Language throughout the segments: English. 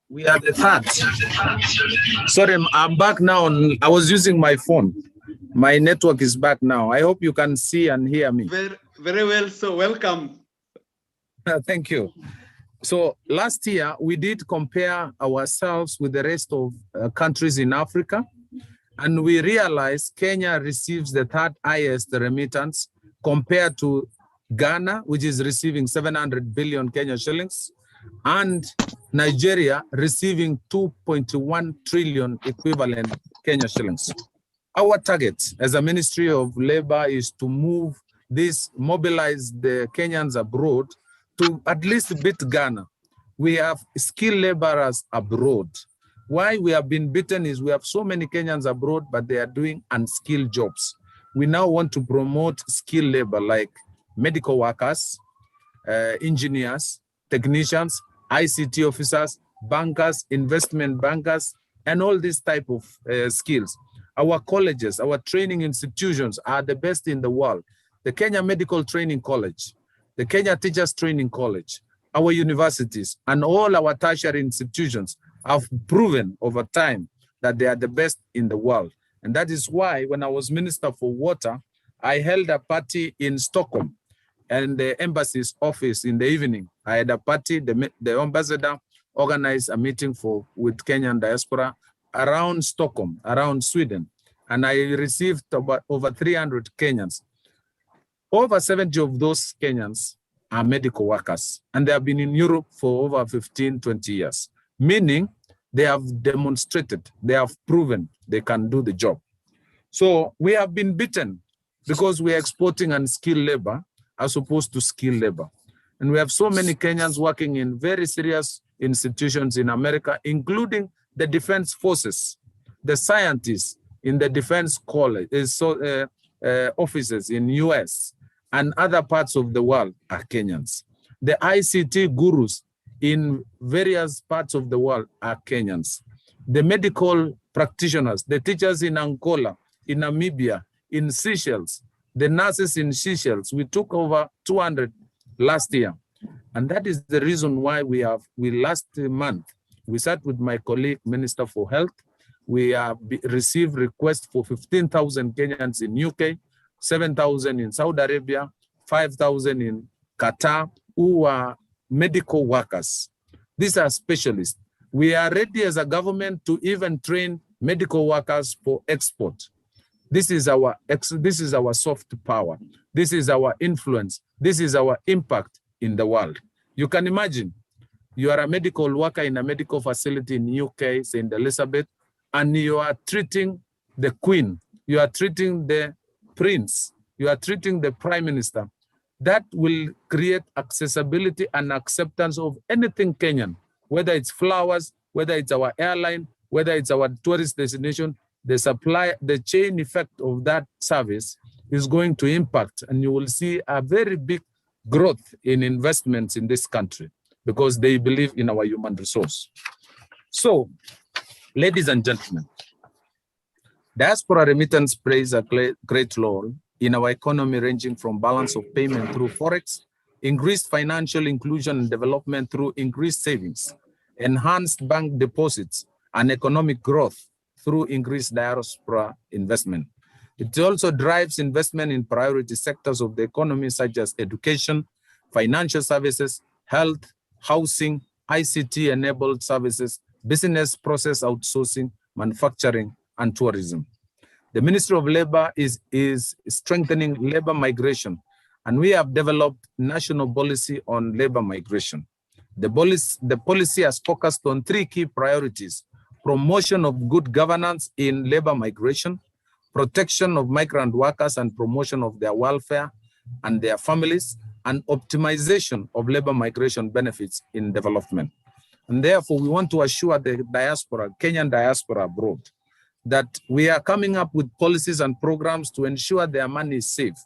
We are the third. Sorry, I'm back now. I was using my phone. My network is back now. I hope you can see and hear me. Very well. So welcome. Thank you. So last year, we did compare ourselves with the rest of countries in Africa. And we realized Kenya receives the third highest remittance compared to Ghana, which is receiving 700 billion Kenya shillings, and Nigeria receiving 2.1 trillion equivalent Kenya shillings. Our target as a Ministry of Labor is to mobilize the Kenyans abroad to at least beat Ghana. We have skilled laborers abroad. Why we have been beaten is we have so many Kenyans abroad, but they are doing unskilled jobs. We now want to promote skilled labor like medical workers, engineers, technicians, ICT officers, bankers, investment bankers, and all these type of skills. Our colleges, our training institutions are the best in the world. The Kenya Medical Training College, the Kenya Teachers Training College, our universities, and all our tertiary institutions have proven over time that they are the best in the world. And that is why when I was Minister for Water, I held a party in Stockholm and the embassy's office in the evening. I had a party, the ambassador organized a meeting with Kenyan diaspora around Stockholm, around Sweden. And I received over 300 Kenyans. Over 70 of those Kenyans are medical workers, and they have been in Europe for over 15, 20 years, meaning they have demonstrated, they have proven they can do the job. So we have been beaten because we are exporting unskilled labor as opposed to skilled labor. And we have so many Kenyans working in very serious institutions in America, including the defense forces, the scientists in the defense college, offices in US and other parts of the world are Kenyans. The ICT gurus in various parts of the world are Kenyans. The medical practitioners, the teachers in Angola, in Namibia, in Seychelles, the nurses in Seychelles, we took over 200 last year. And that is the reason why last month, we sat with my colleague, Minister for Health. We have received requests for 15,000 Kenyans in UK, 7,000 in Saudi Arabia, 5,000 in Qatar, who are medical workers. These are specialists. We are ready as a government to even train medical workers for export. This is our soft power. This is our influence. This is our impact in the world. You can imagine, you are a medical worker in a medical facility in UK, St. Elizabeth, and you are treating the Queen, you are treating the Prince, you are treating the Prime Minister. That will create accessibility and acceptance of anything Kenyan, whether it's flowers, whether it's our airline, whether it's our tourist destination. The chain effect of that service is going to impact, and you will see a very big growth in investments in this country because they believe in our human resource. So, ladies and gentlemen, diaspora remittance plays a great role in our economy, ranging from balance of payment through Forex, increased financial inclusion and development through increased savings, enhanced bank deposits, and economic growth through increased diaspora investment. It also drives investment in priority sectors of the economy, such as education, financial services, health, housing, ICT-enabled services, business process outsourcing, manufacturing, and tourism. The Ministry of Labor is strengthening labor migration, and we have developed national policy on labor migration. The policy has focused on 3 key priorities: promotion of good governance in labor migration, protection of migrant workers and promotion of their welfare and their families, and optimization of labor migration benefits in development. And therefore, we want to assure the diaspora, Kenyan diaspora abroad, that we are coming up with policies and programs to ensure their money is safe.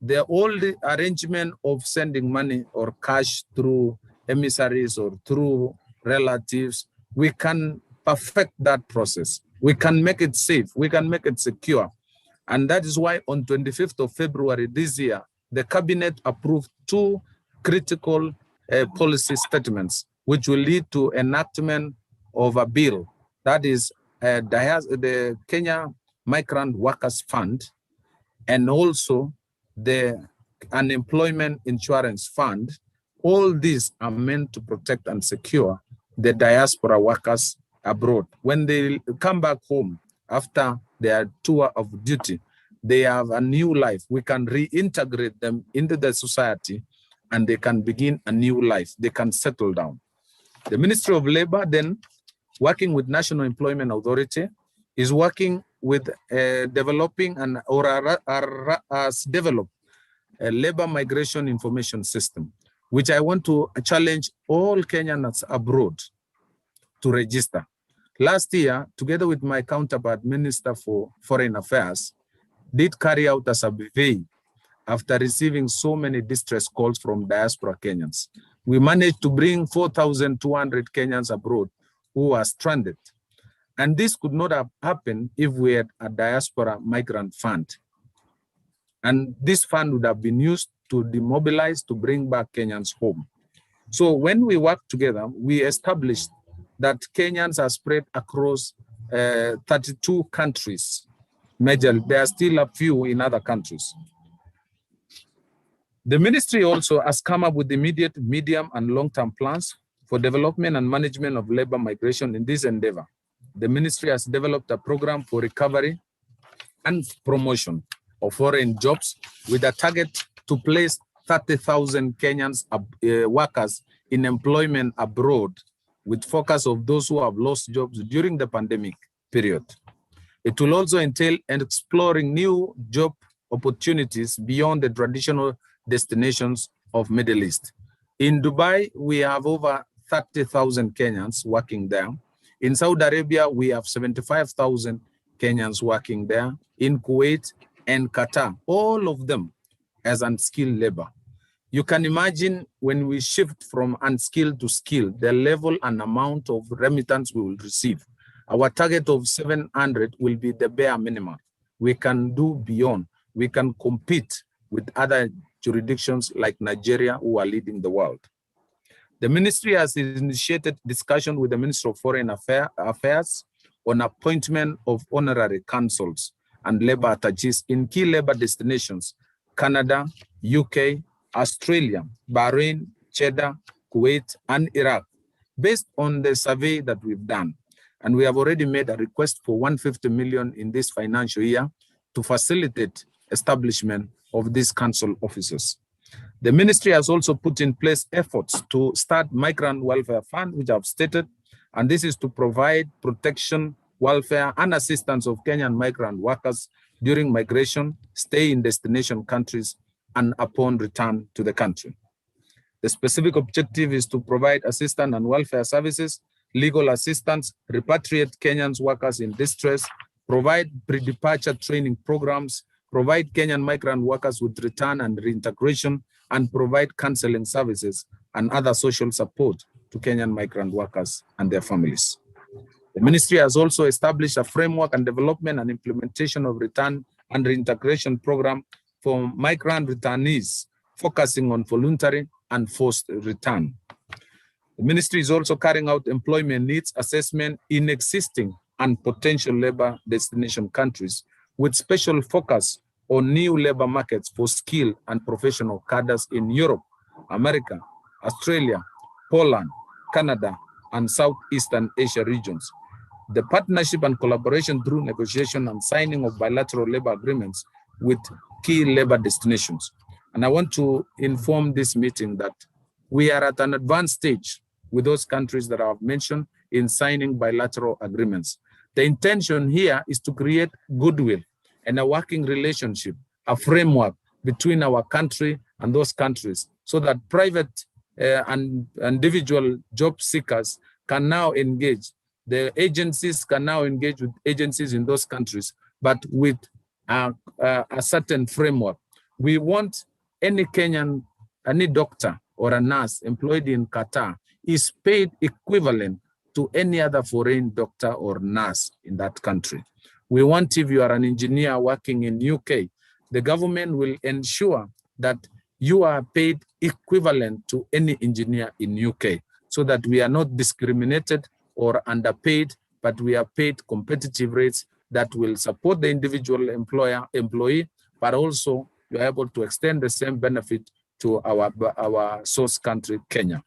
The old arrangement of sending money or cash through emissaries or through relatives, we can perfect that process. We can make it safe. We can make it secure. And that is why on 25th of February this year, the cabinet approved 2 critical policy statements, which will lead to enactment of a bill, that is the Kenya Migrant Workers Fund, and also the Unemployment Insurance Fund. All these are meant to protect and secure the diaspora workers abroad. When they come back home after their tour of duty, they have a new life. We can reintegrate them into the society and they can begin a new life. They can settle down. The Ministry of Labor then, working with National Employment Authority, is working with developing has developed a labor migration information system, which I want to challenge all Kenyans abroad to register. Last year, together with my counterpart, Minister for Foreign Affairs, did carry out a survey after receiving so many distress calls from diaspora Kenyans. We managed to bring 4,200 Kenyans abroad who are stranded. And this could not have happened if we had a diaspora migrant fund. And this fund would have been used to demobilize, to bring back Kenyans home. So when we worked together, we established that Kenyans are spread across 32 countries. Majorly, there are still a few in other countries. The ministry also has come up with immediate, medium, and long-term plans for development and management of labor migration in this endeavor. The ministry has developed a program for recovery and promotion of foreign jobs with a target to place 30,000 Kenyans workers in employment abroad, with focus of those who have lost jobs during the pandemic period. It will also entail exploring new job opportunities beyond the traditional destinations of Middle East. In Dubai, we have over 30,000 Kenyans working there. In Saudi Arabia, we have 75,000 Kenyans working there. In Kuwait and Qatar, all of them as unskilled labor. You can imagine when we shift from unskilled to skilled, the level and amount of remittance we will receive. Our target of 700 will be the bare minimum. We can do beyond. We can compete with other jurisdictions like Nigeria, who are leading the world. The ministry has initiated discussion with the Minister of Foreign Affairs on appointment of honorary consuls and labor attaches in key labor destinations: Canada, UK, Australia, Bahrain, Jeddah, Kuwait, and Iraq, based on the survey that we've done. And we have already made a request for 150 million in this financial year to facilitate establishment of these consul offices. The ministry has also put in place efforts to start Migrant Welfare Fund, which I've stated, and this is to provide protection, welfare, and assistance of Kenyan migrant workers during migration, stay in destination countries, and upon return to the country. The specific objective is to provide assistance and welfare services, legal assistance, repatriate Kenyan workers in distress, provide pre-departure training programs, provide Kenyan migrant workers with return and reintegration, and provide counseling services and other social support to Kenyan migrant workers and their families. The ministry has also established a framework and development and implementation of return and reintegration program for migrant returnees, focusing on voluntary and forced return. The ministry is also carrying out employment needs assessment in existing and potential labor destination countries, with special focus on new labor markets for skilled and professional cadres in Europe, America, Australia, Poland, Canada, and Southeastern Asia regions. The partnership and collaboration through negotiation and signing of bilateral labor agreements with key labor destinations. And I want to inform this meeting that we are at an advanced stage with those countries that I have mentioned in signing bilateral agreements. The intention here is to create goodwill and a working relationship, a framework between our country and those countries, so that private and individual job seekers can now engage. The agencies can now engage with agencies in those countries, but with a certain framework. We want any Kenyan, any doctor or a nurse employed in Qatar is paid equivalent to any other foreign doctor or nurse in that country. We want, if you are an engineer working in UK, the government will ensure that you are paid equivalent to any engineer in UK, so that we are not discriminated or underpaid, but we are paid competitive rates that will support the individual employee, but also we are able to extend the same benefit to our source country, Kenya.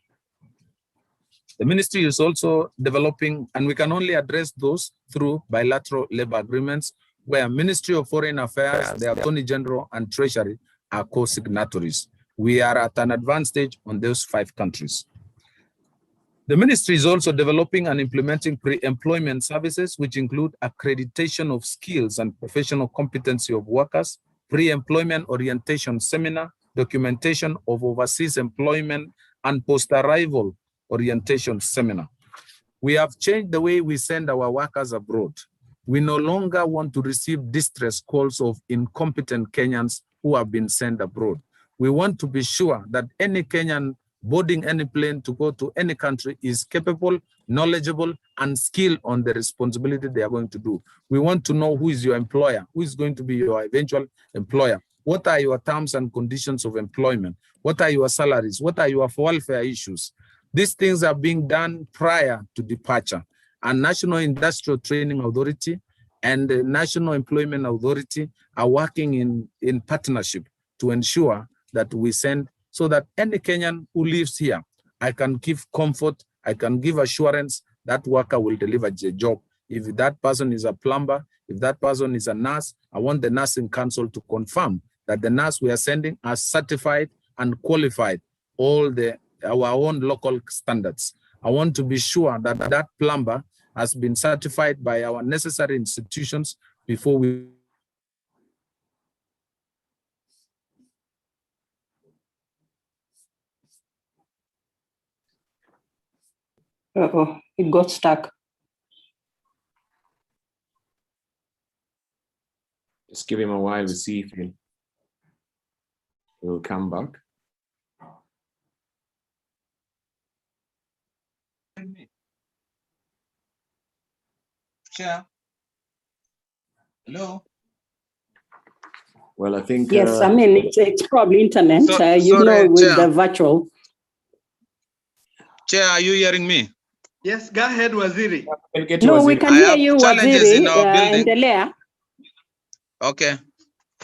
The ministry is also developing, and we can only address those through bilateral labor agreements, where Ministry of Foreign Affairs, the Attorney General, and Treasury are co-signatories. We are at an advanced stage on those 5 countries. The ministry is also developing and implementing pre-employment services, which include accreditation of skills and professional competency of workers, pre-employment orientation seminar, documentation of overseas employment, and post-arrival orientation seminar. We have changed the way we send our workers abroad. We no longer want to receive distress calls of incompetent Kenyans who have been sent abroad. We want to be sure that any Kenyan boarding any plane to go to any country is capable, knowledgeable, and skilled on the responsibility they are going to do. We want to know who is your employer, who is going to be your eventual employer. What are your terms and conditions of employment? What are your salaries? What are your welfare issues? These things are being done prior to departure. And National Industrial Training Authority and the National Employment Authority are working in partnership to ensure that we send, so that any Kenyan who lives here, I can give comfort, I can give assurance that worker will deliver the job. If that person is a plumber, if that person is a nurse, I want the nursing council to confirm that the nurse we are sending are certified and qualified, our own local standards. I want to be sure that that plumber has been certified by our necessary institutions before we. Uh-oh, it got stuck. Just give him a while to see if he'll come back. Chair. Hello. Well, I think. Yes, I mean, it's probably internet, sorry, with Chair. the virtual. Chair, are you hearing me? Yes, go ahead, Waziri. No, we can hear you, Waziri. Endelea. Okay.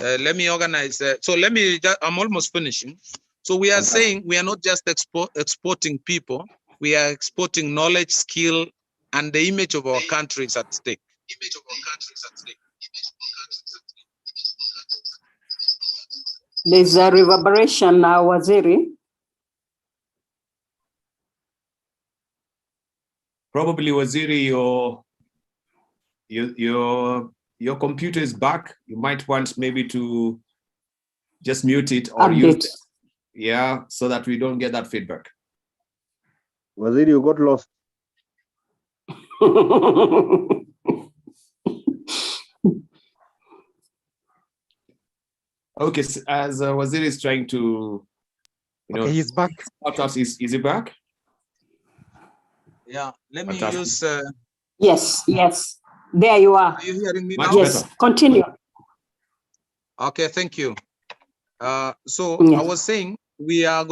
Let me organize. So let me, I'm almost finishing. So we are saying we are not just exporting people, we are exporting knowledge, skill, and the image of our country is at stake. There's a reverberation now, Waziri. Probably, Waziri, your computer is back. You might want maybe to just mute it or use it. Yeah, so that we don't get that feedback. Waziri, you got lost. Okay, so as Waziri is trying to, okay, he's back. Is he back? Yeah, let me use. Yes, there you are. Are you hearing me Much now? Yes, better. continue. Okay, thank you. So Yes. I was saying we have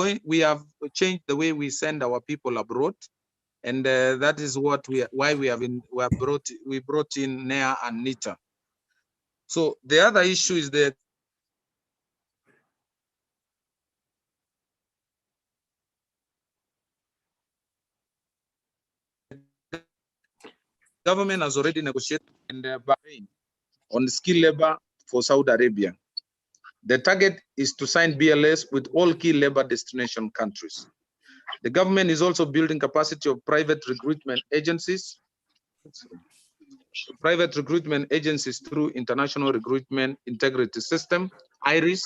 changed the way we send our people abroad, and that is what we brought in NEA and NITA. So the other issue is that government has already negotiated in Bahrain on skilled labor for Saudi Arabia. The target is to sign BLS with all key labor destination countries. The government is also building capacity of private recruitment agencies through International Recruitment Integrity System, IRIS,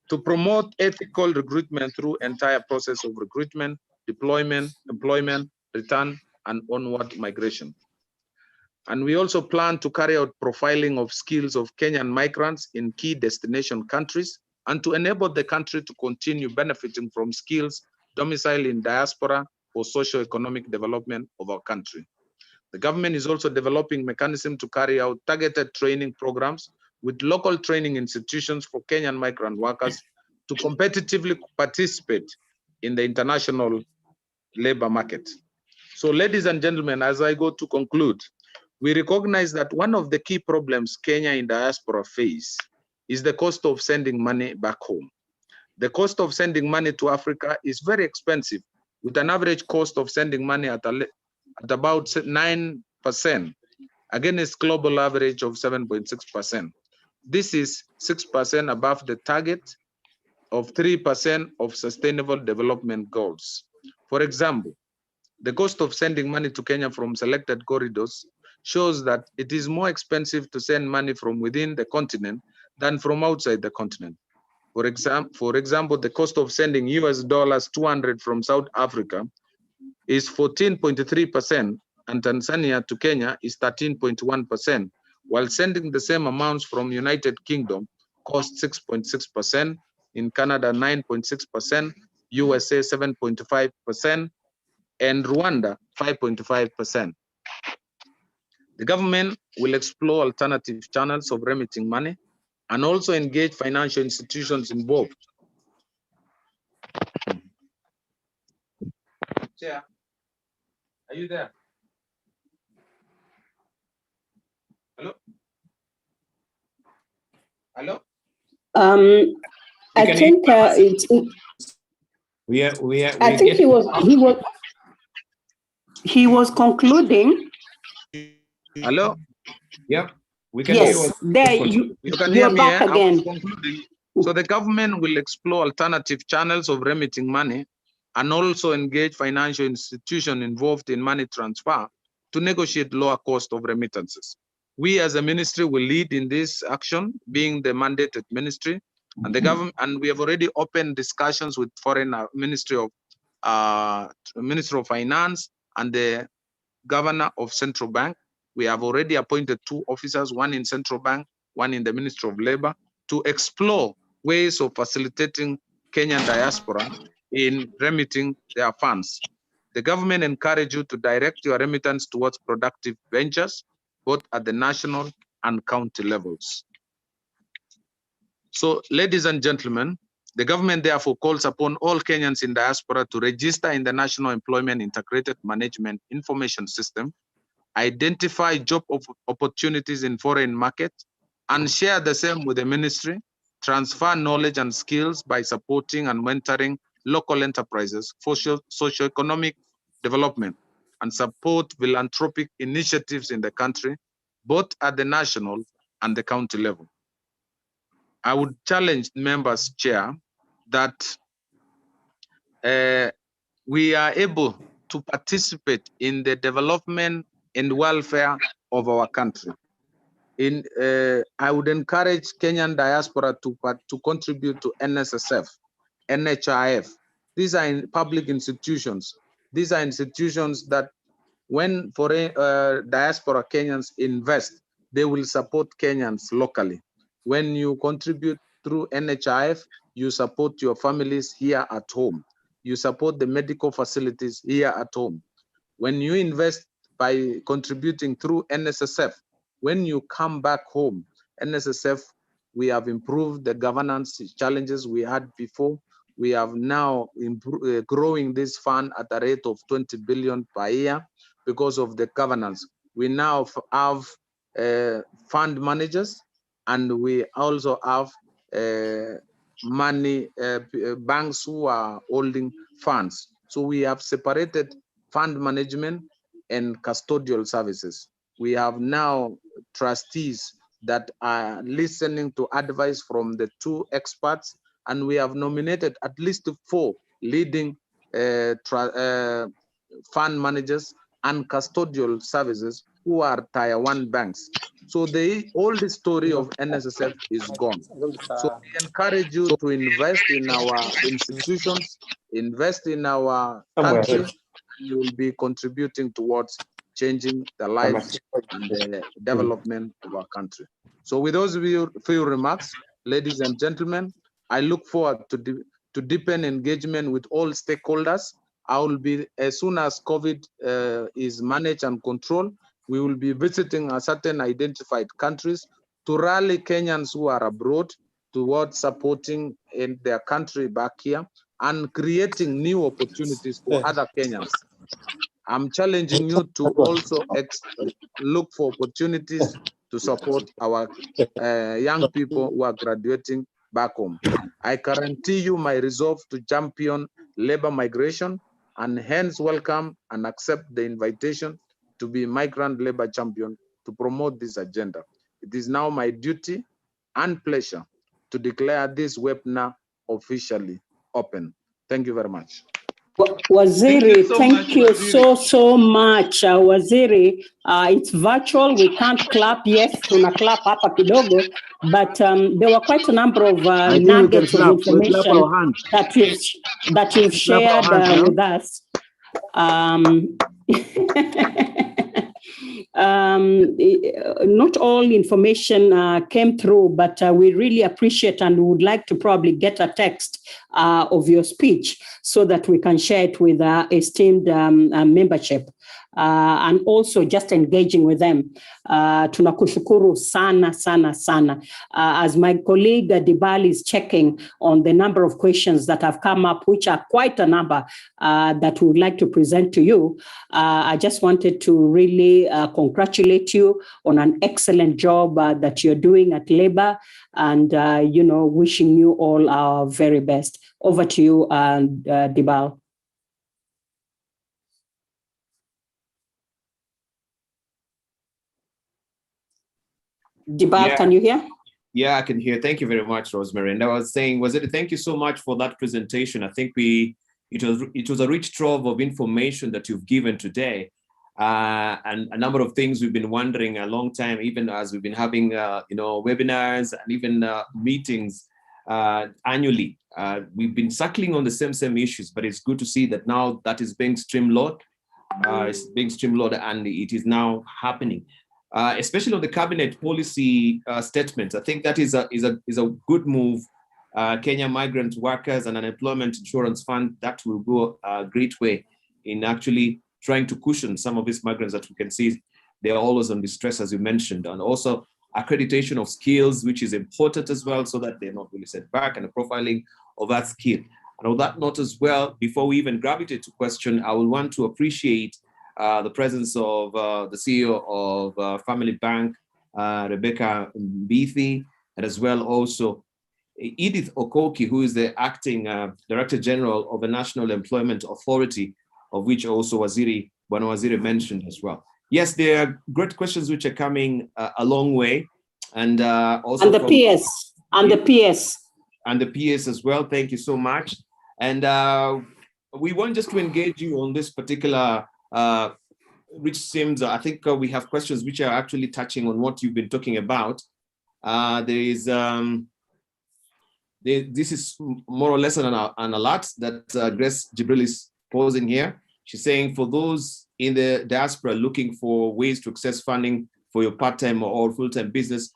to promote ethical recruitment through entire process of recruitment, deployment, employment, return, and onward migration. And we also plan to carry out profiling of skills of Kenyan migrants in key destination countries and to enable the country to continue benefiting from skills domiciled in diaspora for socio-economic development of our country. The government is also developing mechanisms to carry out targeted training programs with local training institutions for Kenyan migrant workers to competitively participate in the international labor market. So ladies and gentlemen, as I go to conclude, we recognize that one of the key problems Kenya in diaspora face is the cost of sending money back home. The cost of sending money to Africa is very expensive, with an average cost of sending money at about 9%, against global average of 7.6%. This is 6% above the target of 3% of Sustainable Development Goals. For example, the cost of sending money to Kenya from selected corridors shows that it is more expensive to send money from within the continent than from outside the continent. For example, the cost of sending US dollars 200 from South Africa is 14.3%, and Tanzania to Kenya is 13.1%, while sending the same amounts from United Kingdom costs 6.6%, in Canada 9.6%, USA 7.5%, and Rwanda 5.5%. The government will explore alternative channels of remitting money and also engage financial institutions involved. Chair, are you there? Hello? Hello? I think I think he was concluding. Hello? Yep. We can hear Yes, there you can hear me. Back again. So the government will explore alternative channels of remitting money and also engage financial institutions involved in money transfer to negotiate lower cost of remittances. We as a ministry will lead in this action, being the mandated ministry, and the government, and we have already opened discussions with foreign Ministry of Finance and the Governor of Central Bank. We have already appointed 2 officers, one in Central Bank, one in the Ministry of Labor, to explore ways of facilitating Kenyan diaspora in remitting their funds. The government encourages you to direct your remittance towards productive ventures, both at the national and county levels. So, ladies and gentlemen, the government therefore calls upon all Kenyans in diaspora to register in the National Employment Integrated Management Information System, identify job opportunities in foreign markets, and share the same with the ministry, transfer knowledge and skills by supporting and mentoring local enterprises for socio-economic development, and support philanthropic initiatives in the country, both at the national and the county level. I would challenge members, Chair, that we are able to participate in the development and welfare of our country. I would encourage Kenyan diaspora to contribute to NSSF, NHIF. These are public institutions. These are institutions that when foreign diaspora Kenyans invest, they will support Kenyans locally. When you contribute through NHIF, you support your families here at home. You support the medical facilities here at home. When you invest by contributing through NSSF, when you come back home, NSSF, we have improved the governance challenges we had before. We have now growing this fund at a rate of 20 billion per year because of the governance. We now have fund managers, and we also have banks who are holding funds. So we have separated fund management and custodial services. We have now trustees that are listening to advice from the 2 experts, and we have nominated at least 4 leading fund managers and custodial services who are Tier 1 banks. So the old story of NSSF is gone. So we encourage you to invest in our institutions, invest in our country. You will be contributing towards changing the lives and the development of our country. So with those few remarks, ladies and gentlemen, I look forward to deepen engagement with all stakeholders. I will be, as soon as COVID is managed and controlled, we will be visiting a certain identified countries to rally Kenyans who are abroad towards supporting in their country back here and creating new opportunities for other Kenyans. I'm challenging you to also look for opportunities to support our young people who are graduating back home. I guarantee you my resolve to champion labor migration, and hence welcome and accept the invitation to be migrant labor champion to promote this agenda. It is now my duty and pleasure to declare this webinar officially open. Thank you very much. Waziri, thank you Waziri. so much. Waziri, it's virtual. We can't clap. Yes, tuna clap hapa kidogo, but there were quite a number of I think we can nuggets of clap. We clap information our hands. that you've shared hands now. with us. Not all information came through, but we really appreciate and would like to probably get a text of your speech so that we can share it with our esteemed membership. And also just engaging with them. Tunakushukuru sana, sana, sana. As my colleague Dibali is checking on the number of questions that have come up, which are quite a number that we would like to present to you, I just wanted to really congratulate you on an excellent job that you're doing at Labour, and wishing you all our very best. Over to you, Dibal. Dibal, can you hear? Yeah, I can hear. Thank you very much, Rosemary. And I was saying, thank you so much for that presentation. I think it was a rich trove of information that you've given today, and a number of things we've been wondering a long time, even as we've been having webinars and even meetings annually. We've been circling on the same issues, but it's good to see that now that is being streamlined. It's being streamlined, and it is now happening. Especially on the cabinet policy statements. I think that is a good move. Kenya Migrant Workers and Unemployment Insurance Fund, that will go a great way in actually trying to cushion some of these migrants that we can see they are always on distress, as you mentioned, and also accreditation of skills, which is important as well, so that they're not really set back, and the profiling of that skill. And on that note as well, before we even gravitate to question, I will want to appreciate the presence of the CEO of Family Bank, Rebecca Mbithi, and as well also Edith Okoki, who is the acting Director General of the National Employment Authority, of which also Waziri mentioned as well. Yes, there are great questions which are coming a long way, and also the PS and the PS as well. Thank you so much, and we want just to engage you on this particular. Which seems, I think we have questions which are actually touching on what you've been talking about. This is more or less an alert that Grace Jibril is posing here. She's saying, for those in the diaspora looking for ways to access funding for your part-time or full-time business,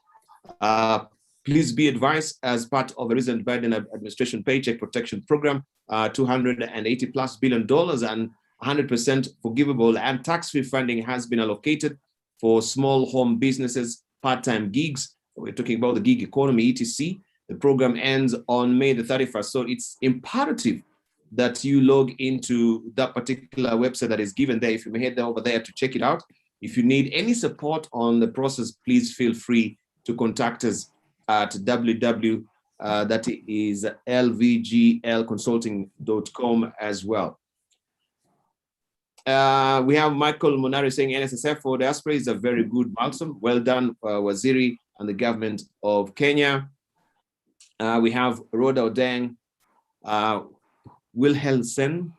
please be advised, as part of the recent Biden administration Paycheck Protection Program, $280+ billion and 100% forgivable and tax-free funding has been allocated for small home businesses, part-time gigs. We're talking about the gig economy, etc. The program ends on May the 31st. So it's imperative that you log into that particular website that is given there. If you may head over there to check it out. If you need any support on the process, please feel free to contact us at www. That is lvglconsulting.com as well. We have Michael Munari saying NSSF for diaspora is a very good milestone. Well done, Waziri and the government of Kenya. We have Rhoda Odeng, Wilhelmsen,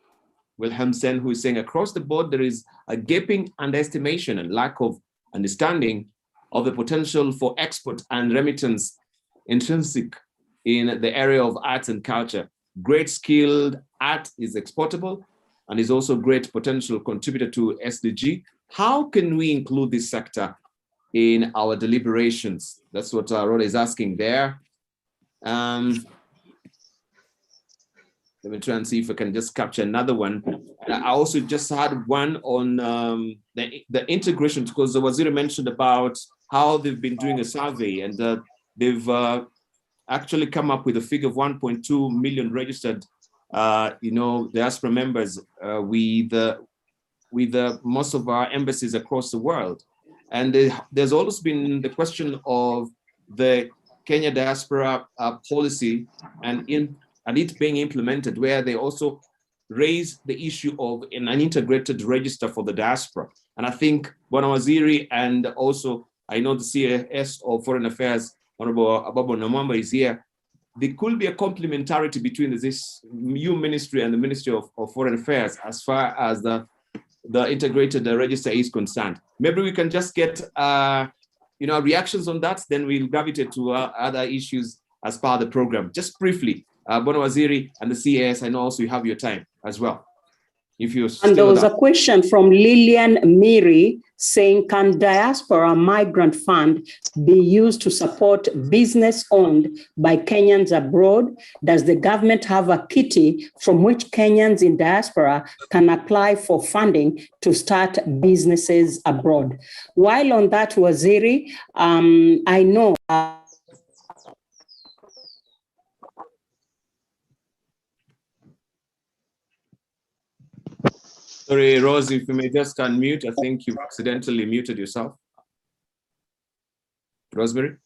who is saying across the board there is a gaping underestimation and lack of understanding of the potential for export and remittance intrinsic in the area of arts and culture. Great skilled art is exportable and is also a great potential contributor to SDG. How can we include this sector in our deliberations? That's what Rhoda is asking there. Let me try and see if I can just capture another one. I also just had one on the integration, because the Waziri mentioned about how they've been doing a survey, and they've actually come up with a figure of 1.2 million registered diaspora members with with most of our embassies across the world. And there's always been the question of the Kenya diaspora policy and it being implemented, where they also raise the issue of an integrated register for the diaspora. And I think Bwana Waziri, and also I know the CAS of Foreign Affairs, Honorable Ababo Namwamba, is here. There could be a complementarity between this new ministry and the Ministry of Foreign Affairs as far as the integrated register is concerned. Maybe we can just get reactions on that, then we'll gravitate to other issues as part of the program. Just briefly, Bwana Waziri and the CAS, I know also you have your time as well. And there was a question from Lillian Miri saying, can Diaspora Migrant Fund be used to support business owned by Kenyans abroad? Does the government have a kitty from which Kenyans in diaspora can apply for funding to start businesses abroad? While on that, Waziri, I know sorry, Rose, if you may just unmute. I think you've accidentally muted yourself. Rosemary?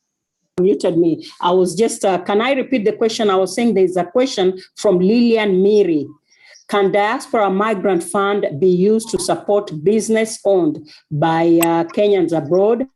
Muted me. I was just, can I repeat the question? I was saying there's a question from Lillian Miri. Can Diaspora Migrant Fund be used to support business owned by Kenyans abroad?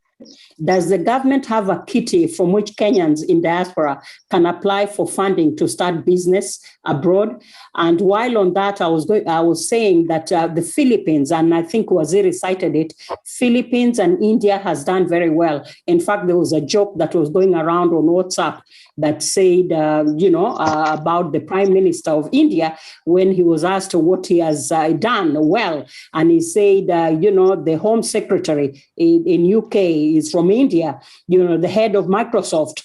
Does the government have a kitty from which Kenyans in diaspora can apply for funding to start business abroad? And while on that, I was saying that the Philippines, and I think Waziri cited it, Philippines and India has done very well. In fact, there was a joke that was going around on WhatsApp that said, about the Prime Minister of India when he was asked what he has done well. And he said, the Home Secretary in UK is from India. The head of Microsoft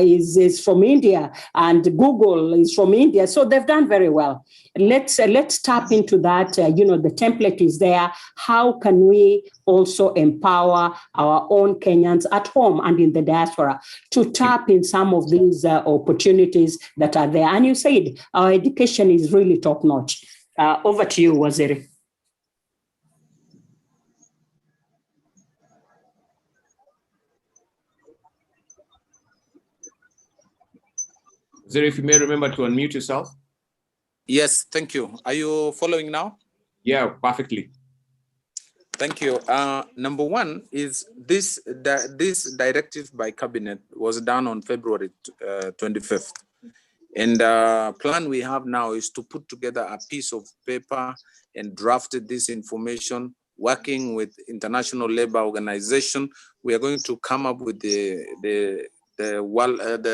is from India, and Google is from India. So they've done very well. Let's tap into that. The template is there. How can we also empower our own Kenyans at home and in the diaspora to tap in some of these opportunities that are there? And you said our education is really top notch. Over to you, Waziri. Waziri, if you may remember to unmute yourself. Yes, thank you. Are you following now? Yeah, perfectly. Thank you. Number one is this directive by cabinet was done on February 25th. And the plan we have now is to put together a piece of paper and draft this information, working with International Labour Organization. We are going to come up with the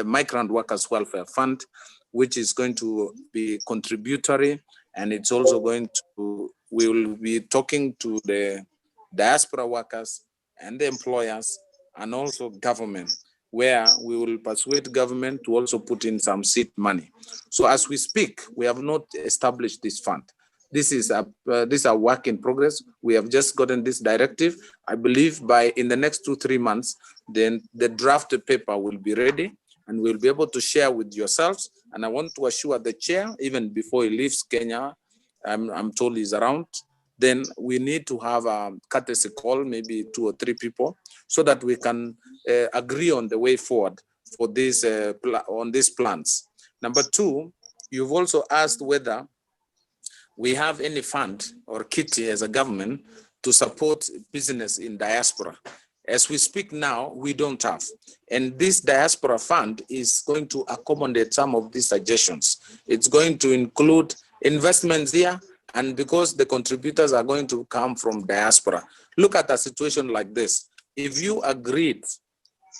Migrant Workers Welfare Fund, which is going to be contributory, and it's also going to, we will be talking to the diaspora workers and the employers and also government, where we will persuade government to also put in some seed money. So as we speak, we have not established this fund. This is a work in progress. We have just gotten this directive. I believe in the next 2-3 months, then the draft paper will be ready and we'll be able to share with yourselves. And I want to assure the chair, even before he leaves Kenya, I'm told he's around, then we need to have a courtesy call, maybe 2 or 3 people, so that we can agree on the way forward for this on these plans. Number 2, you've also asked whether we have any fund or kitty as a government to support business in diaspora. As we speak now, we don't have. And this diaspora fund is going to accommodate some of these suggestions. It's going to include investments here, and because the contributors are going to come from diaspora. Look at a situation like this. If you agreed,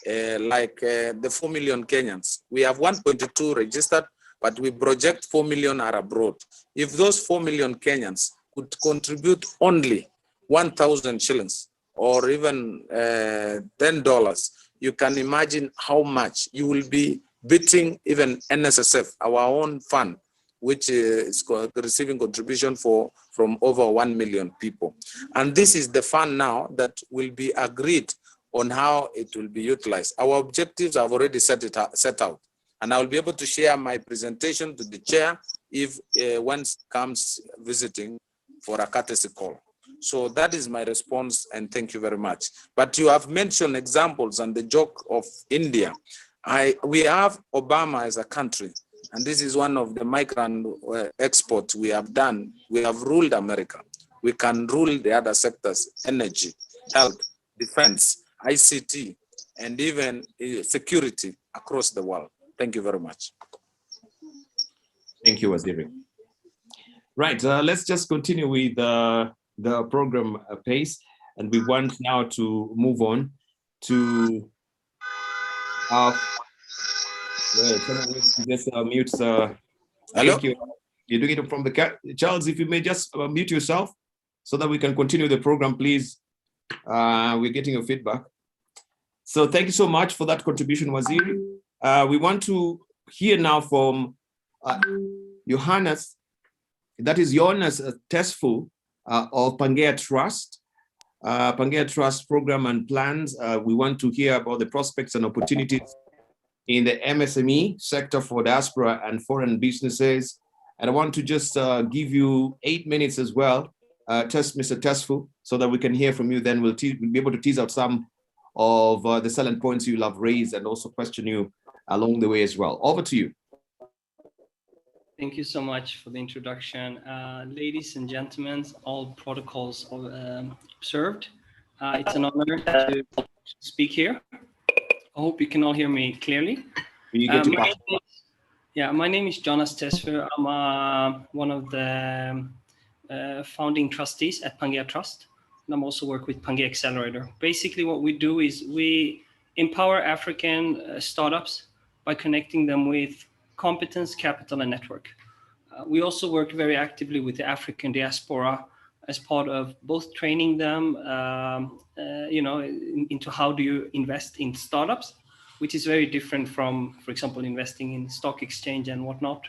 the 4 million Kenyans, we have 1.2 registered, but we project 4 million are abroad. If those 4 million Kenyans could contribute only 1,000 shillings or even $10, you can imagine how much you will be beating even NSSF, our own fund, which is receiving contribution from over 1 million people. And this is the fund now that will be agreed on how it will be utilized. Our objectives have already set out. And I will be able to share my presentation to the chair if one comes visiting for a courtesy call. So that is my response, and thank you very much. But you have mentioned examples and the joke of India. We have Obama as a country, and this is one of the migrant exports we have done. We have ruled America. We can rule the other sectors: energy, health, defense, ICT, and even security across the world. Thank you very much. Thank you, Waziri. Right, let's just continue with the program pace, and we want now to move on to just mute. Thank you. You're doing it from the cat. Charles, if you may just mute yourself so that we can continue the program, please. We're getting your feedback. So thank you so much for that contribution, Waziri. We want to hear now from Johannes, that is Johannes Tesfu of Pangea Trust. Pangea Trust program and plans. We want to hear about the prospects and opportunities in the MSME sector for diaspora and foreign businesses. And I want to just give you 8 minutes as well, Mr. Tesfu, so that we can hear from you. Then we'll be able to tease out some of the salient points you'll have raised and also question you along the way as well. Over to you. Thank you so much for the introduction. Ladies and gentlemen, all protocols observed. It's an honor to speak here. I hope you can all hear me clearly. My name is Jonas Tesfu. I'm one of the founding trustees at Pangea Trust, and I'm also work with Pangea Accelerator. Basically, what we do is we empower African startups by connecting them with competence, capital, and network. We also work very actively with the African diaspora as part of both training them, into how do you invest in startups, which is very different from, for example, investing in stock exchange and whatnot.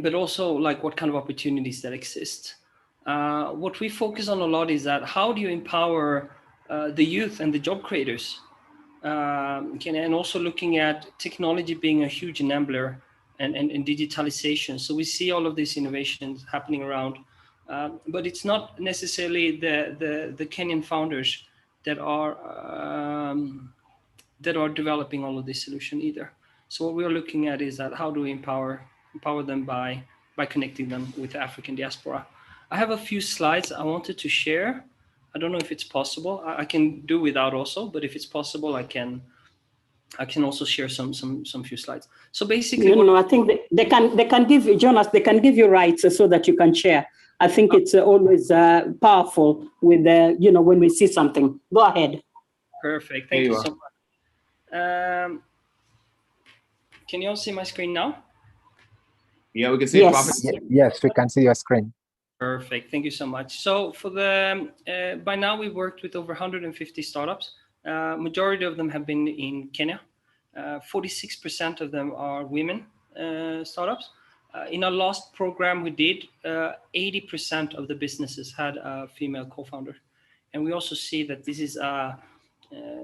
But also like what kind of opportunities that exist. What we focus on a lot is that how do you empower the youth and the job creators? And also looking at technology being a huge enabler and digitalization. So we see all of these innovations happening around, but it's not necessarily the Kenyan founders that are developing all of this solution either. So what we're looking at is that how do we empower them by connecting them with the African diaspora. I have a few slides I wanted to share. I don't know if it's possible. I can do without also, but if it's possible, I can also share some few slides. So basically, I think they can give you, Jonas, they can give you rights so that you can share. I think it's always powerful with when we see something. Go ahead. Perfect. Thank you so much. Can you all see my screen now? Yeah, we can see it perfectly. Yes, we can see your screen. Perfect. Thank you so much. So for the by now we've worked with over 150 startups. Majority of them have been in Kenya. 46% of them are women startups. In our last program we did, 80% of the businesses had a female co-founder. And we also see that this is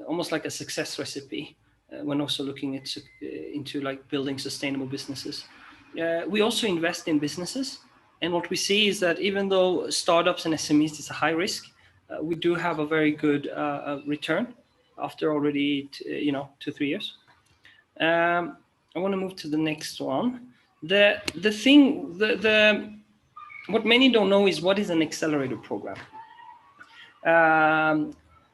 almost like a success recipe when also looking into like building sustainable businesses. We also invest in businesses. And what we see is that even though startups and SMEs is a high risk, we do have a very good return after already 2-3 years. I want to move to the next one. What many don't know is what is an accelerator program.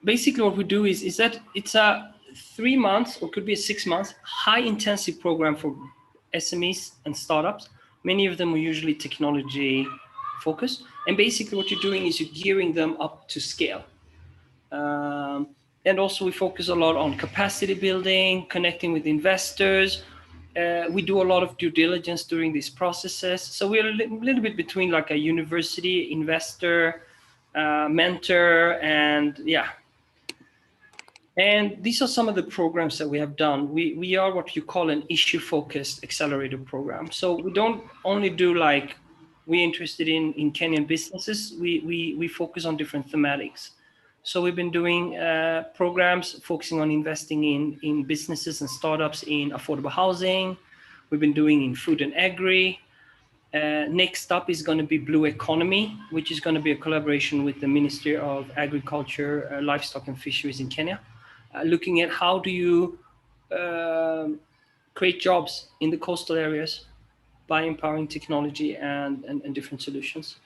Basically what we do is that it's a 3 months or could be a 6 months high intensive program for SMEs and startups. Many of them are usually technology focused. And basically what you're doing is you're gearing them up to scale. And also we focus a lot on capacity building, connecting with investors. We do a lot of due diligence during these processes. So we're a little bit between like a university, investor, mentor, and yeah. And these are some of the programs that we have done. We are what you call an issue-focused accelerator program. So we don't only do like, we're interested in Kenyan businesses. We focus on different thematics. So we've been doing programs focusing on investing in businesses and startups in affordable housing. We've been doing in food and agri. Next up is going to be Blue Economy, which is going to be a collaboration with the Ministry of Agriculture, Livestock and Fisheries in Kenya, looking at how do you create jobs in the coastal areas by empowering technology and different solutions.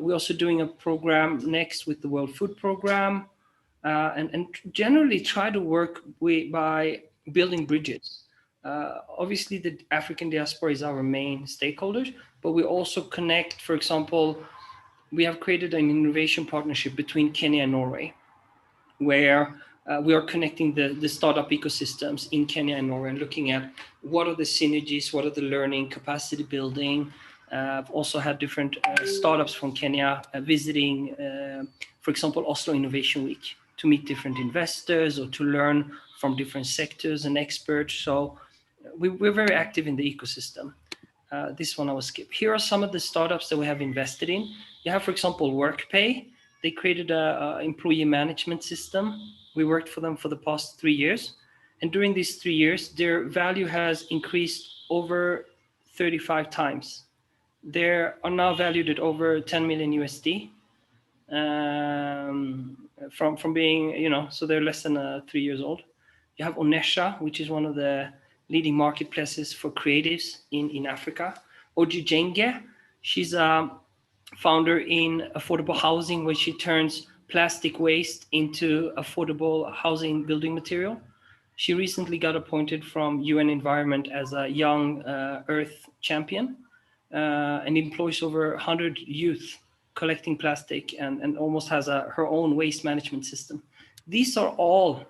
We're also doing a program next with the World Food Program, and generally try to work by building bridges. Obviously, the African diaspora is our main stakeholders, but we also connect, for example, we have created an innovation partnership between Kenya and Norway, where we are connecting the startup ecosystems in Kenya and Norway and looking at what are the synergies, what are the learning, capacity building. I've also had different startups from Kenya visiting, for example, Oslo Innovation Week to meet different investors or to learn from different sectors and experts. So we're very active in the ecosystem. This one I will skip. Here are some of the startups that we have invested in. You have, for example, WorkPay. They created an employee management system. We worked for them for the past 3 years. And during these 3 years, their value has increased over 35 times. They are now valued at over 10 million USD from being, so they're less than 3 years old. You have Onesha, which is one of the leading marketplaces for creatives in Africa. Ojijenge, she's a founder in affordable housing, where she turns plastic waste into affordable housing building material. She recently got appointed from UN Environment as a young Earth champion and employs over 100 youth collecting plastic and almost has her own waste management system. These are all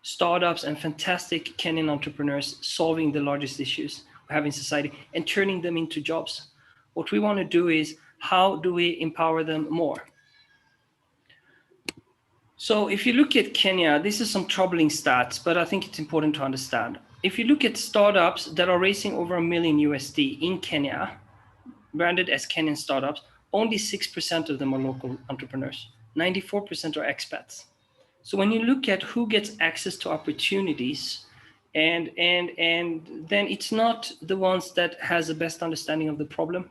startups and fantastic Kenyan entrepreneurs solving the largest issues we have in society and turning them into jobs. What we want to do is, how do we empower them more? So if you look at Kenya, this is some troubling stats, but I think it's important to understand. If you look at startups that are raising over $1 million USD in Kenya, branded as Kenyan startups, only 6% of them are local entrepreneurs. 94% are expats. So when you look at who gets access to opportunities, and then it's not the ones that has the best understanding of the problem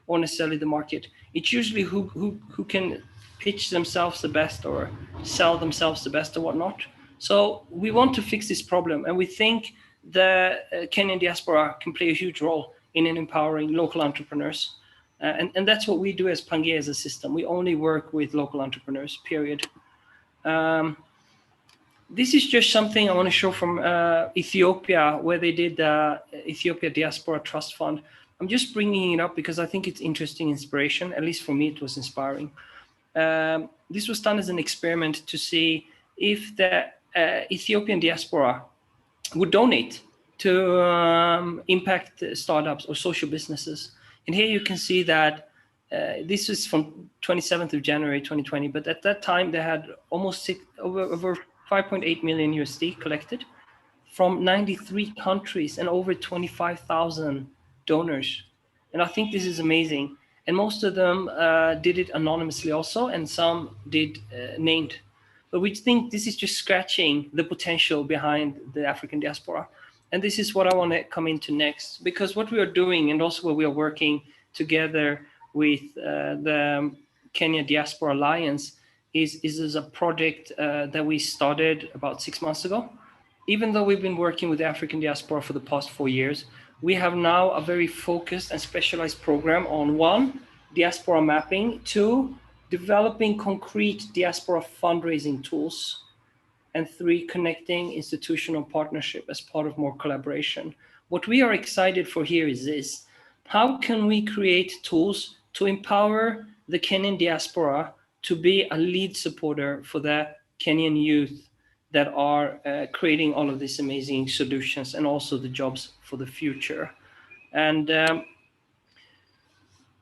or necessarily the market. It's usually who can pitch themselves the best or sell themselves the best or whatnot. So we want to fix this problem, and we think the Kenyan diaspora can play a huge role in empowering local entrepreneurs. And that's what we do as Pangea as a system. We only work with local entrepreneurs, period. This is just something I want to show from Ethiopia, where they did the Ethiopia Diaspora Trust Fund. I'm just bringing it up because I think it's interesting inspiration. At least for me, it was inspiring. This was done as an experiment to see if the Ethiopian diaspora would donate to impact startups or social businesses. And here you can see that this is from 27th of January 2020, but at that time they had almost over 5.8 million USD collected from 93 countries and over 25,000 donors. And I think this is amazing. And most of them did it anonymously also, and some did named. But we think this is just scratching the potential behind the African diaspora. And this is what I want to come into next, because what we are doing, and also where we are working together with the Kenya Diaspora Alliance, is a project that we started about 6 months ago. Even though we've been working with the African diaspora for the past 4 years, we have now a very focused and specialized program on 1, diaspora mapping, 2, developing concrete diaspora fundraising tools, and 3, connecting institutional partnership as part of more collaboration. What we are excited for here is this: how can we create tools to empower the Kenyan diaspora to be a lead supporter for the Kenyan youth that are creating all of these amazing solutions and also the jobs for the future. And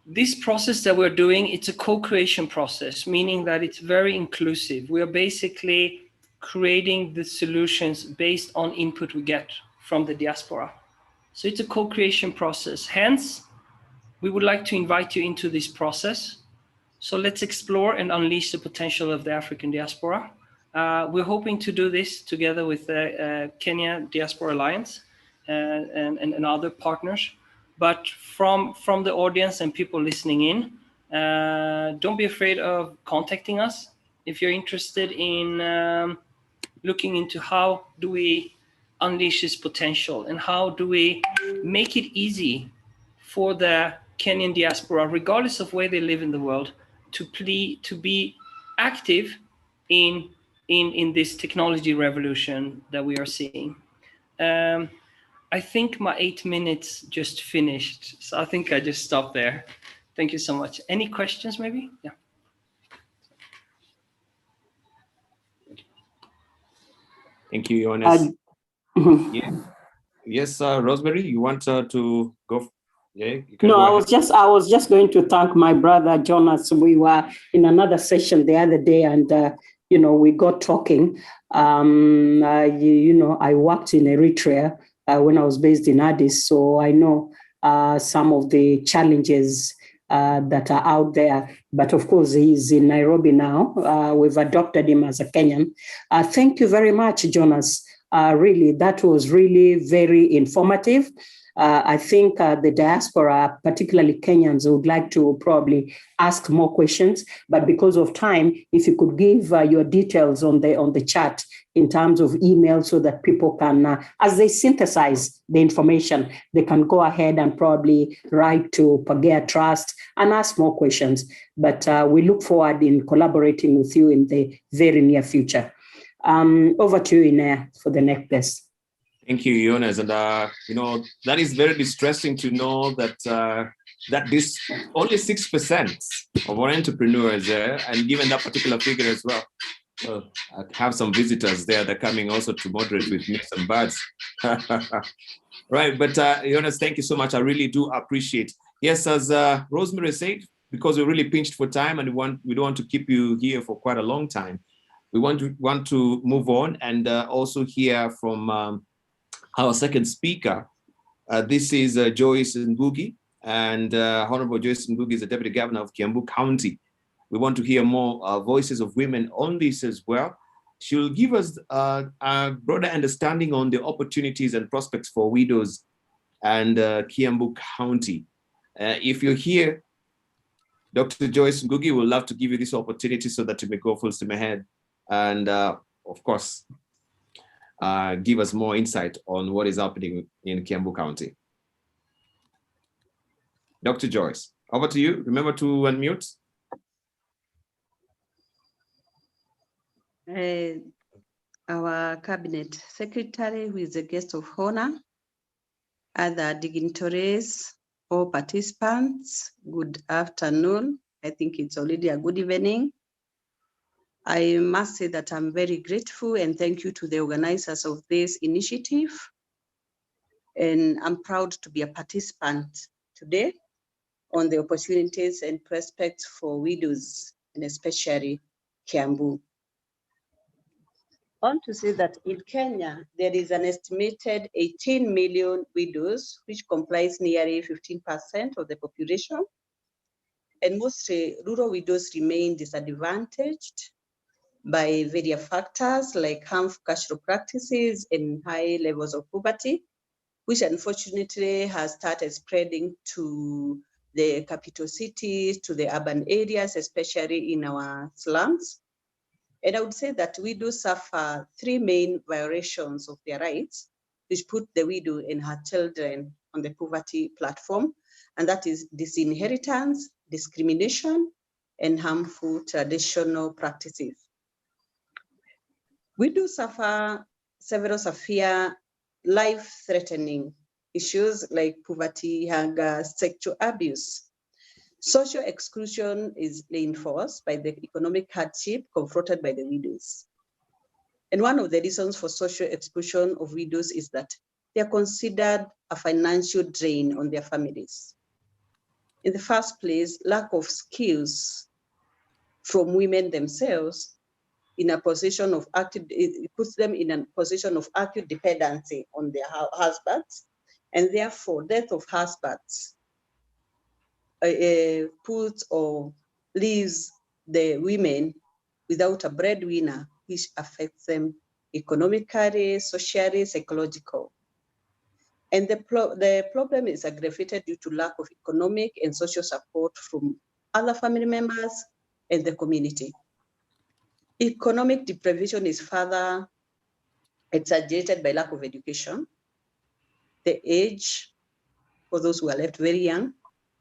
this process that we're doing, it's a co-creation process, meaning that it's very inclusive. We are basically creating the solutions based on input we get from the diaspora. So it's a co-creation process. Hence, we would like to invite you into this process. So let's explore and unleash the potential of the African diaspora. We're hoping to do this together with the Kenya Diaspora Alliance and other partners. But from the audience and people listening in, don't be afraid of contacting us if you're interested in looking into how do we unleash this potential and how do we make it easy for the Kenyan diaspora, regardless of where they live in the world, to be active in this technology revolution that we are seeing. I think my 8 minutes just finished, so I think I just stop there. Thank you so much. Any questions, maybe? Yeah. Thank you, Jonas. Yeah. Yes, Rosemary, you want to go? Yeah, you can. No, go I ahead. was just going to thank my brother Jonas. We were in another session the other day, and we got talking. I worked in Eritrea when I was based in Addis, so I know some of the challenges that are out there. But of course, he's in Nairobi now. We've adopted him as a Kenyan. Thank you very much, Jonas. Really, that was really very informative. I think the diaspora, particularly Kenyans, would like to probably ask more questions. But because of time, if you could give your details on the chat in terms of email, so that people can, as they synthesize the information, they can go ahead and probably write to Pagea Trust and ask more questions. But we look forward in collaborating with you in the very near future. Over to you, Inea, for the next guest. Thank you, Jonas. And that is very distressing to know that that this only 6% of our entrepreneurs there, and given that particular figure as well. I have some visitors there. They're coming also to moderate with me, some birds. Right, but Jonas, thank you so much. I really do appreciate. Yes, as Rosemary said, because we're really pinched for time and we don't want to keep you here for quite a long time. We want to move on and also hear from our second speaker. This is Joyce Ngugi, and Honorable Joyce Ngugi is the Deputy Governor of Kiambu County. We want to hear more voices of women on this as well. She will give us a broader understanding on the opportunities and prospects for widows and Kiambu County. If you're here, Dr. Joyce Ngugi, we'd love to give you this opportunity so that you may go full steam ahead and, of course, give us more insight on what is happening in Kiambu County. Dr. Joyce, over to you. Remember to unmute. Our Cabinet Secretary, who is a guest of honor, other dignitaries, all participants, good afternoon. I think it's already a good evening. I must say that I'm very grateful and thank you to the organizers of this initiative. And I'm proud to be a participant today on the opportunities and prospects for widows, and especially Kiambu. I want to say that in Kenya, there is an estimated 18 million widows, which comprise nearly 15% of the population. And mostly rural widows remain disadvantaged by various factors like harmful cultural practices and high levels of poverty, which unfortunately has started spreading to the capital cities, to the urban areas, especially in our slums. And I would say that widows suffer three main violations of their rights, which put the widow and her children on the poverty platform, and that is disinheritance, discrimination, and harmful traditional practices. Widows suffer several severe life-threatening issues like poverty, hunger, sexual abuse. Social exclusion is reinforced by the economic hardship confronted by the widows. And one of the reasons for social exclusion of widows is that they are considered a financial drain on their families. In the first place, lack of skills from women themselves in a position of active, it puts them in a position of acute dependency on their husbands, and therefore death of husbands puts or leaves the women without a breadwinner, which affects them economically, socially, psychological. And the problem is aggravated due to lack of economic and social support from other family members and the community. Economic deprivation is further exaggerated by lack of education, the age for those who are left very young,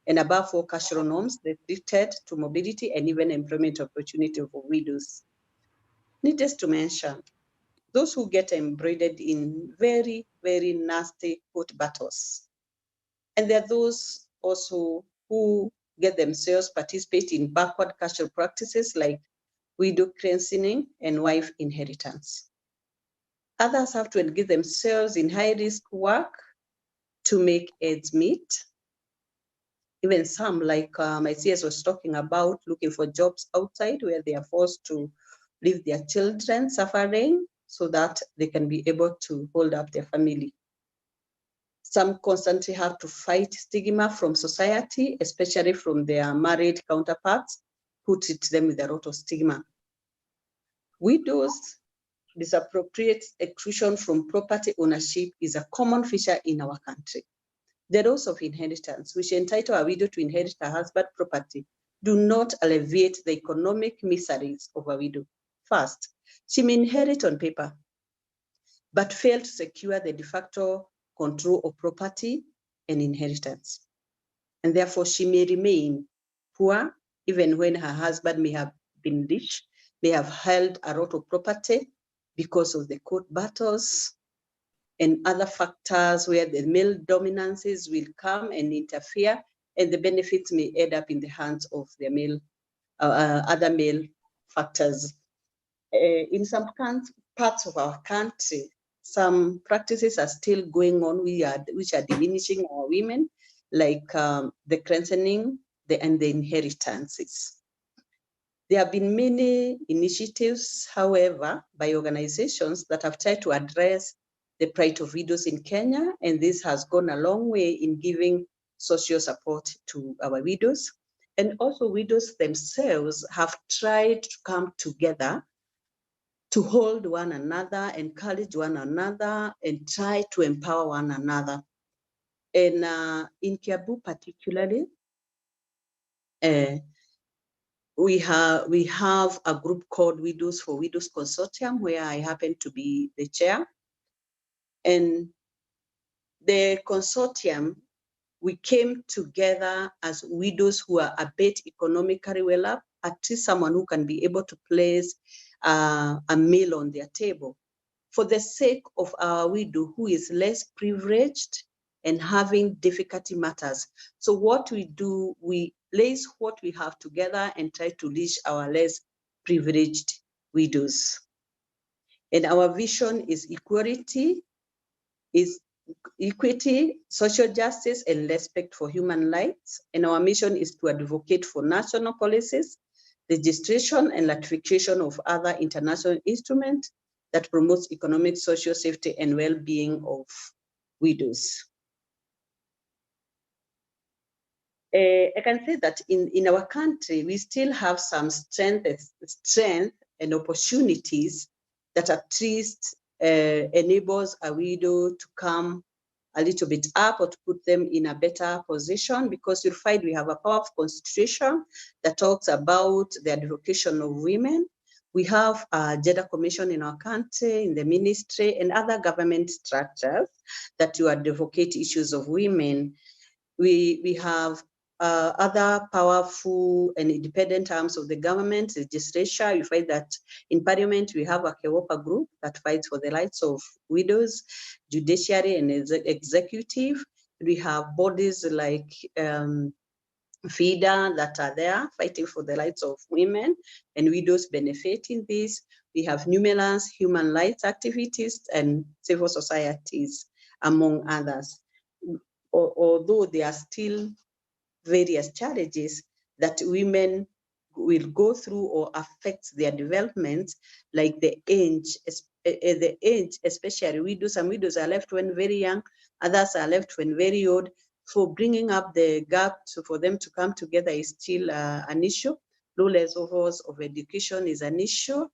and above all, cultural norms restricted to mobility and even employment opportunity for widows. Needless to mention, those who get embroidered in very, very nasty court battles. And there are those also who get themselves participate in backward cultural practices like widow cleansing and wife inheritance. Others have to engage themselves in high-risk work to make ends meet. Even some, like my CS was talking about, looking for jobs outside where they are forced to leave their children suffering so that they can be able to hold up their family. Some constantly have to fight stigma from society, especially from their married counterparts, who treat them with a lot of stigma. Widows' disappropriate exclusion from property ownership is a common feature in our country. The laws of inheritance, which entitle a widow to inherit her husband's property, do not alleviate the economic miseries of a widow. First, she may inherit on paper, but fail to secure the de facto control of property and inheritance. And therefore, she may remain poor, even when her husband may have been rich, may have held a lot of property because of the court battles and other factors where the male dominances will come and interfere, and the benefits may end up in the hands of the male, other male factors. In some parts of our country, some practices are still going on which are diminishing our women, like the cleansing and the inheritances. There have been many initiatives, however, by organizations that have tried to address the plight of widows in Kenya, and this has gone a long way in giving social support to our widows. And also widows themselves have tried to come together to hold one another, encourage one another, and try to empower one another. And in Kiambu particularly, we have a group called Widows for Widows Consortium, where I happen to be the chair. And the consortium, we came together as widows who are a bit economically well up, at least someone who can be able to place a meal on their table, for the sake of our widow who is less privileged and having difficulty matters. So what we do, we place what we have together and try to reach our less privileged widows. And our vision is equality, social justice, and respect for human rights. And our mission is to advocate for national policies, registration and ratification of other international instruments that promotes economic, social safety, and well-being of widows. I can say that in our country, we still have some strength and opportunities that at least enables a widow to come a little bit up or to put them in a better position, because you'll find we have a powerful constitution that talks about the advocation of women. We have a gender commission in our country, in the ministry, and other government structures that to advocate issues of women. We have other powerful and independent arms of the government, the legislature. You find that in parliament, we have a Kewopa group that fights for the rights of widows, judiciary and executive. We have bodies like FIDA that are there fighting for the rights of women and widows benefiting this. We have numerous human rights activities and civil societies, among others. Although there are still various challenges that women will go through or affect their development, like the age, especially widows. Some widows are left when very young, others are left when very old. So bringing up the gap for them to come together is still an issue. Low levels of education is an issue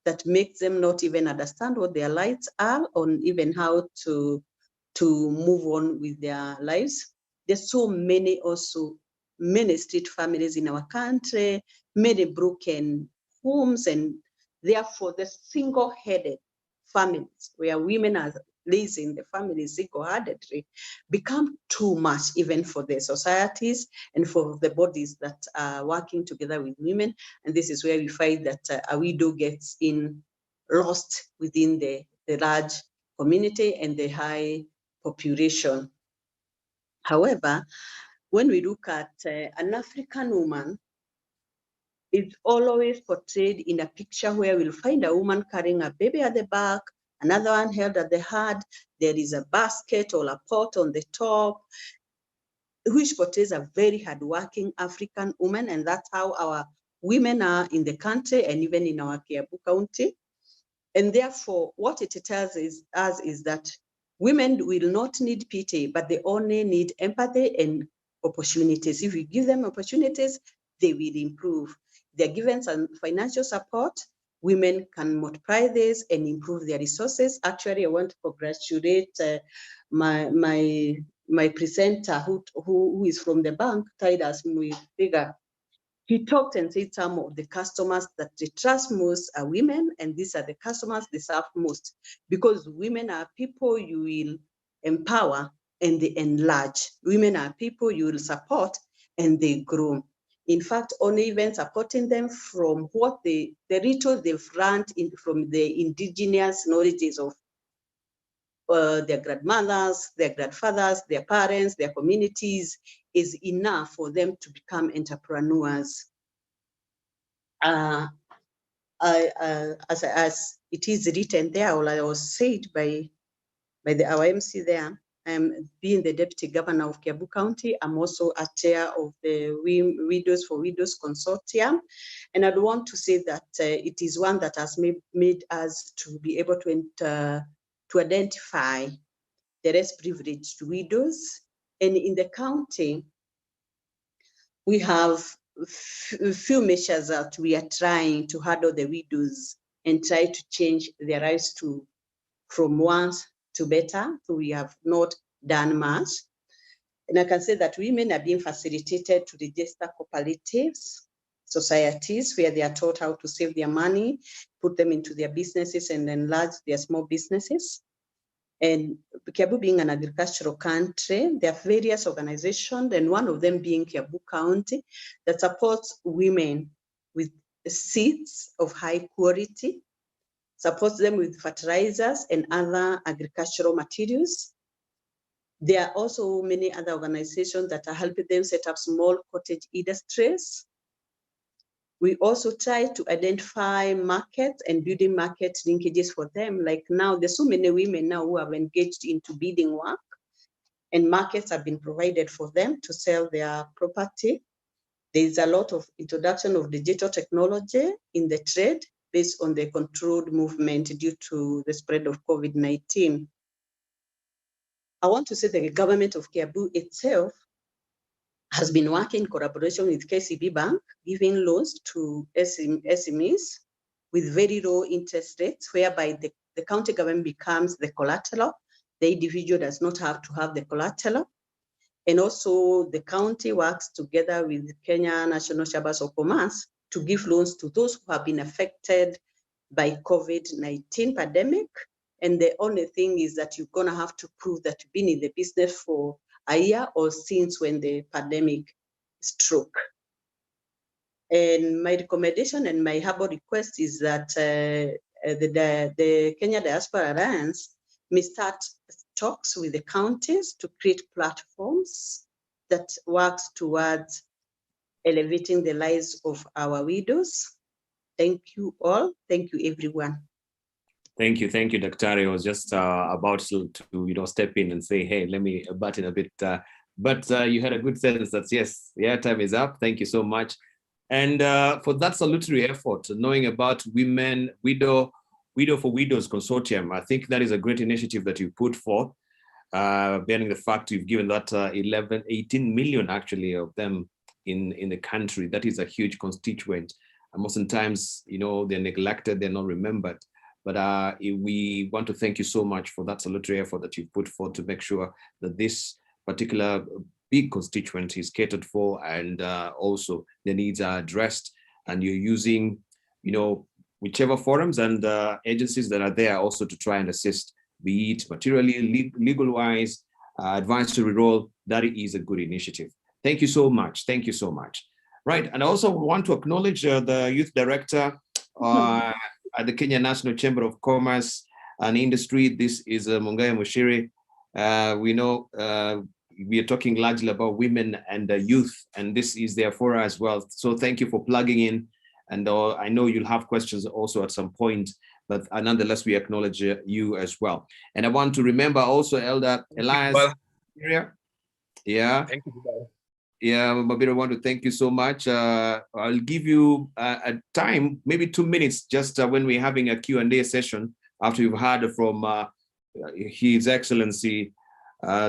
that makes them not even understand what their rights are, or even how to to move on with their lives. There's so many also, many street families in our country, many broken homes, and therefore the single-headed families where women are raising the families single-handedly become too much even for the societies and for the bodies that are working together with women. And this is where we find that a widow gets lost within the large community and the high population. However, when we look at an African woman, it's always portrayed in a picture where we'll find a woman carrying a baby at the back, another one held at the head, there is a basket or a pot on the top, which portrays a very hardworking African woman, and that's how our women are in the country and even in our Kiambu County. And therefore, what it tells us is that women will not need pity, but they only need empathy and opportunities. If we give them opportunities, they will improve. They're given some financial support, women can multiply this and improve their resources. Actually, I want to congratulate my presenter who is from the bank, Titus Muiga. He talked and said some of the customers that they trust most are women, and these are the customers they serve most, because women are people you will empower and they enlarge. Women are people you will support and they grow. In fact, only even supporting them from what the rituals they've learned from the indigenous knowledges of their grandmothers, their grandfathers, their parents, their communities is enough for them to become entrepreneurs. As it is written there, or I was said by our MC there, being the Deputy Governor of Kiambu County, I'm also a chair of the Widows for Widows Consortium. And I'd want to say that it is one that has made us to be able to identify the less privileged widows. And in the county, we have few measures that we are trying to handle the widows and try to change their lives from worse to better. So we have not done much. And I can say that women are being facilitated to register cooperatives, societies, where they are taught how to save their money, put them into their businesses and enlarge their small businesses. And Kiambu being an agricultural country, there are various organizations, and one of them being Kiambu County, that supports women with seeds of high quality, supports them with fertilizers and other agricultural materials. There are also many other organizations that are helping them set up small cottage industries. We also try to identify markets and building market linkages for them. Like now, there's so many women now who have engaged into bidding work, and markets have been provided for them to sell their property. There's a lot of introduction of digital technology in the trade based on the controlled movement due to the spread of COVID-19. I want to say the government of Kiambu itself has been working in collaboration with KCB Bank, giving loans to SMEs with very low interest rates, whereby the county government becomes the collateral. The individual does not have to have the collateral. And also the county works together with the Kenya National Chambers of Commerce to give loans to those who have been affected by COVID-19 pandemic. And the only thing is that you're gonna have to prove that you've been in the business for a year or since when the pandemic struck. And my recommendation and my humble request is that the Kenya Diaspora Alliance may start talks with the counties to create platforms that works towards elevating the lives of our widows. Thank you all. Thank you, everyone. Thank you, Dr. I was just about to step in and say, hey, let me butt in a bit, but you had a good sense that yes, the airtime is up. Thank you so much, and for that salutary effort, knowing about women, Widow for Widows Consortium. I think that is a great initiative that you put forth, bearing the fact you've given that 18 million actually of them in the country. That is a huge constituent, and most of the times, they're neglected, they're not remembered. But we want to thank you so much for that salutary effort that you've put forth to make sure that this particular big constituency is catered for, and also the needs are addressed. And you're using, whichever forums and agencies that are there also to try and assist, be it materially, legal-wise, advisory role. That is a good initiative. Thank you so much. Thank you so much. Right, and I also want to acknowledge the youth director at the Kenya National Chamber of Commerce and Industry. This is Mungai Mushiri. We know we are talking largely about women and youth, and this is there for us as well. So thank you for plugging in. And I know you'll have questions also at some point, but nonetheless, we acknowledge you as well. And I want to remember also Elder Elias. Yeah. Thank you. Yeah, Mabir, I want to thank you so much. I'll give you a time, maybe 2 minutes, just when we're having a Q&A session after you've heard from His Excellency.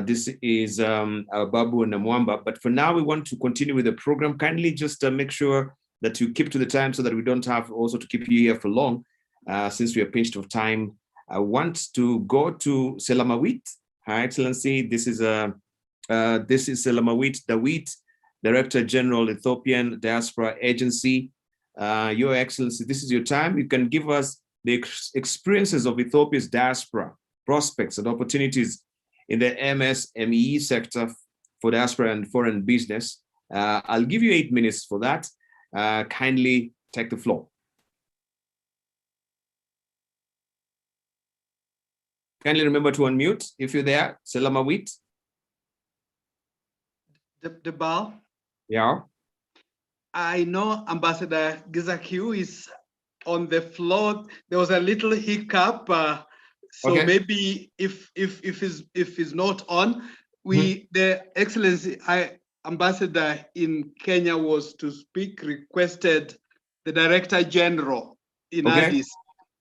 This is Babu Namwamba. But for now, we want to continue with the program. Kindly just make sure that you keep to the time so that we don't have also to keep you here for long, since we are pinched of time. I want to go to Selamawit. Her Excellency, this is Selamawit Dawit, Director General, Ethiopian Diaspora Agency. Your Excellency, this is your time. You can give us the experiences of Ethiopia's diaspora, prospects and opportunities in the MSME sector for diaspora and foreign business. I'll give you 8 minutes for that. Kindly take the floor. Kindly remember to unmute if you're there, Selamawit. The ball. Yeah. I know Ambassador Gizakiu is on the floor. There was a little hiccup, so okay. Maybe if he's not on, the Excellency Ambassador in Kenya was to speak, requested the Director General in Addis.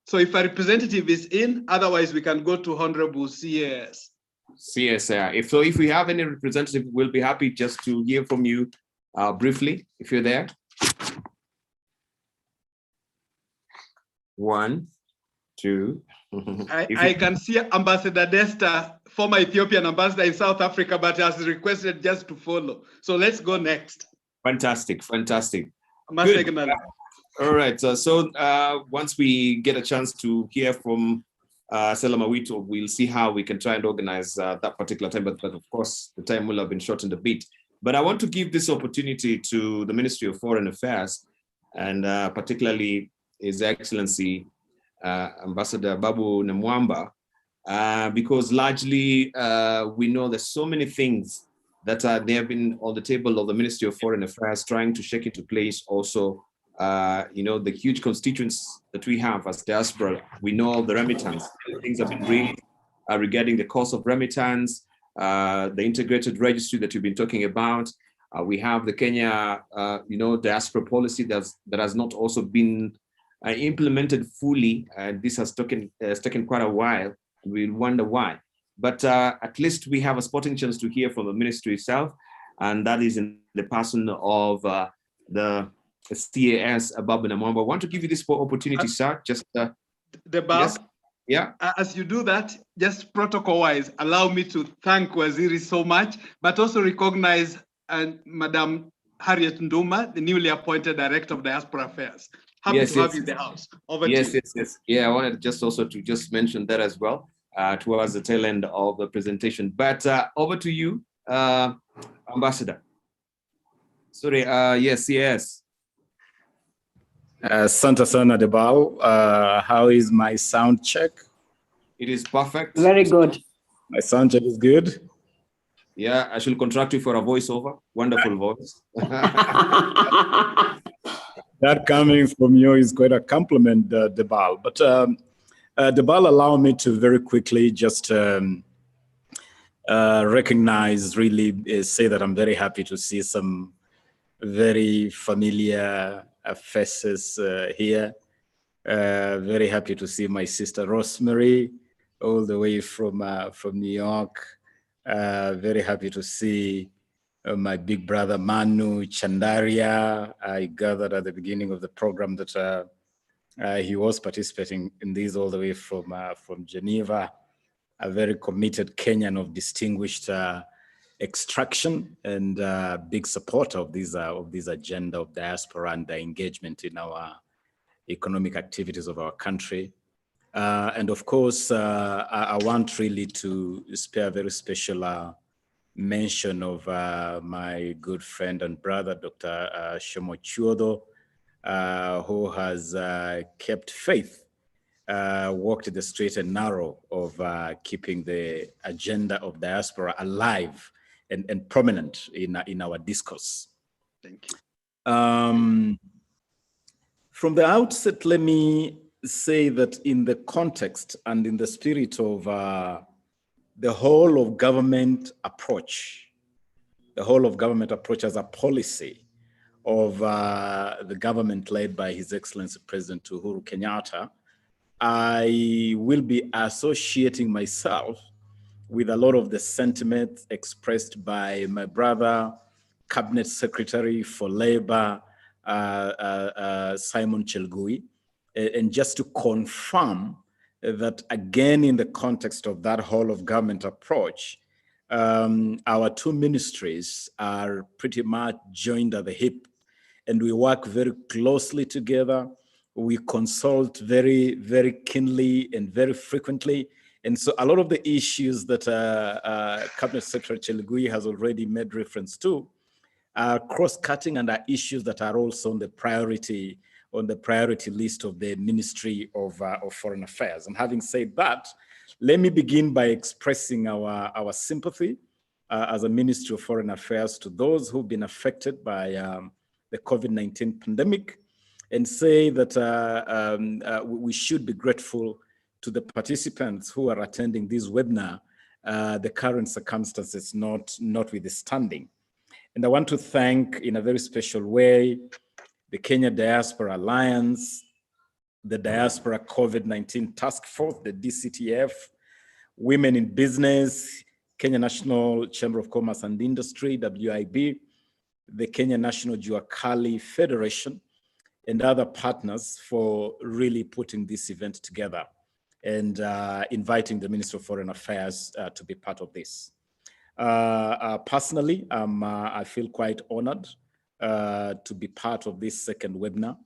So if a representative is in, otherwise we can go to Honorable CAS. CSR. If we have any representative, we'll be happy just to hear from you briefly, if you're there. 1, 2. I can see Ambassador Desta, former Ethiopian ambassador in South Africa, but has requested just to follow. So let's go next. Fantastic, fantastic. Good. All right. So once we get a chance to hear from Selamawit, we'll see how we can try and organize that particular time, but of course the time will have been shortened a bit. But I want to give this opportunity to the Ministry of Foreign Affairs, and particularly His Excellency Ambassador Babu Namwamba, because largely we know there's so many things that they have been on the table of the Ministry of Foreign Affairs trying to shake into place. Also, the huge constituents that we have as diaspora, we know the remittance. Things have been raised regarding the cost of remittance, the integrated registry that you've been talking about. We have the Kenya, diaspora policy that has not also been implemented fully. This has taken quite a while. We wonder why. But at least we have a sporting chance to hear from the ministry itself, and that is in the person of the CAS Babu Namwamba. I want to give you this opportunity, sir. Just yes. Yeah. As you do that, just protocol-wise, allow me to thank Waziri so much, but also recognize Madam Harriet Nduma, the newly appointed Director of Diaspora Affairs. Happy to have you in the house. Over to you. Yes. Yeah, I wanted just also to just mention that as well towards the tail end of the presentation. But over to you, Ambassador. Sorry, yes. Santa Sana Debao, how is my sound check? It is perfect. Very good. My sound check is good. Yeah, I should contract you for a voiceover. Wonderful voice. That coming from you is quite a compliment, Debal. But Debal, allow me to very quickly just recognize, really say that I'm very happy to see some very familiar faces here. Very happy to see my sister Rosemary, all the way from New York. Very happy to see my big brother Manu Chandaria. I gathered at the beginning of the program that He was participating in these all the way from Geneva, a very committed Kenyan of distinguished extraction and big supporter of this agenda of diaspora and the engagement in our economic activities of our country. And of course, I want really to spare a very special mention of my good friend and brother, Dr. Shomo Chuodo, who has kept faith, walked the straight and narrow of keeping the agenda of diaspora alive and prominent in our discourse. Thank you. From the outset, let me say that in the context and in the spirit of the whole of government approach as a policy of the government led by His Excellency President Uhuru Kenyatta, I will be associating myself with a lot of the sentiments expressed by my brother, Cabinet Secretary for Labor, Simon Chelgui, and just to confirm that again, in the context of that whole of government approach, our two ministries are pretty much joined at the hip, and we work very closely together. We consult very, very keenly and very frequently. And so a lot of the issues that Cabinet Secretary Chelgui has already made reference to are cross-cutting and are issues that are also on the priority list of the Ministry of Foreign Affairs. And having said that, let me begin by expressing our sympathy as a Ministry of Foreign Affairs to those who've been affected by the COVID-19 pandemic, and say that we should be grateful to the participants who are attending this webinar, the current circumstances notwithstanding. And I want to thank in a very special way the Kenya Diaspora Alliance, the Diaspora COVID-19 Task Force, the DCTF, Women in Business, Kenya National Chamber of Commerce and Industry, WIB, the Kenya National Jua Kali Federation, and other partners for really putting this event together and inviting the Minister of Foreign Affairs to be part of this. Personally, I feel quite honored to be part of this second webinar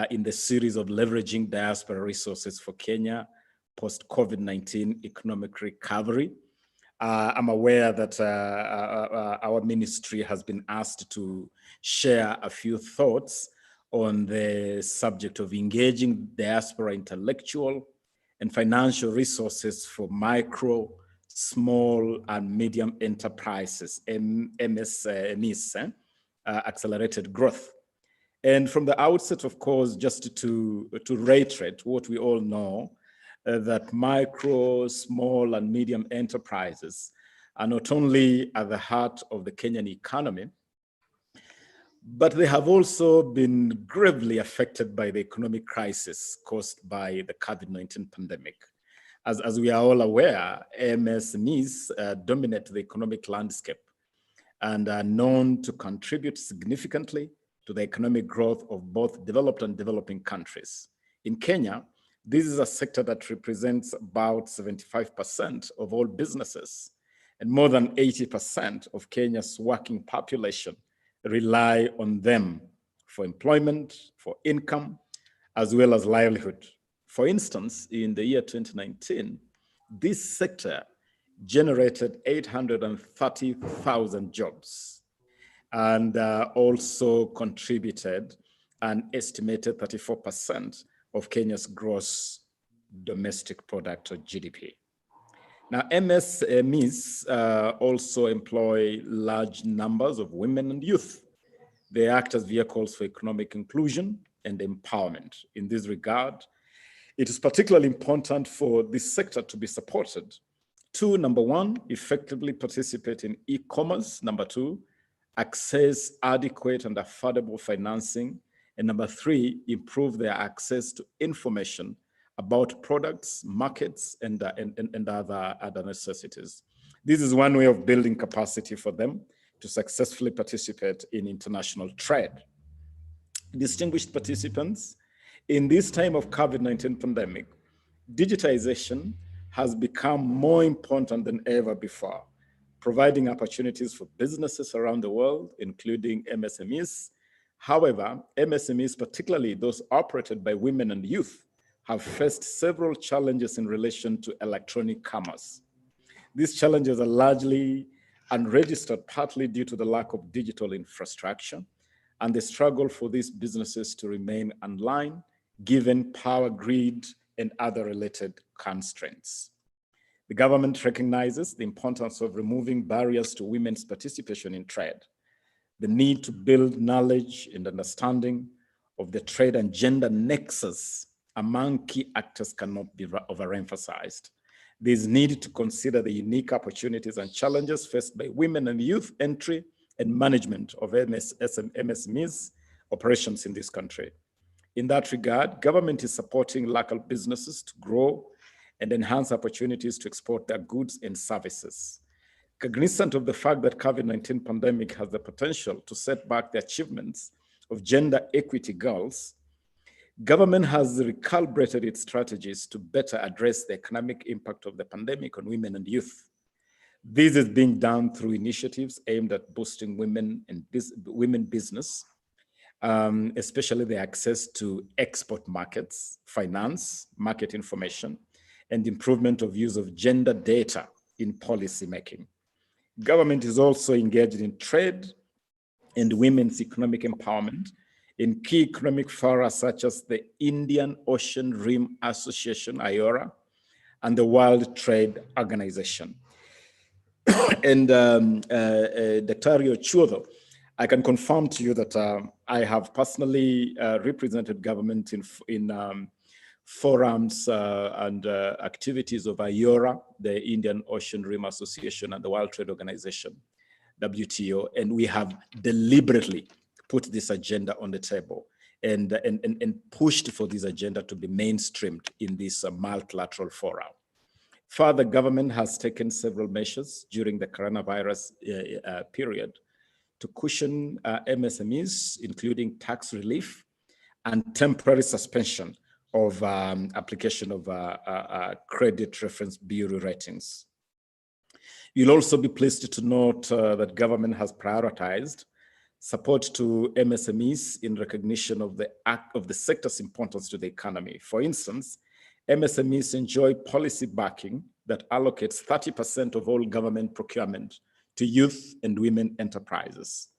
in the series of leveraging diaspora resources for Kenya post-COVID-19 economic recovery. I'm aware that our ministry has been asked to share a few thoughts on the subject of engaging diaspora intellectual and financial resources for micro, small and medium enterprises, MSMEs, accelerated growth. And from the outset, of course, just to reiterate what we all know, that micro, small and medium enterprises are not only at the heart of the Kenyan economy, but they have also been gravely affected by the economic crisis caused by the COVID-19 pandemic. As we are all aware, MSMEs dominate the economic landscape and are known to contribute significantly to the economic growth of both developed and developing countries. In Kenya, this is a sector that represents about 75% of all businesses, and more than 80% of Kenya's working population rely on them for employment, for income, as well as livelihood. For instance, in the year 2019, this sector generated 830,000 jobs and also contributed an estimated 34% of Kenya's gross domestic product or GDP. Now, MSMEs also employ large numbers of women and youth. They act as vehicles for economic inclusion and empowerment. In this regard, it is particularly important for this sector to be supported to, number one, effectively participate in e-commerce, number two, access adequate and affordable financing, and number three, improve their access to information about products, markets, and other necessities. This is one way of building capacity for them to successfully participate in international trade. Distinguished participants, In this time of COVID-19 pandemic, digitization has become more important than ever before, providing opportunities for businesses around the world, including MSMEs. However, MSMEs, particularly those operated by women and youth, have faced several challenges in relation to electronic commerce. These challenges are largely unregistered, partly due to the lack of digital infrastructure and the struggle for these businesses to remain online, given power grid and other related constraints. The government recognizes the importance of removing barriers to women's participation in trade, the need to build knowledge and understanding of the trade and gender nexus among key actors cannot be overemphasized. There is need to consider the unique opportunities and challenges faced by women and youth entry and management of MSMEs operations in this country. In that regard, government is supporting local businesses to grow and enhance opportunities to export their goods and services. Cognizant of the fact that COVID-19 pandemic has the potential to set back the achievements of gender equity goals, government has recalibrated its strategies to better address the economic impact of the pandemic on women and youth. This is being done through initiatives aimed at boosting women business, especially the access to export markets, finance, market information, and improvement of use of gender data in policy making. Government is also engaged in trade and women's economic empowerment in key economic fora such as the Indian Ocean Rim Association, IORA, and the World Trade Organization. And Dr. Chudo, I can confirm to you that I have personally represented government in forums and activities of IORA, the Indian Ocean Rim Association, and the World Trade Organization, WTO, and we have deliberately put this agenda on the table and pushed for this agenda to be mainstreamed in this multilateral forum. Further, government has taken several measures during the coronavirus period to cushion MSMEs, including tax relief and temporary suspension of application of credit reference bureau ratings. You'll also be pleased to note that government has prioritized support to MSMEs in recognition of the sector's importance to the economy. For instance, MSMEs enjoy policy backing that allocates 30% of all government procurement to youth and women enterprises.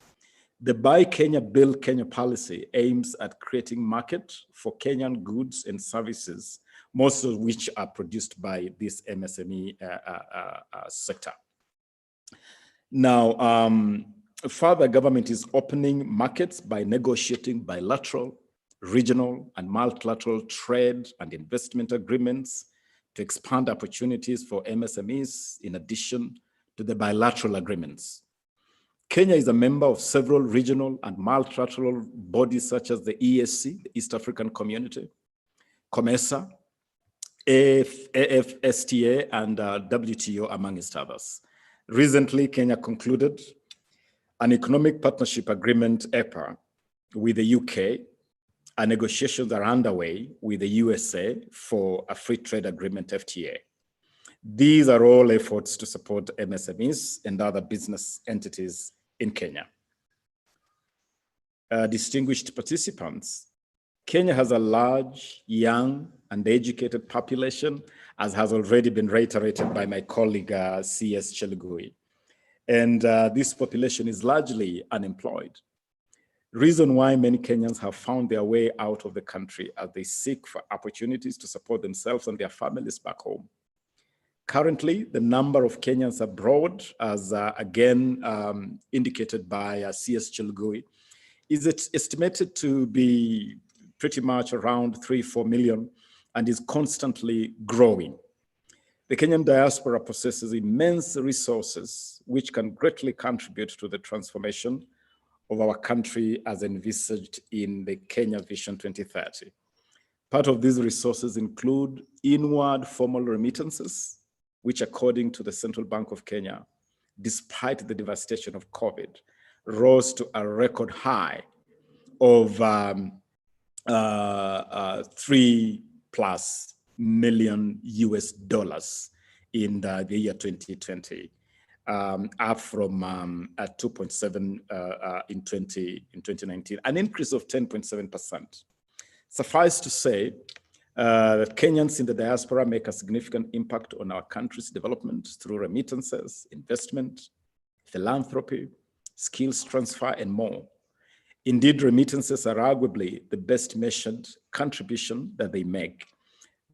The Buy Kenya, Build Kenya policy aims at creating market for Kenyan goods and services, most of which are produced by this MSME sector. Now, further, government is opening markets by negotiating bilateral, regional, and multilateral trade and investment agreements to expand opportunities for MSMEs in addition to the bilateral agreements. Kenya is a member of several regional and multilateral bodies such as the EAC, the East African Community, COMESA, AFSTA, and WTO, amongst others. Recently, Kenya concluded an Economic Partnership Agreement, EPA, with the UK, and negotiations are underway with the USA for a free trade agreement, FTA. These are all efforts to support MSMEs and other business entities in Kenya. Distinguished participants, Kenya has a large, young, and educated population, as has already been reiterated by my colleague, C.S. Chelugui. And this population is largely unemployed. Reason why many Kenyans have found their way out of the country as they seek for opportunities to support themselves and their families back home. Currently, the number of Kenyans abroad, as again indicated by C.S. Chelugui, is estimated to be pretty much around 3-4 million and is constantly growing. The Kenyan diaspora possesses immense resources which can greatly contribute to the transformation of our country as envisaged in the Kenya Vision 2030. Part of these resources include inward formal remittances, which according to the Central Bank of Kenya, despite the devastation of COVID, rose to a record high of $3+ million in the year 2020, up from 2.7 in 2019, an increase of 10.7%. Suffice to say that Kenyans in the diaspora make a significant impact on our country's development through remittances, investment, philanthropy, skills transfer, and more. Indeed, remittances are arguably the best measured contribution that they make.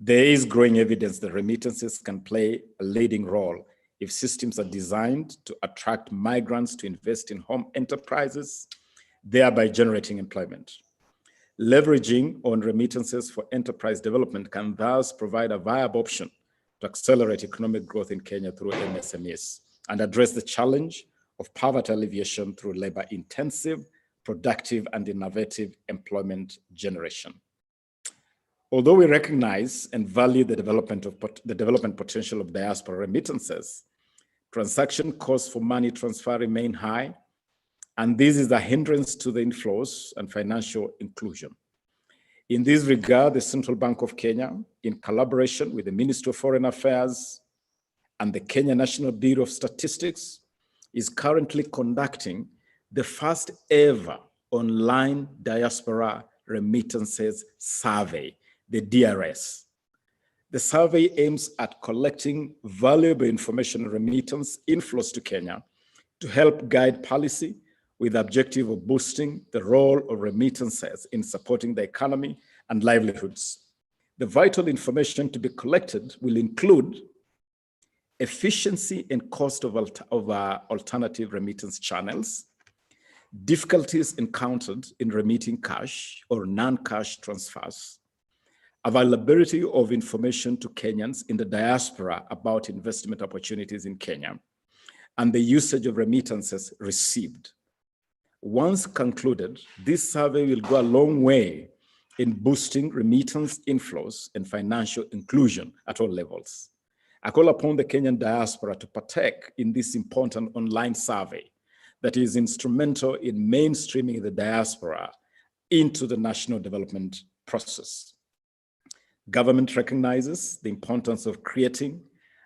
There is growing evidence that remittances can play a leading role if systems are designed to attract migrants to invest in home enterprises, thereby generating employment. Leveraging on remittances for enterprise development can thus provide a viable option to accelerate economic growth in Kenya through MSMEs and address the challenge of poverty alleviation through labor-intensive, productive, and innovative employment generation. Although we recognize and value the development potential of diaspora remittances, transaction costs for money transfer remain high, and this is a hindrance to the inflows and financial inclusion. In this regard, the Central Bank of Kenya, in collaboration with the Ministry of Foreign Affairs and the Kenya National Bureau of Statistics, is currently conducting the first ever online diaspora remittances survey, the DRS. The survey aims at collecting valuable information on remittance inflows to Kenya to help guide policy with the objective of boosting the role of remittances in supporting the economy and livelihoods. The vital information to be collected will include efficiency and cost of alternative remittance channels, difficulties encountered in remitting cash or non-cash transfers, availability of information to Kenyans in the diaspora about investment opportunities in Kenya, and the usage of remittances received. Once concluded, this survey will go a long way in boosting remittance inflows and financial inclusion at all levels. I call upon the Kenyan diaspora to partake in this important online survey that is instrumental in mainstreaming the diaspora into the national development process. Government recognizes the importance of creating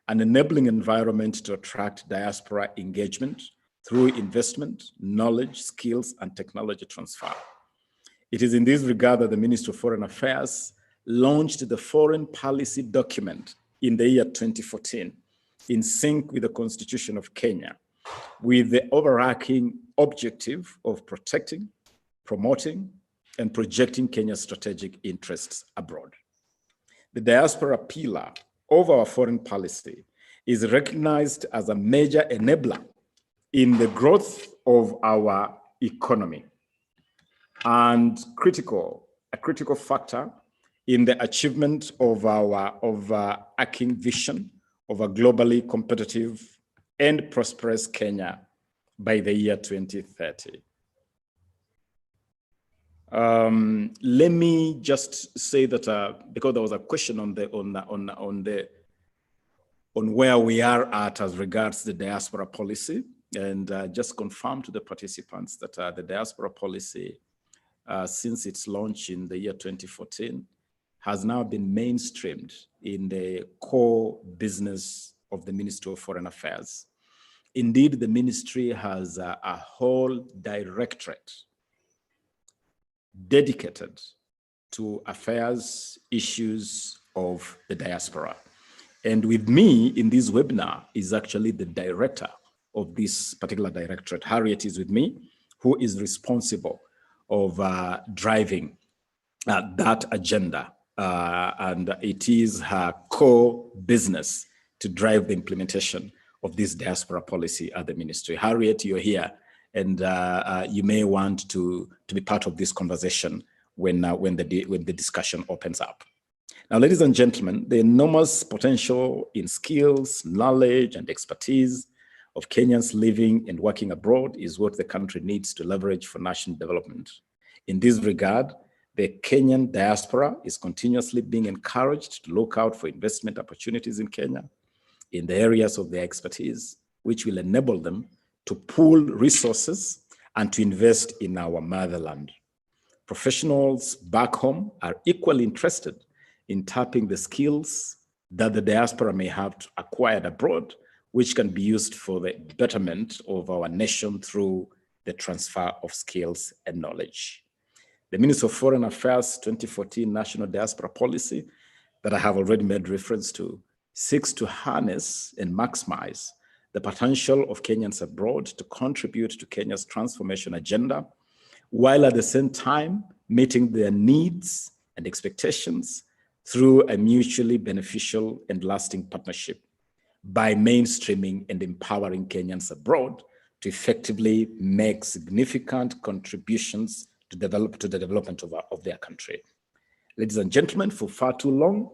an enabling environment to attract diaspora engagement through investment, knowledge, skills, and technology transfer. It is in this regard that the Ministry of Foreign Affairs launched the foreign policy document in the year 2014, in sync with the Constitution of Kenya, with the overarching objective of protecting, promoting, and projecting Kenya's strategic interests abroad. The diaspora pillar of our foreign policy is recognized as a major enabler in the growth of our economy and a critical factor in the achievement of our overarching vision of a globally competitive and prosperous Kenya by the year 2030. Let me just say that because there was a question on where we are at as regards the diaspora policy, and just confirm to the participants that the diaspora policy, since its launch in the year 2014, has now been mainstreamed in the core business of the Ministry of Foreign Affairs. Indeed, the ministry has a whole directorate dedicated to affairs, issues of the diaspora. And with me in this webinar is actually the director of this particular directorate. Harriet is with me, who is responsible of driving that agenda. And it is her core business to drive the implementation of this diaspora policy at the ministry. Harriet, you're here, and you may want to be part of this conversation when the discussion opens up. Now, ladies and gentlemen, the enormous potential in skills, knowledge, and expertise of Kenyans living and working abroad is what the country needs to leverage for national development. In this regard, the Kenyan diaspora is continuously being encouraged to look out for investment opportunities in Kenya in the areas of their expertise, which will enable them to pool resources and to invest in our motherland. Professionals back home are equally interested in tapping the skills that the diaspora may have acquired abroad, which can be used for the betterment of our nation through the transfer of skills and knowledge. The Ministry of Foreign Affairs 2014 National Diaspora Policy that I have already made reference to seeks to harness and maximize the potential of Kenyans abroad to contribute to Kenya's transformation agenda, while at the same time meeting their needs and expectations through a mutually beneficial and lasting partnership by mainstreaming and empowering Kenyans abroad to effectively make significant contributions to the development of their country. Ladies and gentlemen, for far too long,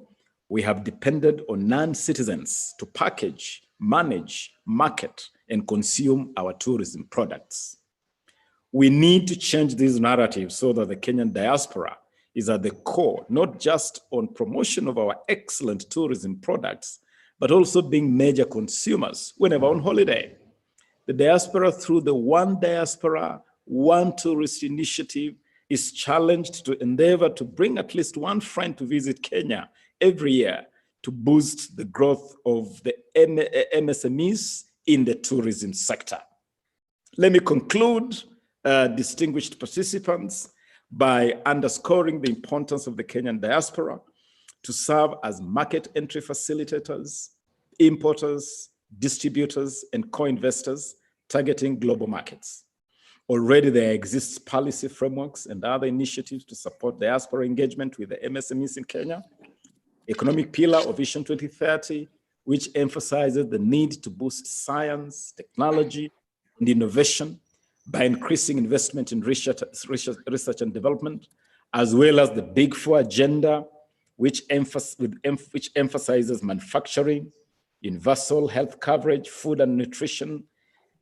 we have depended on non-citizens to package, manage, market, and consume our tourism products. We need to change this narrative so that the Kenyan diaspora is at the core, not just on promotion of our excellent tourism products, but also being major consumers whenever on holiday. The diaspora, through the One Diaspora, One Tourist initiative, is challenged to endeavor to bring at least one friend to visit Kenya every year to boost the growth of the MSMEs in the tourism sector. Let me conclude, distinguished participants, by underscoring the importance of the Kenyan diaspora to serve as market entry facilitators, importers, distributors, and co-investors targeting global markets. Already there exists policy frameworks and other initiatives to support diaspora engagement with the MSMEs in Kenya. Economic pillar of Vision 2030, which emphasizes the need to boost science, technology, and innovation by increasing investment in research and development, as well as the Big Four agenda, which emphasizes manufacturing, universal health coverage, food and nutrition,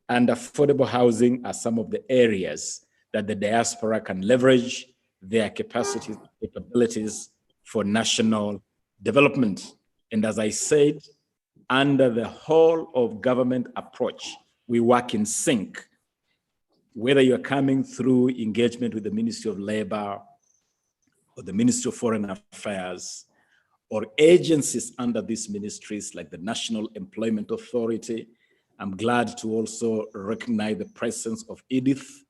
and affordable housing are some of the areas that the diaspora can leverage their capacities and capabilities for national development. And as I said, under the whole of government approach, we work in sync. Whether you're coming through engagement with the Ministry of Labor or the Ministry of Foreign Affairs or agencies under these ministries like the National Employment Authority, I'm glad to also recognize the presence of Edith,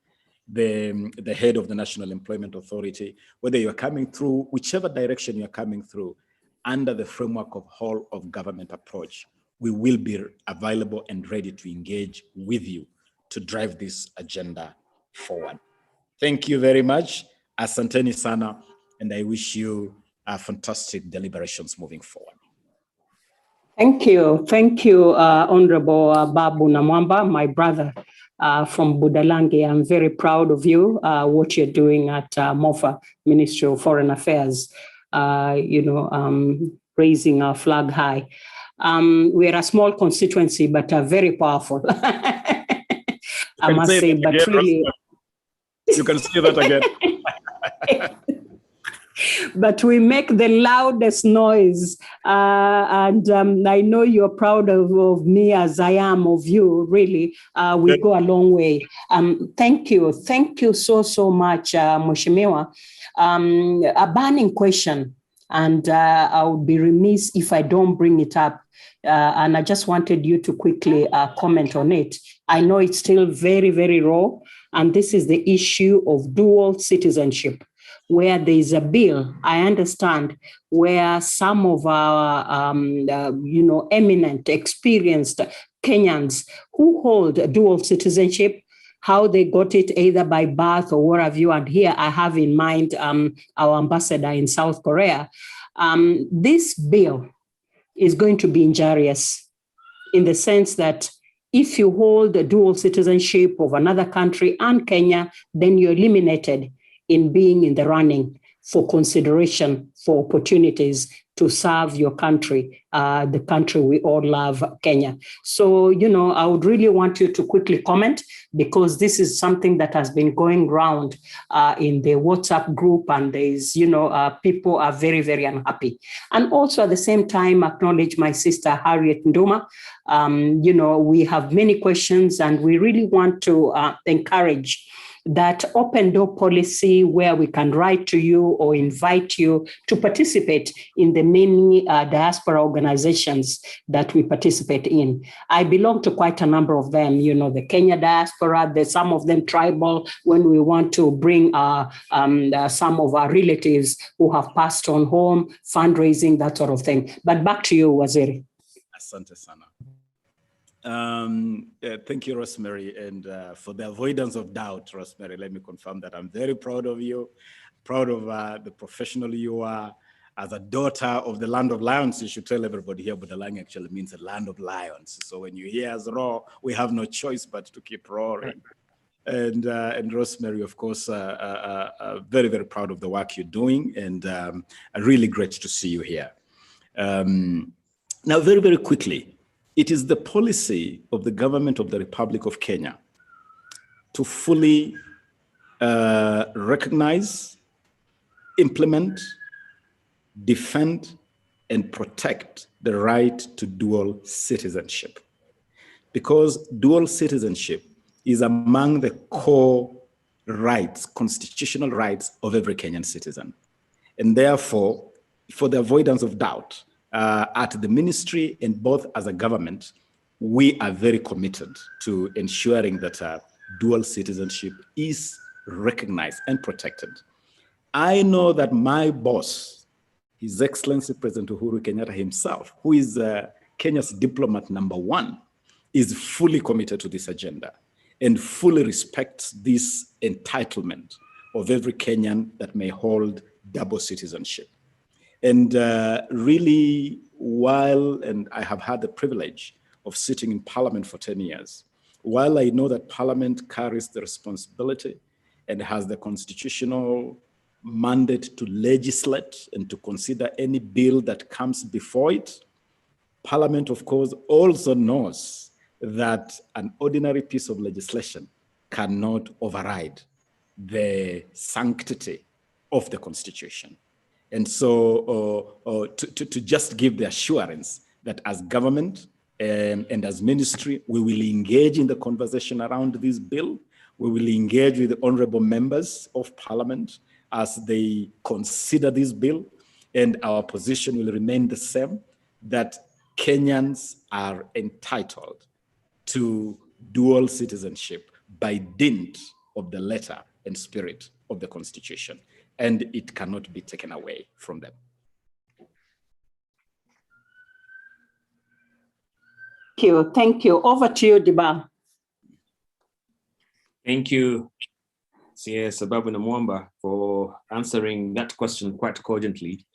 the head of the National Employment Authority. Whether you're coming through, whichever direction you're coming through, under the framework of whole of government approach, we will be available and ready to engage with you to drive this agenda forward. Thank you very much. Asanteni sana, and I wish you fantastic deliberations moving forward. Thank you, Honorable Babu Namwamba, my brother from Budalangi. I'm very proud of you, what you're doing at MOFA, Ministry of Foreign Affairs, raising our flag high. We're a small constituency, but very powerful. I must say, but again, really. You can say that again. But we make the loudest noise. And I know you're proud of me as I am of you, really. We go a long way. Thank you. Thank you so much, Mheshimiwa. A burning question, and I would be remiss if I don't bring it up. And I just wanted you to quickly comment on it. I know it's still very, very raw, and this is the issue of dual citizenship, where there is a bill, I understand, where some of our, eminent, experienced Kenyans who hold dual citizenship, how they got it either by birth or what have you. And here I have in mind our ambassador in South Korea. This bill is going to be injurious in the sense that if you hold a dual citizenship of another country and Kenya, then you're eliminated in being in the running for consideration for opportunities to serve your country, the country we all love, Kenya. So, I would really want you to quickly comment, because this is something that has been going around in the WhatsApp group, and there's, people are very, very unhappy. And also at the same time, acknowledge my sister, Harriet Nduma. We have many questions, and we really want to encourage that open door policy where we can write to you or invite you to participate in the many diaspora organizations that we participate in. I belong to quite a number of them, you know, the Kenya diaspora, there's some of them tribal, when we want to bring some of our relatives who have passed on home, fundraising, that sort of thing. But back to you, Waziri. Asante sana. Thank you, Rosemary. And for the avoidance of doubt, Rosemary, let me confirm that I'm very proud of you, proud of the professional you are. As a daughter of the land of lions, you should tell everybody here, but the land actually means the land of lions. So when you hear us roar, we have no choice but to keep roaring. And Rosemary, of course, very, very proud of the work you're doing, and really great to see you here. Now, very, very quickly, it is the policy of the government of the Republic of Kenya to fully recognize, implement, defend, and protect the right to dual citizenship. Because dual citizenship is among the core rights, constitutional rights of every Kenyan citizen. And therefore, for the avoidance of doubt, at the ministry and both as a government, we are very committed to ensuring that dual citizenship is recognized and protected. I know that my boss, His Excellency President Uhuru Kenyatta himself, who is Kenya's diplomat #1, is fully committed to this agenda and fully respects this entitlement of every Kenyan that may hold double citizenship. And really, and I have had the privilege of sitting in Parliament for 10 years, while I know that Parliament carries the responsibility and has the constitutional mandate to legislate and to consider any bill that comes before it, Parliament, of course, also knows that an ordinary piece of legislation cannot override the sanctity of the Constitution. And so to just give the assurance that as government and as ministry, we will engage in the conversation around this bill. We will engage with the honorable members of Parliament as they consider this bill. And our position will remain the same, that Kenyans are entitled to dual citizenship by dint of the letter and spirit of the Constitution, and it cannot be taken away from them. Thank you. Over to you, Diba. Thank you, CS Ababu Namwamba, for answering that question quite cogently.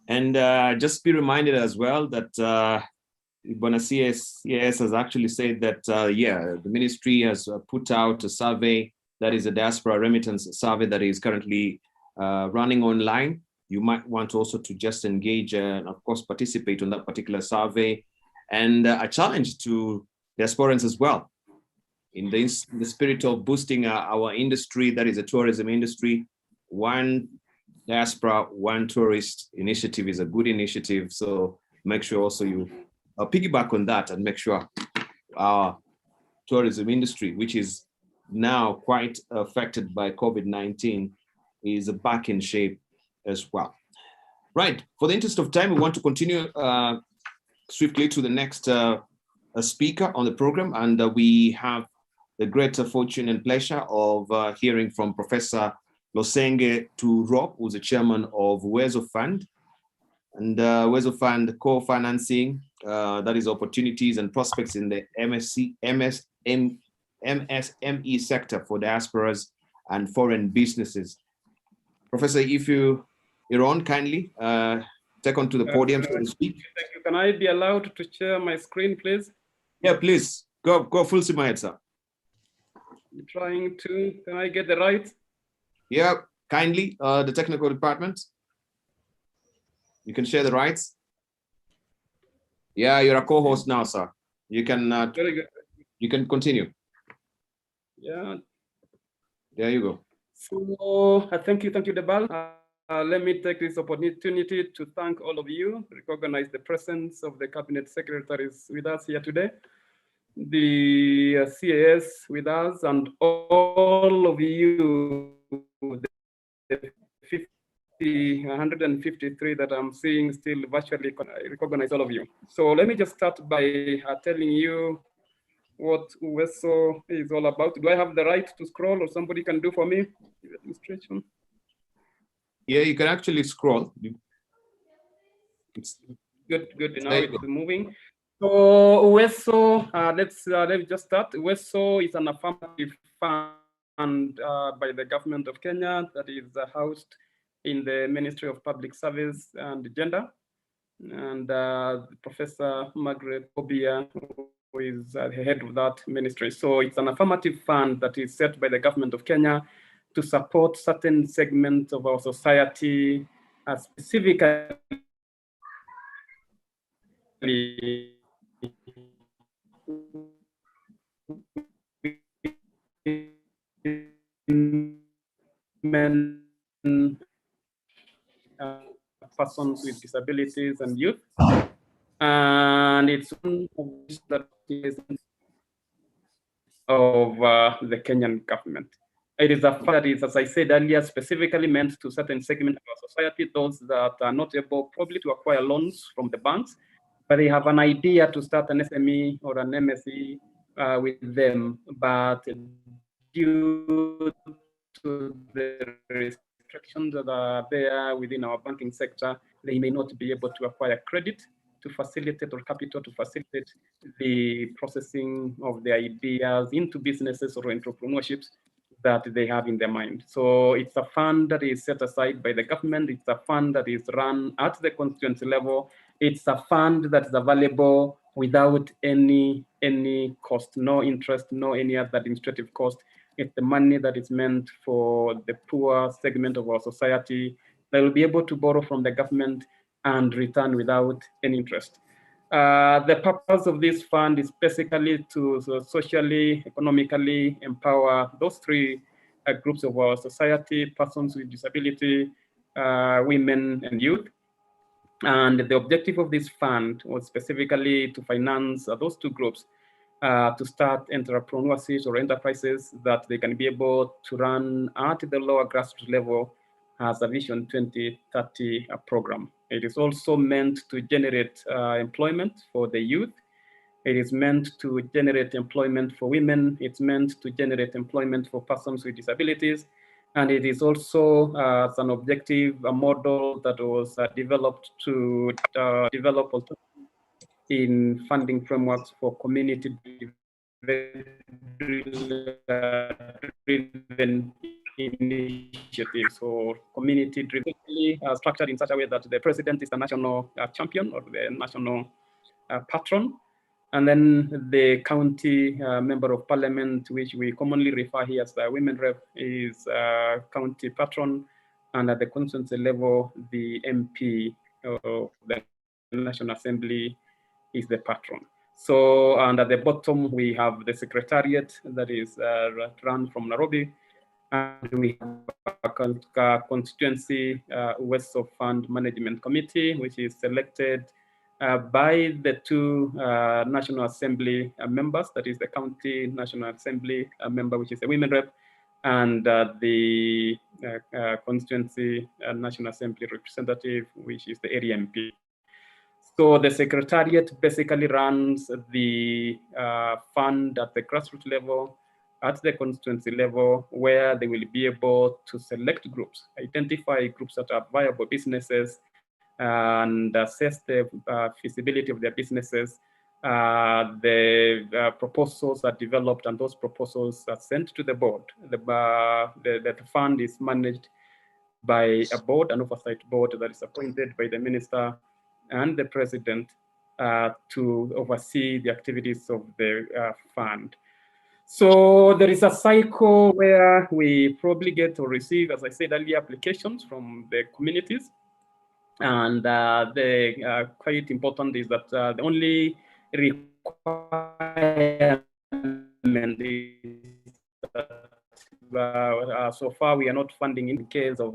And just be reminded as well that Bona CS has actually said that, the ministry has put out a survey, that is a diaspora remittance survey that is currently running online. You might want also to just engage and of course participate on that particular survey. And a challenge to diasporans as well, in the spirit of boosting our industry, that is a tourism industry. One diaspora, one tourist initiative is a good initiative. So make sure also you piggyback on that and make sure our tourism industry, which is now quite affected by COVID-19, is back in shape as well. Right, for the interest of time, we want to continue swiftly to the next speaker on the program. And we have the great fortune and pleasure of hearing from Professor Losenge Turop, who's the chairman of Uwezo Fund. And Uwezo Fund co-financing, that is opportunities and prospects in the MSME sector for diasporas and foreign businesses. Professor, if you're on, kindly take on to the podium so to speak. Thank you. Can I be allowed to share my screen, please? Yeah, please. Go full steam ahead, sir. I'm trying to. Can I get the right? Yeah, kindly, the technical department. You can share the rights. Yeah, you're a co-host now, sir. You can. Very good. You can continue. Yeah. There you go. So thank you, Debal. Let me take this opportunity to thank all of you, recognize the presence of the cabinet secretaries with us here today. the CAS with us, and all of you, the 153 that I'm seeing still virtually. I recognize all of you. So let me just start by telling you what UWESO is all about. Do I have the right to scroll, or somebody can do for me the administration? Yeah, you can actually scroll. It's good. Now it's moving. So UWESO, let's just start. UWESO is an affirmative fund by the government of Kenya that is housed in the Ministry of Public Service and Gender. And Professor Margaret Obia, who is the head of that ministry. So it's an affirmative fund that is set by the government of Kenya to support certain segments of our society, specifically men, persons with disabilities, and youth. And it's one that is of the Kenyan government. It is a fund that is, as I said earlier, specifically meant to certain segments of our society, those that are not able probably to acquire loans from the banks, but they have an idea to start an SME or an MSE with them, but due to the restrictions that are there within our banking sector, they may not be able to acquire credit to facilitate, or capital to facilitate the processing of their ideas into businesses or entrepreneurships that they have in their mind. So it's a fund that is set aside by the government. It's a fund that is run at the constituency level. It's a fund that is available without any cost, no interest, no any other administrative cost. It's the money that is meant for the poor segment of our society. They will be able to borrow from the government and return without any interest. The purpose of this fund is basically to socially, economically empower those three groups of our society: persons with disability, women, and youth. And the objective of this fund was specifically to finance those two groups to start entrepreneurships or enterprises that they can be able to run at the lower grassroots level as a Vision 2030 program. It is also meant to generate employment for the youth. It is meant to generate employment for women. It's meant to generate employment for persons with disabilities. And it is also as an objective, a model that was developed to develop in funding frameworks for community driven initiatives or community driven, structured in such a way that the president is the national champion or the national patron. And then the county member of parliament, which we commonly refer here as the women rep, is county patron. And at the constituency level, the MP of the National Assembly is the patron. So, and at the bottom, we have the secretariat that is run from Nairobi. And we have a constituency UWESO Fund Management Committee, which is selected by the two National Assembly members, that is the County National Assembly member, which is a women rep, and the constituency National Assembly representative, which is the area MP. So the secretariat basically runs the fund at the grassroots level, at the constituency level, where they will be able to select groups, identify groups that are viable businesses, and assess the feasibility of their businesses. The proposals are developed, and those proposals are sent to the board. The fund is managed by a board, an oversight board that is appointed by the minister and the president to oversee the activities of the fund. So there is a cycle where we probably get or receive, as I said earlier, applications from the communities. And the quite important is that the only requirement is that so far we are not funding in case of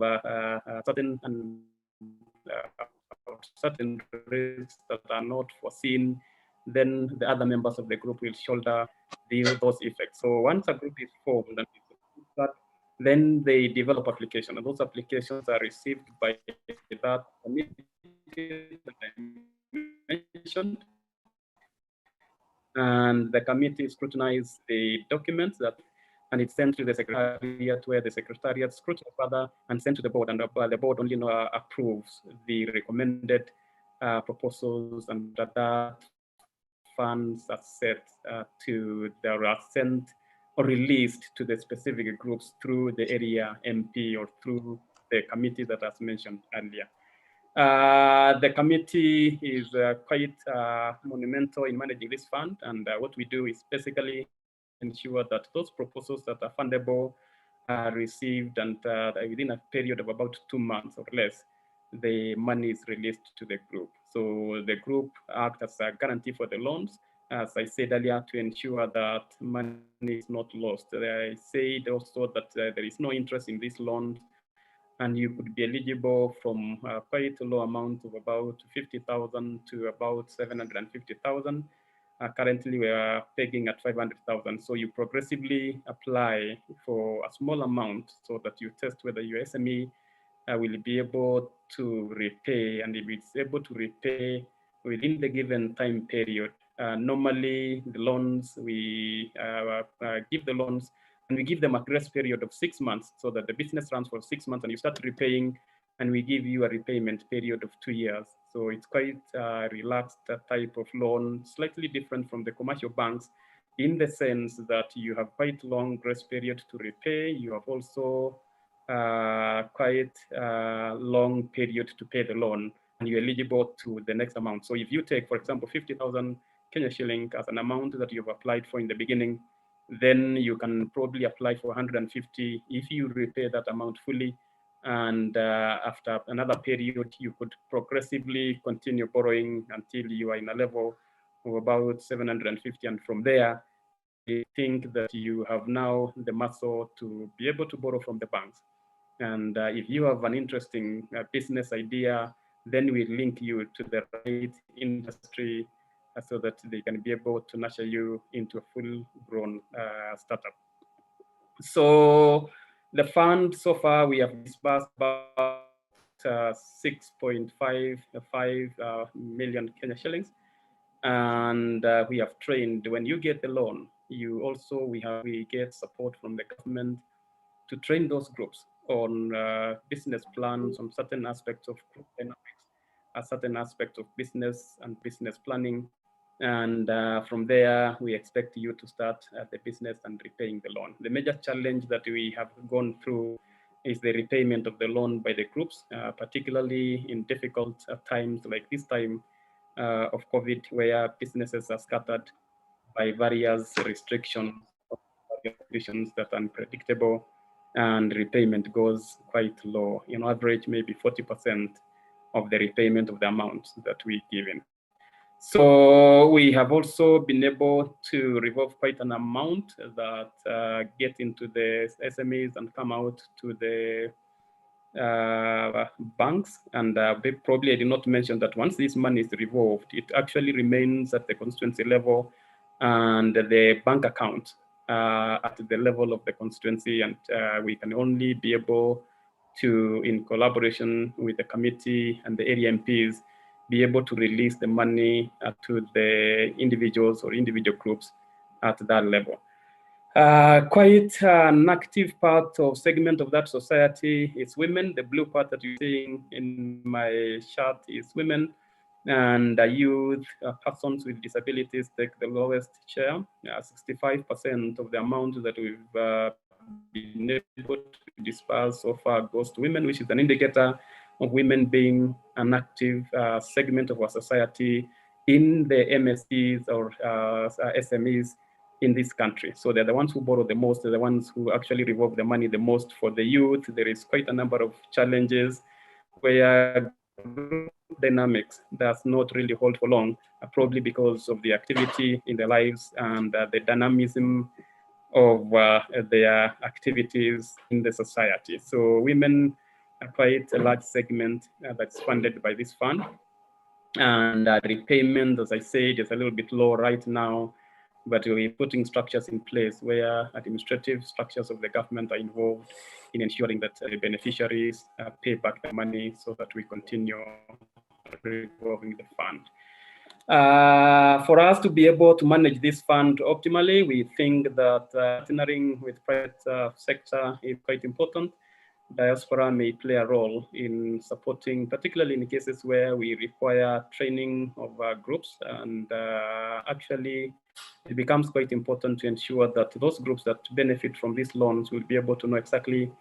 certain risks that are not foreseen then the other members of the group will shoulder those effects. So once a group is formed and then they develop applications, and those applications are received by that committee that I mentioned. And the committee scrutinizes the documents and it's sent to the secretariat, where the secretariat scrutinizes further and sent to the board, and the board only approves the recommended proposals, and that funds are set they are sent or released to the specific groups through the area MP or through the committee that I mentioned earlier. The committee is quite monumental in managing this fund, and what we do is basically ensure that those proposals that are fundable are received, and within a period of about 2 months or less, the money is released to the group. So the group acts as a guarantee for the loans, as I said earlier, to ensure that money is not lost. I said also that there is no interest in these loans, and you could be eligible from quite a low amount of about 50,000 to about 750,000. Currently, we are pegging at 500,000. So you progressively apply for a small amount so that you test whether your SME will be able to repay, and if it's able to repay within the given time period. Normally, the loans, we give the loans, and we give them a grace period of 6 months, so that the business runs for 6 months and you start repaying, and we give you a repayment period of 2 years. So it's quite a relaxed type of loan, slightly different from the commercial banks, in the sense that you have quite long grace period to repay. You have also quite long period to pay the loan, and you're eligible to the next amount. So if you take, for example, 50,000 Kenya shilling as an amount that you've applied for in the beginning, then you can probably apply for 150 if you repay that amount fully. And after another period, you could progressively continue borrowing until you are in a level of about 750. And from there, I think that you have now the muscle to be able to borrow from the banks. And if you have an interesting business idea, then we link you to the right industry so that they can be able to nurture you into a full-grown startup. So the fund, so far, we have disbursed about 6.55 million Kenya shillings. And we have trained, when you get the loan, we get support from the government to train those groups on business plans, on certain aspects of group dynamics, a certain aspect of business and business planning. And from there, we expect you to start the business and repaying the loan. The major challenge that we have gone through is the repayment of the loan by the groups, particularly in difficult times like this time of COVID, where businesses are scattered by various restrictions, conditions that are unpredictable, and repayment goes quite low. On average, maybe 40% of the repayment of the amount that we give in. So we have also been able to revolve quite an amount that get into the SMEs and come out to the banks. And probably I did not mention that once this money is revolved, it actually remains at the constituency level and the bank account at the level of the constituency. And we can only be able to, in collaboration with the committee and the area MPs, be able to release the money to the individuals or individual groups at that level. Quite an active part of segment of that society is women. The blue part that you're seeing in my chart is women, and youth, persons with disabilities take the lowest share. 65% of the amount that we've been able to disperse so far goes to women, which is an indicator of women being an active segment of our society in the MSEs or SMEs in this country. So they're the ones who borrow the most, they're the ones who actually revolve the money the most for the youth. There is quite a number of challenges where group dynamics does not really hold for long, probably because of the activity in their lives and the dynamism of their activities in the society. So women are quite a large segment that's funded by this fund. And repayment, as I said, is a little bit low right now, but we're putting structures in place where administrative structures of the government are involved in ensuring that the beneficiaries pay back the money so that we continue revolving the fund. For us to be able to manage this fund optimally, we think that partnering with private sector is quite important. Diaspora may play a role in supporting, particularly in cases where we require training of groups. And actually, it becomes quite important to ensure that those groups that benefit from these loans will be able to know exactly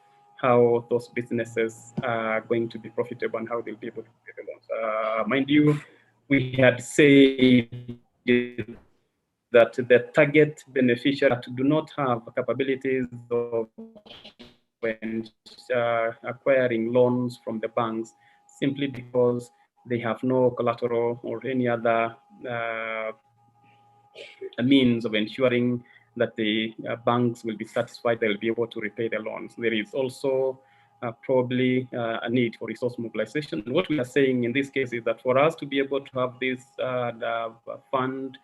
how those businesses are going to be profitable and how they'll be able to pay the loans. Mind you, we had said that the target beneficiaries do not have capabilities of acquiring loans from the banks simply because they have no collateral or any other means of ensuring that the banks will be satisfied they'll be able to repay the loans. There is also probably a need for resource mobilization. And what we are saying in this case is that for us to be able to have this fund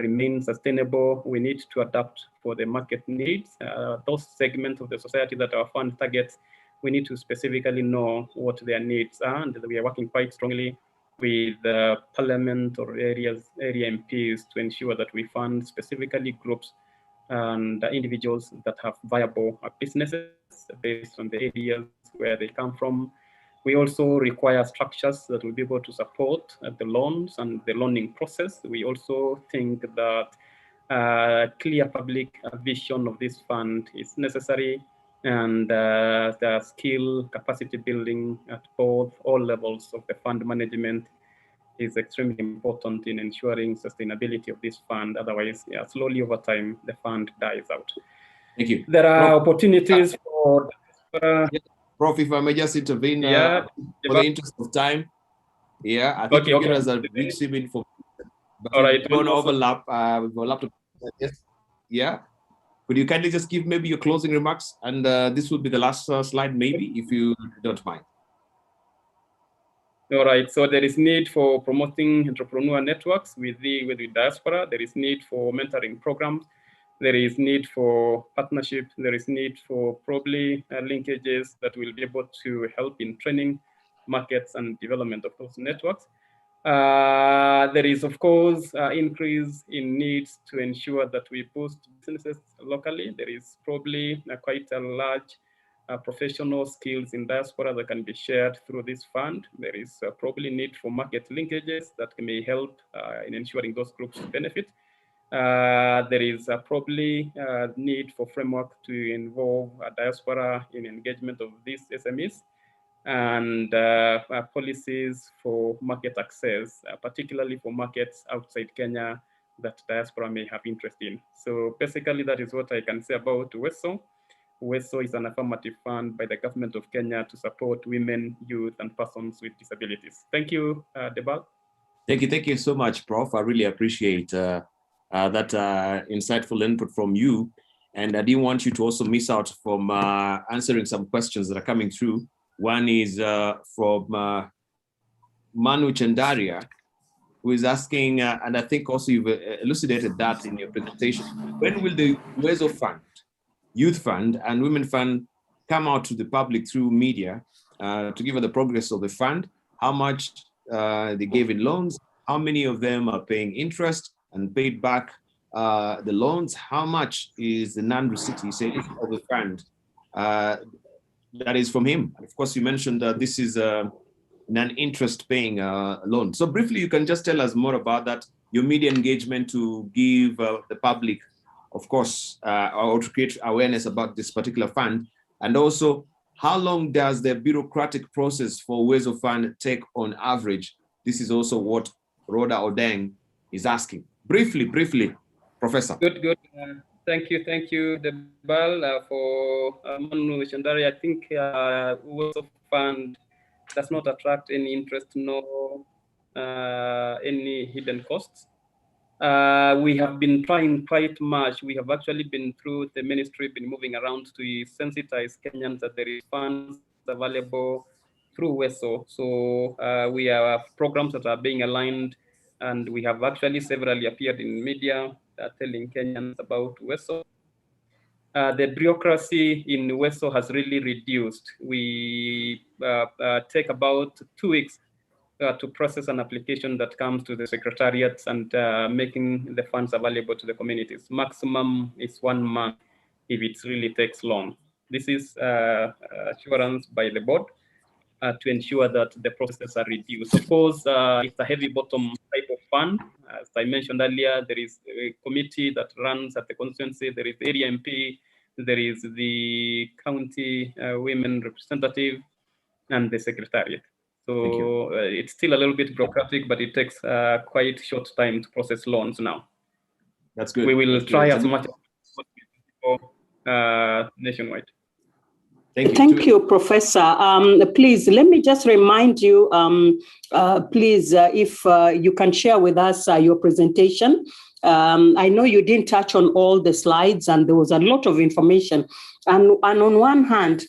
remain sustainable, we need to adapt for the market needs. Those segments of the society that our fund targets, we need to specifically know what their needs are, and we are working quite strongly with Parliament or area MPs to ensure that we fund specifically groups and individuals that have viable businesses based on the areas where they come from. We also require structures that will be able to support the loans and the loaning process. We also think that clear public vision of this fund is necessary, and the skill capacity building at all levels of the fund management is extremely important in ensuring sustainability of this fund. Otherwise, slowly over time, the fund dies out. Thank you. There are opportunities for... Prof, if I may just intervene for the interest of time. Yeah, I think you guys have rich information. But all right, don't overlap. We've overlapped. Yes. Yeah. Could you kindly just give maybe your closing remarks? And this will be the last slide, maybe, if you don't mind. All right, so there is need for promoting entrepreneur networks with the diaspora. There is need for mentoring programs. There is need for partnership. There is need for probably linkages that will be able to help in training, markets, and development of those networks. There is, of course, increase in needs to ensure that we boost businesses locally. There is probably quite a large professional skills in diaspora that can be shared through this fund. There is probably need for market linkages that may help in ensuring those groups benefit. There is probably need for framework to involve diaspora in engagement of these SMEs, and policies for market access, particularly for markets outside Kenya that diaspora may have interest in. So basically, that is what I can say about WESO. WESO is an affirmative fund by the government of Kenya to support women, youth, and persons with disabilities. Thank you, Debal. Thank you so much, Prof. I really appreciate that insightful input from you. And I didn't want you to also miss out from answering some questions that are coming through. One is from Manu Chandaria, who is asking, and I think also you've elucidated that in your presentation, when will the WESO Fund, Youth Fund, and Women Fund come out to the public through media to give us the progress of the fund, how much they gave in loans, how many of them are paying interest and paid back the loans, how much is the non-receipt, he said, of the fund that is from him. And of course, you mentioned that this is non-interest paying loan. So briefly, you can just tell us more about that, your media engagement to give the public, of course, or to create awareness about this particular fund. And also, how long does the bureaucratic process for WESO Fund take on average? This is also what Rhoda Odeng is asking. Briefly, Professor. Good. Thank you, Debal, for Manu Chandari. I think WESO Fund does not attract any interest, nor any hidden costs. We have been trying quite much. We have actually been through the ministry, been moving around to sensitize Kenyans that there is funds available through WESO. So we have programs that are being aligned, and we have actually severally appeared in media telling Kenyans about WESO. The bureaucracy in WESO has really reduced. We take about 2 weeks to process an application that comes to the secretariats and making the funds available to the communities. Maximum is 1 month if it really takes long. This is assurance by the board to ensure that the processes are reduced. Of course, it's a heavy bottom type of fund. As I mentioned earlier, there is a committee that runs at the constituency, there is the area MP, there is the county women representative, and the secretariat. So it's still a little bit bureaucratic, but it takes quite short time to process loans now. That's good. We will try as much as possible nationwide. Thank you, Professor. Please, let me just remind you, please, if you can share with us your presentation. I know you didn't touch on all the slides, and there was a lot of information. And on one hand,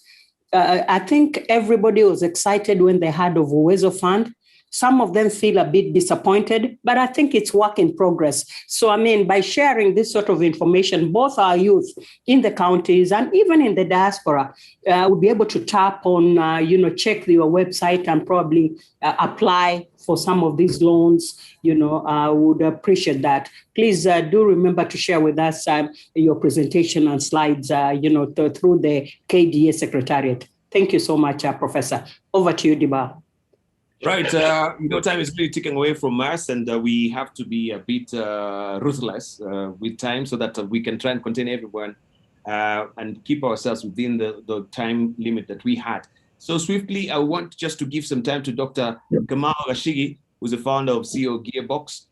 I think everybody was excited when they heard of WESO Fund. Some of them feel a bit disappointed, but I think it's work in progress. So, I mean, by sharing this sort of information, both our youth in the counties and even in the diaspora will be able to tap on, check your website and probably apply for some of these loans. I would appreciate that. Please do remember to share with us your presentation and slides, through the KDA Secretariat. Thank you so much, Professor. Over to you, Diba. Right, time is really ticking away from us, and we have to be a bit ruthless with time so that we can try and contain everyone and keep ourselves within the time limit that we had. So swiftly, I want just to give some time to Dr. Kamau Gashigi, who's the founder of CEO Gearbox.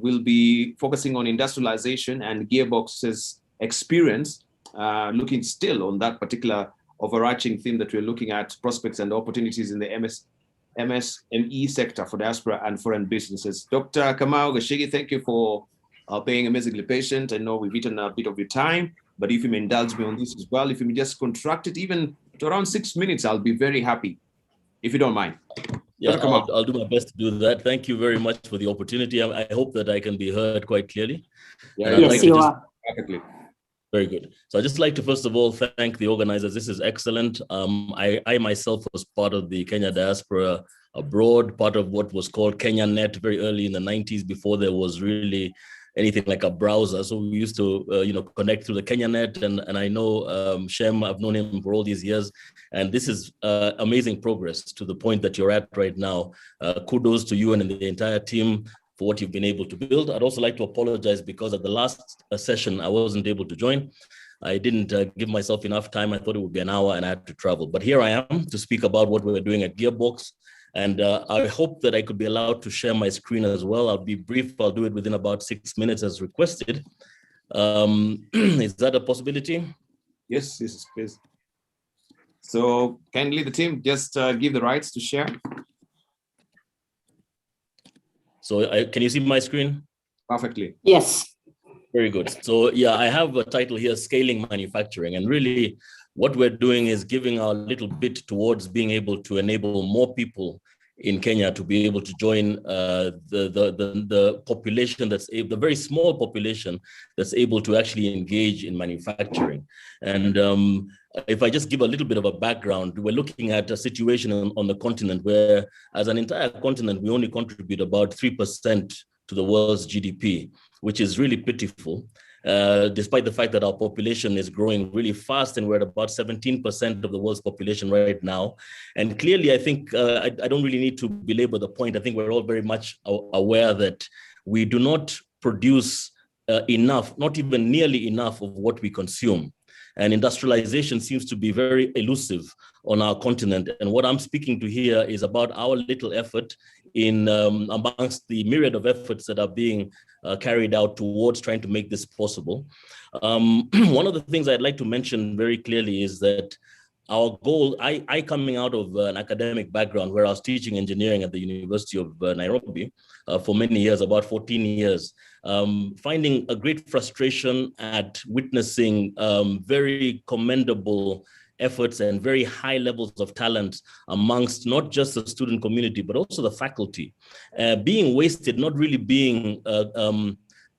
We'll be focusing on industrialization and Gearbox's experience, looking still on that particular overarching theme that we're looking at, prospects and opportunities in the MSME sector for diaspora and foreign businesses. Dr. Kamau Gashigi, thank you for being amazingly patient. I know we've eaten a bit of your time, but if you may indulge me on this as well, if you may just contract it even to around 6 minutes, I'll be very happy, if you don't mind. Yeah, I'll do my best to do that. Thank you very much for the opportunity. I hope that I can be heard quite clearly. Yeah, yes, you are. Perfectly. Very good. So I'd just like to, first of all, thank the organizers. This is excellent. I myself was part of the Kenya Diaspora Abroad, part of what was called Kenya Net very early in the 90s, before there was really anything like a browser. So we used to, connect through the Kenya Net. And I know Shem, I've known him for all these years. And this is amazing progress to the point that you're at right now. Kudos to you and the entire team for what you've been able to build. I'd also like to apologize because at the last session, I wasn't able to join. I didn't give myself enough time. I thought it would be an hour and I had to travel. But here I am to speak about what we're doing at Gearbox. And I hope that I could be allowed to share my screen as well. I'll be brief. I'll do it within about 6 minutes as requested. Is that a possibility? Yes, please. So kindly the team just give the rights to share. So can you see my screen? Perfectly. Yes. Very good. So yeah, I have a title here, Scaling Manufacturing. And really what we're doing is giving our little bit towards being able to enable more people in Kenya to be able to join the population the very small population that's able to actually engage in manufacturing. And if I just give a little bit of a background, we're looking at a situation on the continent where, as an entire continent, we only contribute about 3% to the world's GDP, which is really pitiful. Despite the fact that our population is growing really fast and we're at about 17% of the world's population right now. And clearly, I think I don't really need to belabor the point. I think we're all very much aware that we do not produce enough, not even nearly enough of what we consume. And industrialization seems to be very elusive on our continent. And what I'm speaking to here is about our little effort in amongst the myriad of efforts that are being carried out towards trying to make this possible. One of the things I'd like to mention very clearly is that our goal, I coming out of an academic background where I was teaching engineering at the University of Nairobi for many years, about 14 years, finding a great frustration at witnessing very commendable efforts and very high levels of talent amongst not just the student community, but also the faculty, being wasted, not really being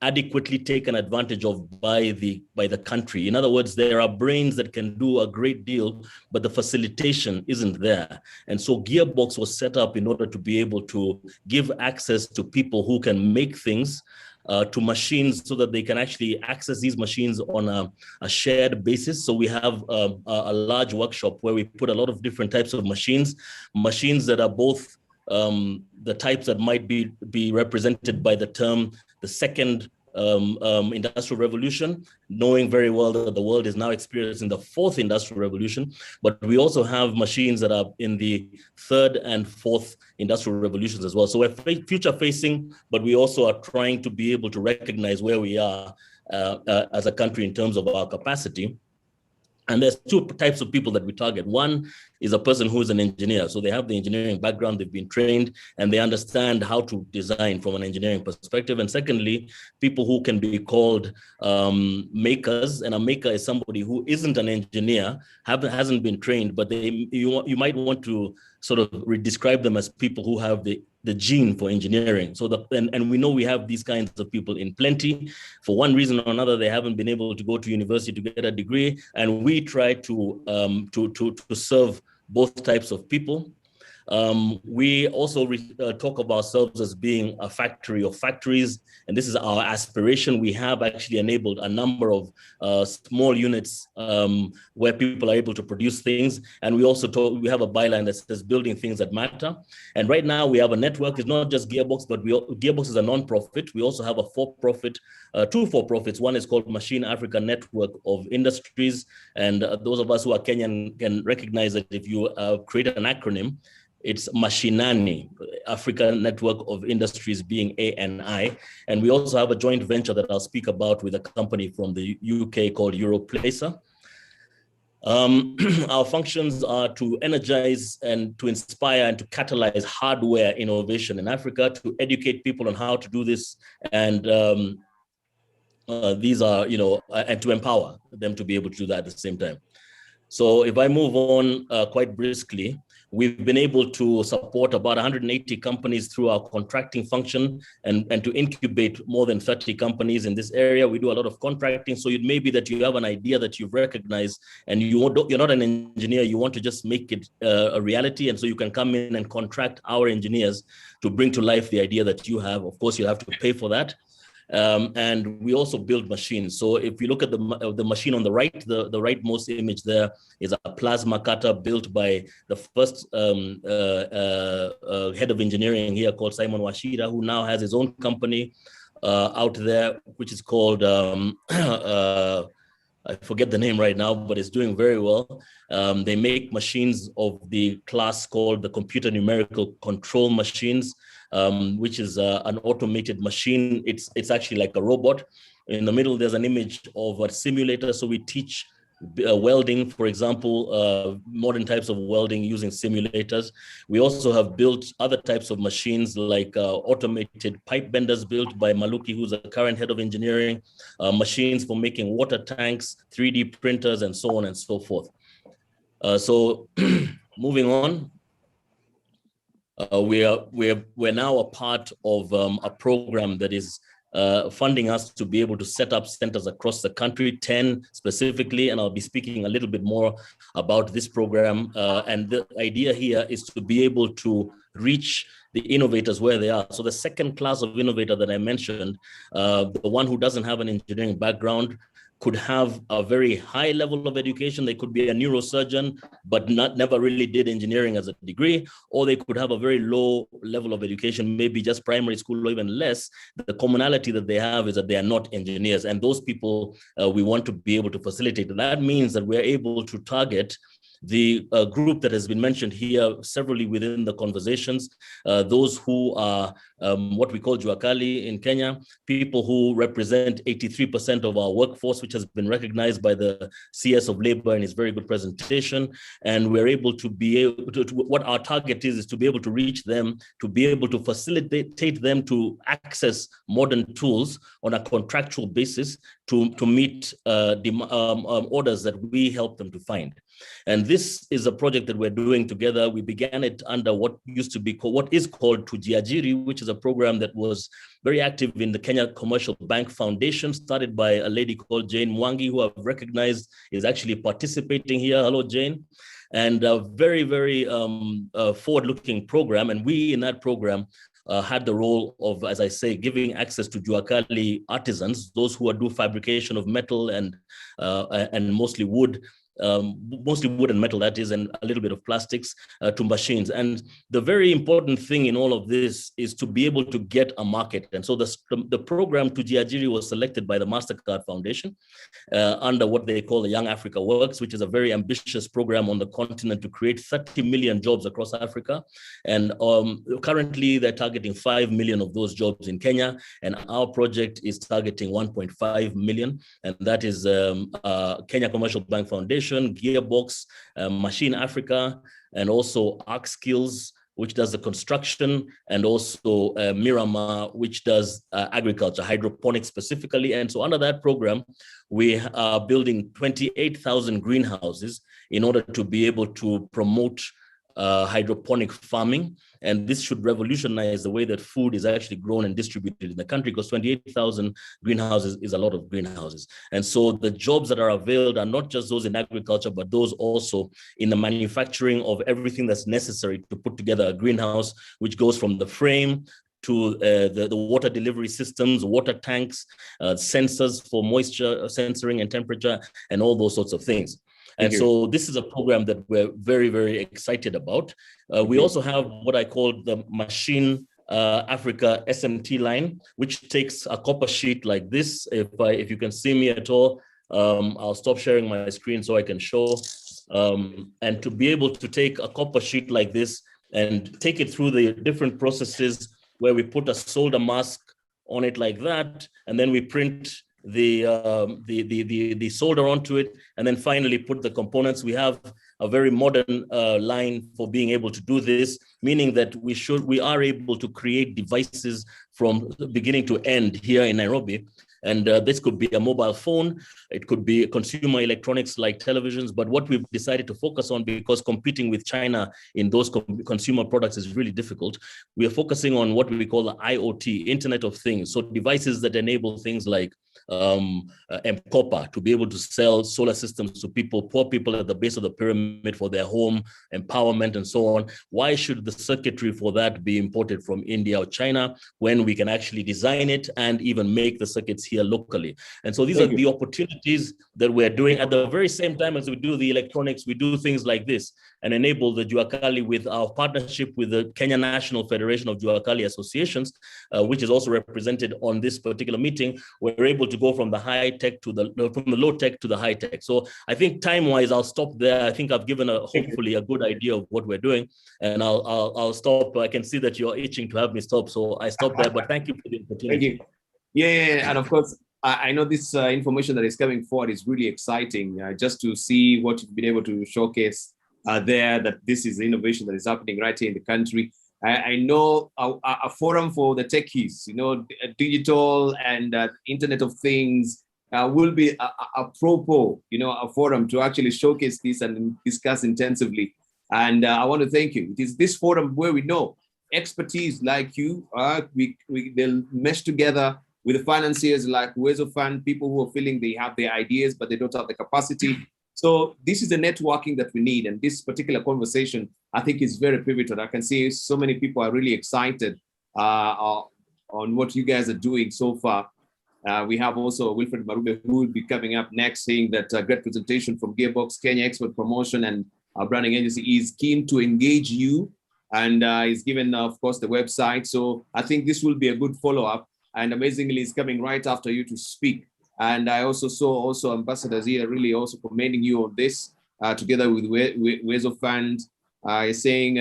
adequately taken advantage of by the country. In other words, there are brains that can do a great deal, but the facilitation isn't there. And so Gearbox was set up in order to be able to give access to people who can make things, to machines, so that they can actually access these machines on a shared basis. So we have a large workshop where we put a lot of different types of machines that are both the types that might be represented by the term the second industrial revolution, knowing very well that the world is now experiencing the fourth industrial revolution. But we also have machines that are in the third and fourth industrial revolutions as well. So we're future facing, but we also are trying to be able to recognize where we are as a country in terms of our capacity. And there's two types of people that we target. One is a person who is an engineer. So they have the engineering background, they've been trained, and they understand how to design from an engineering perspective. And secondly, people who can be called makers. And a maker is somebody who isn't an engineer, hasn't been trained, but you might want to sort of describe them as people who have the gene for engineering. So and we know we have these kinds of people in plenty. For one reason or another, they haven't been able to go to university to get a degree, and we try to serve both types of people. We also talk of ourselves as being a factory of factories, and this is our aspiration. We have actually enabled a number of small units where people are able to produce things, and we also we have a byline that says building things that matter. And right now we have a network. It's not just Gearbox, but Gearbox is a non-profit. We also have a for-profit, two for-profits. One is called Machine Africa Network of Industries, and those of us who are Kenyan can recognize that if you create an acronym, it's Mashinani, African Network of Industries, being ANI. And we also have a joint venture that I'll speak about with a company from the UK called Europlacer. Our functions are to energize and to inspire and to catalyze hardware innovation in Africa, to educate people on how to do this. And these are, and to empower them to be able to do that at the same time. So if I move on quite briskly, we've been able to support about 180 companies through our contracting function and to incubate more than 30 companies in this area. We do a lot of contracting. So it may be that you have an idea that you've recognized and you're not an engineer, you want to just make it a reality. And so you can come in and contract our engineers to bring to life the idea that you have. Of course, you have to pay for that. And we also build machines. So if you look at the machine on the right, the rightmost image there is a plasma cutter built by the first head of engineering here called Simon Washira, who now has his own company out there, which is called, I forget the name right now, but it's doing very well. They make machines of the class called the computer numerical control machines, which is an automated machine. It's actually like a robot. In the middle, there's an image of a simulator. So we teach welding, for example, modern types of welding using simulators. We also have built other types of machines like automated pipe benders built by Maluki, who's the current head of engineering, machines for making water tanks, 3D printers, and so on and so forth. So moving on. We're now a part of a program that is funding us to be able to set up centers across the country, 10 specifically, and I'll be speaking a little bit more about this program. And the idea here is to be able to reach the innovators where they are. So the second class of innovator that I mentioned, the one who doesn't have an engineering background, could have a very high level of education. They could be a neurosurgeon, but never really did engineering as a degree, or they could have a very low level of education, maybe just primary school or even less. The commonality that they have is that they are not engineers. And those people we want to be able to facilitate. And that means that we're able to target the group that has been mentioned here severally within the conversations, those who are what we call Juakali in Kenya, people who represent 83% of our workforce, which has been recognized by the CS of Labor in his very good presentation. And we're able to be able to, what our target is to be able to reach them, to be able to facilitate them to access modern tools on a contractual basis to meet orders that we help them to find. And this is a project that we're doing together. We began it under what used to be called, what is called Tujiajiri, which is a program that was very active in the Kenya Commercial Bank Foundation, started by a lady called Jane Mwangi, who I've recognized is actually participating here. Hello, Jane. And a very, very forward-looking program. And we in that program had the role of, as I say, giving access to Juakali artisans, those who do fabrication of metal and mostly wood and metal, that is, and a little bit of plastics to machines. And the very important thing in all of this is to be able to get a market. And so the program Tujiajiri was selected by the MasterCard Foundation under what they call the Young Africa Works, which is a very ambitious program on the continent to create 30 million jobs across Africa. And currently they're targeting 5 million of those jobs in Kenya. And our project is targeting 1.5 million. And that is Kenya Commercial Bank Foundation, Gearbox, Machine Africa, and also Arc Skills, which does the construction, and also Miramar, which does agriculture, hydroponics specifically. And so under that program, we are building 28,000 greenhouses in order to be able to promote hydroponic farming. And this should revolutionize the way that food is actually grown and distributed in the country, because 28,000 greenhouses is a lot of greenhouses. And so the jobs that are availed are not just those in agriculture, but those also in the manufacturing of everything that's necessary to put together a greenhouse, which goes from the frame to the water delivery systems, water tanks, sensors for moisture censoring and temperature, and all those sorts of things. And so this is a program that we're very, very excited about. We also have what I call the Machine Africa SMT line, which takes a copper sheet like this. If you can see me at all, I'll stop sharing my screen so I can show. And to be able to take a copper sheet like this and take it through the different processes where we put a solder mask on it like that, and then we print the solder onto it, and then finally put the components. We have a very modern line for being able to do this, meaning that we are able to create devices from beginning to end here in Nairobi. And this could be a mobile phone, it could be consumer electronics like televisions, but what we've decided to focus on, because competing with China in those consumer products is really difficult, we are focusing on what we call the IoT, Internet of Things. So devices that enable things like M-Copper, to be able to sell solar systems to people, poor people at the base of the pyramid for their home empowerment and so on. Why should the circuitry for that be imported from India or China when we can actually design it and even make the circuits here locally? And so these are the opportunities that we're doing. At the very same time as we do the electronics, we do things like this and enable the Juakali with our partnership with the Kenya National Federation of Juakali Associations, which is also represented on this particular meeting. We're able to go from the high tech to from the low tech to the high tech. So I think time-wise, I'll stop there. I think I've given hopefully a good idea of what we're doing, and I'll stop. I can see that you're itching to have me stop, so I stop there. But thank you for the opportunity. Thank you. Yeah, and of course, I know this information that is coming forward is really exciting. Just to see what you've been able to showcase there, that this is the innovation that is happening right here in the country. I know a forum for the techies, digital and Internet of Things will be apropos, a forum to actually showcase this and discuss intensively. And I want to thank you. It is this forum where we know expertise like you, they'll mesh together with the financiers like Uwezo Fund, people who are feeling they have their ideas, but they don't have the capacity. So this is the networking that we need. And this particular conversation, I think, is very pivotal. I can see so many people are really excited on what you guys are doing so far. We have also Wilfred Marube, who will be coming up next, saying that great presentation from Gearbox, Kenya Export Promotion, and our branding agency is keen to engage you. And he's given, of course, the website. So I think this will be a good follow-up. And amazingly, he's coming right after you to speak. And I also saw Ambassador Zia really also commending you on this, together with Uwezo Fund, saying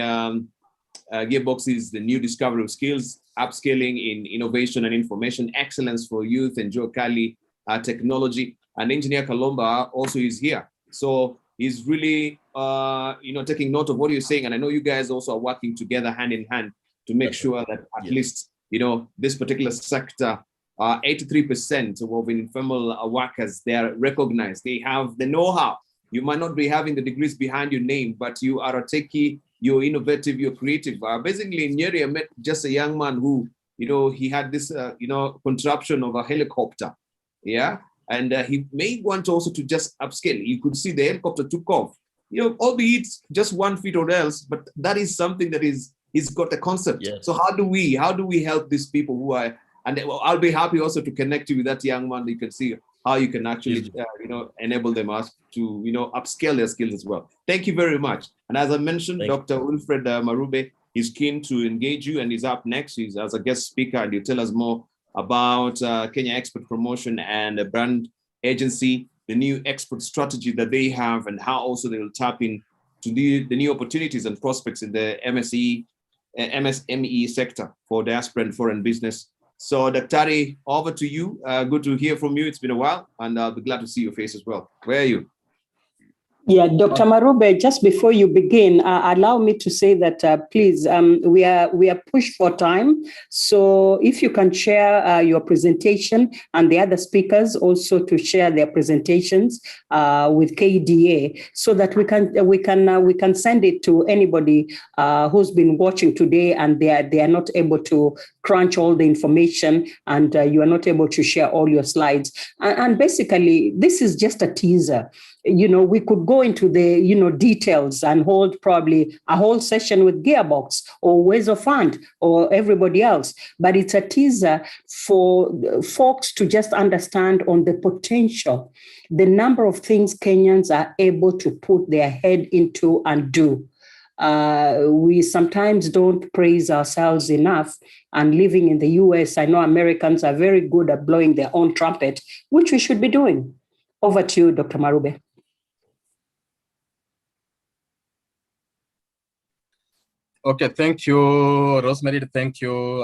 Gearbox is the new discovery of skills, upscaling in innovation and information, excellence for youth, and Joe Kali technology. And Engineer Kalomba also is here. So he's really, taking note of what you're saying. And I know you guys also are working together hand in hand to make sure that at least, this particular sector, 83% of informal workers, they are recognized. They have the know-how. You might not be having the degrees behind your name, but you are a techie, you're innovative, you're creative. Basically, in Nyeri, I met just a young man who, he had this, contraption of a helicopter. Yeah. And he may want also to just upscale. You could see the helicopter took off, albeit just 1 feet or else, but that is something that he's got a concept. Yes. So how do we help these people who are, and I'll be happy also to connect you with that young man. You can see how you can actually, enable them to, upscale their skills as well. Thank you very much. And as I mentioned, Dr. Wilfred Marube is keen to engage you, and he's up next. He's as a guest speaker, and he'll tell us more about Kenya Export Promotion and a brand agency, the new export strategy that they have, and how also they will tap into the new opportunities and prospects in the MSME sector for diaspora and foreign business. So, Daktari, over to you. Good to hear from you. It's been a while, and I'll be glad to see your face as well. Where are you? Yeah, Dr. Marube, just before you begin, allow me to say that, please, we are pushed for time. So if you can share your presentation, and the other speakers also to share their presentations with KDA, so that we can send it to anybody who's been watching today, and they are not able to crunch all the information, and you are not able to share all your slides. And basically, this is just a teaser. We could go into the, details and hold probably a whole session with Gearbox or Ways of Fund or everybody else. But it's a teaser for folks to just understand on the potential, the number of things Kenyans are able to put their head into and do. We sometimes don't praise ourselves enough. And living in the US, I know Americans are very good at blowing their own trumpet, which we should be doing. Over to you, Dr. Marube. Okay, thank you, Rosemary. Thank you,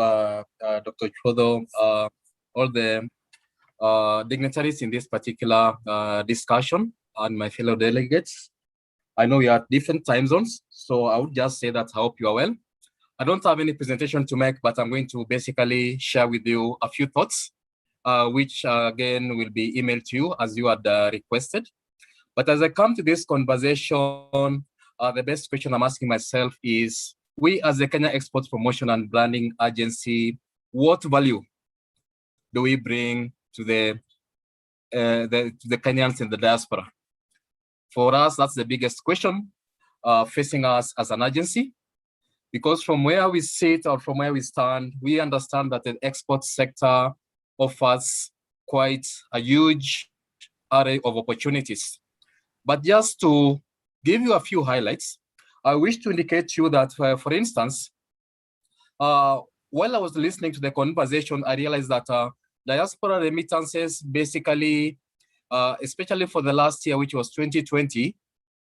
Dr. Chodo, all the dignitaries in this particular discussion, and my fellow delegates. I know we are at different time zones, so I would just say that I hope you are well. I don't have any presentation to make, but I'm going to basically share with you a few thoughts, which again will be emailed to you as you had requested. But as I come to this conversation, the best question I'm asking myself is, we as the Kenya Export Promotion and Branding Agency, what value do we bring to the Kenyans in the diaspora? For us, that's the biggest question facing us as an agency, because from where we sit or from where we stand, we understand that the export sector offers quite a huge array of opportunities. But just to give you a few highlights, I wish to indicate to you that, for instance, while I was listening to the conversation, I realized that diaspora remittances basically, especially for the last year, which was 2020,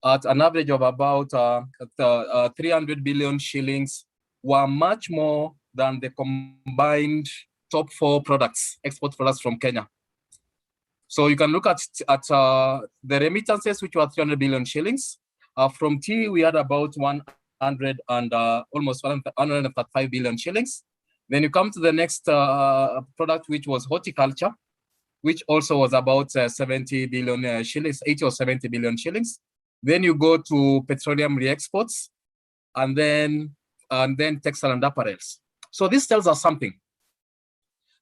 at an average of about 300 billion shillings, were much more than the combined top 4 products, export products from Kenya. So you can look at the remittances, which were 300 billion shillings. From tea, we had about 100 and almost 135 billion shillings. Then you come to the next product, which was horticulture, which also was about 70 billion shillings, 80 or 70 billion shillings. Then you go to petroleum re-exports, and then textile and apparels. So this tells us something,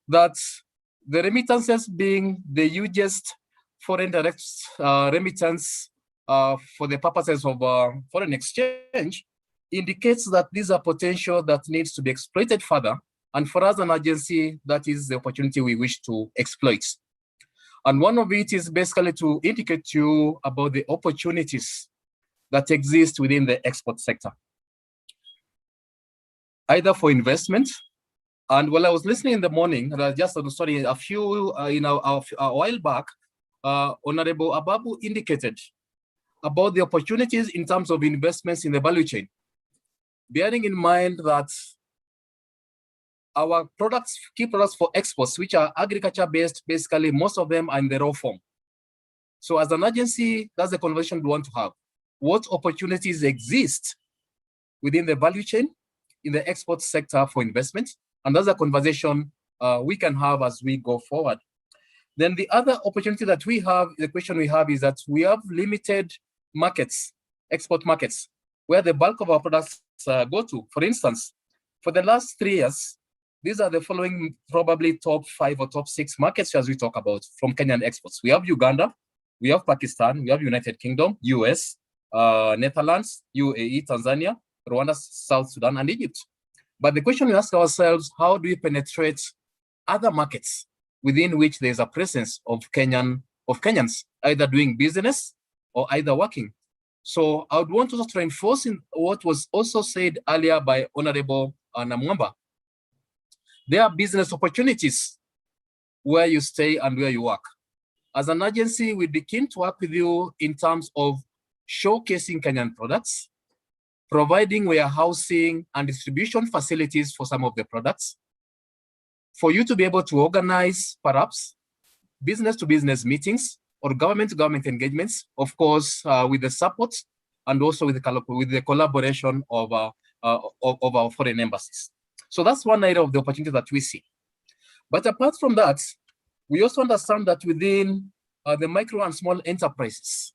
that the remittances being the hugest foreign direct remittance for the purposes of foreign exchange indicates that these are potential that needs to be exploited further. And for us, an agency, that is the opportunity we wish to exploit. And one of it is basically to indicate to you about the opportunities that exist within the export sector, either for investment. And while I was listening in the morning, just a while back, Honorable Ababu indicated about the opportunities in terms of investments in the value chain. bearing in mind that our products, key products for exports, which are agriculture-based, basically most of them are in the raw form. So as an agency, that's the conversation we want to have. What opportunities exist within the value chain in the export sector for investment? And that's a conversation we can have as we go forward. Then the other opportunity that we have, the question we have is that we have limited markets, export markets, where the bulk of our products go to. For instance, for the last 3 years, these are the following probably top 5 or top 6 markets as we talk about from Kenyan exports. We have Uganda, we have Pakistan, we have United Kingdom, US, Netherlands, UAE, Tanzania, Rwanda, South Sudan, and Egypt. But the question we ask ourselves, how do we penetrate other markets within which there's a presence of Kenyans, either doing business or either working? So I would want to reinforce in what was also said earlier by Honorable Namwamba. There are business opportunities where you stay and where you work. As an agency, we'd be keen to work with you in terms of showcasing Kenyan products, providing warehousing and distribution facilities for some of the products, for you to be able to organize, perhaps, business-to-business meetings or government-to-government engagements, of course, with the support and also with the collaboration of our foreign embassies. So that's one area of the opportunity that we see. But apart from that, we also understand that within the micro and small enterprises,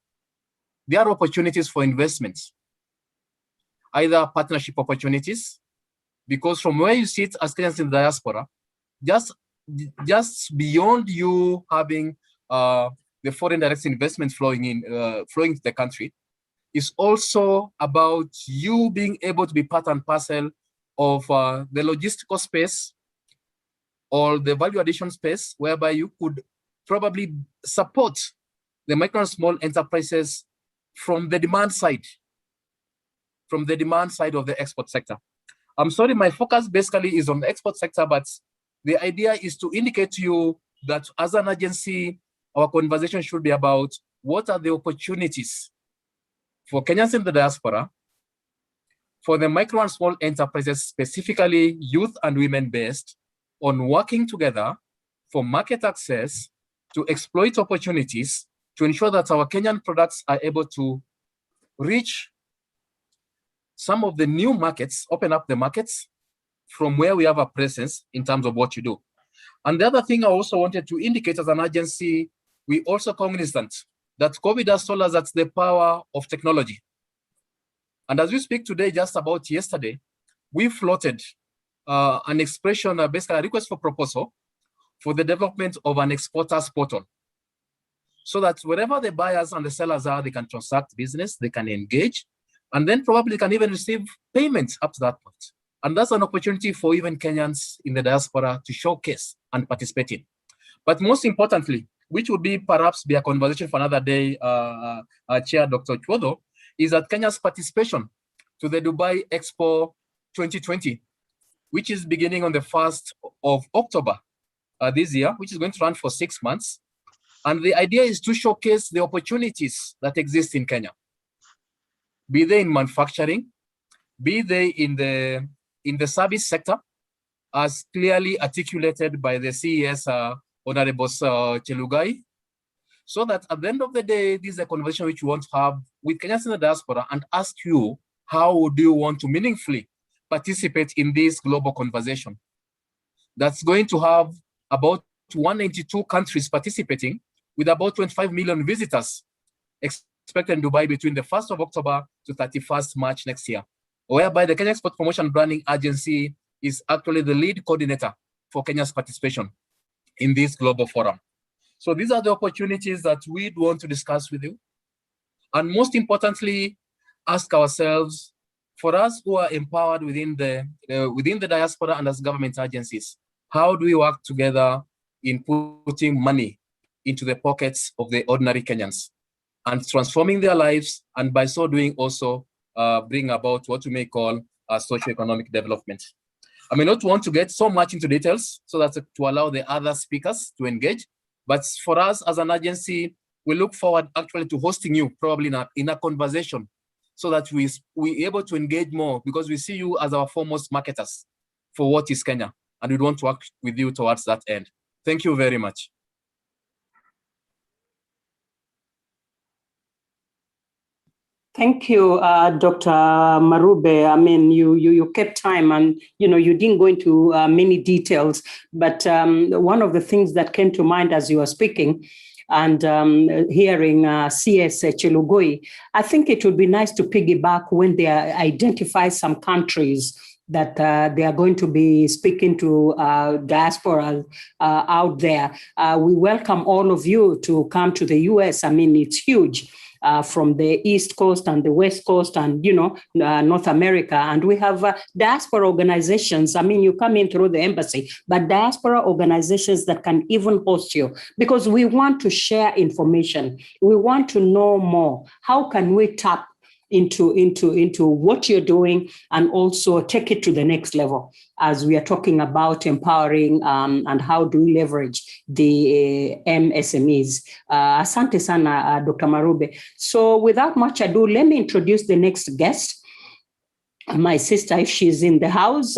there are opportunities for investment, either partnership opportunities, because from where you sit as Kenyans in the diaspora, just beyond you having the foreign direct investment flowing to the country, is also about you being able to be part and parcel of the logistical space or the value addition space, whereby you could probably support the micro and small enterprises from the demand side, of the export sector. I'm sorry, my focus basically is on the export sector, but the idea is to indicate to you that as an agency, our conversation should be about what are the opportunities for Kenyans in the diaspora, for the micro and small enterprises, specifically youth and women-based, on working together for market access to exploit opportunities to ensure that our Kenyan products are able to reach some of the new markets, open up the markets from where we have a presence in terms of what you do. And the other thing I also wanted to indicate as an agency, we also cognizant that COVID has told us that's the power of technology. And as we speak today, just about yesterday, we floated an expression, basically a request for proposal for the development of an exporters portal, so that wherever the buyers and the sellers are, they can transact business, they can engage, and then probably can even receive payments up to that point. And that's an opportunity for even Kenyans in the diaspora to showcase and participate in. But most importantly, which would be perhaps be a conversation for another day, Chair Dr. Chwodo, is that Kenya's participation to the Dubai Expo 2020, which is beginning on the 1st of October this year, which is going to run for 6 months. And the idea is to showcase the opportunities that exist in Kenya, be they in manufacturing, be they in the service sector, as clearly articulated by the CES Honorable Chelugai, so that at the end of the day, this is a conversation which we want to have with Kenyans in the diaspora and ask you, how do you want to meaningfully participate in this global conversation that's going to have about 192 countries participating, with about 25 million visitors expected in Dubai between the 1st of October to 31st March next year, whereby the Kenya Export Promotion Branding Agency is actually the lead coordinator for Kenya's participation in this global forum. So these are the opportunities that we'd want to discuss with you. And most importantly, ask ourselves, for us who are empowered within the diaspora and as government agencies, how do we work together in putting money into the pockets of the ordinary Kenyans and transforming their lives, and by so doing also bring about what we may call socio-economic development. I may not want to get so much into details so that to allow the other speakers to engage, but for us as an agency, we look forward actually to hosting you probably in a conversation so that we able to engage more, because we see you as our foremost marketers for what is Kenya, and we want to work with you towards that end. Thank you very much. Thank you, Dr. Marube. I mean, you kept time, and you didn't go into many details. But one of the things that came to mind as you were speaking, and hearing CS Chelugui, I think it would be nice to piggyback when they identify some countries that they are going to be speaking to diaspora out there. We welcome all of you to come to the US. I mean, it's huge. From the East Coast and the West Coast and, North America. And we have diaspora organizations. I mean, you come in through the embassy, but diaspora organizations that can even host you, because we want to share information. We want to know more. How can we tap into what you're doing and also take it to the next level, as we are talking about empowering and how do we leverage the MSMEs. Asante sana, Dr. Marube. So without much ado, let me introduce the next guest. My sister, if she's in the house,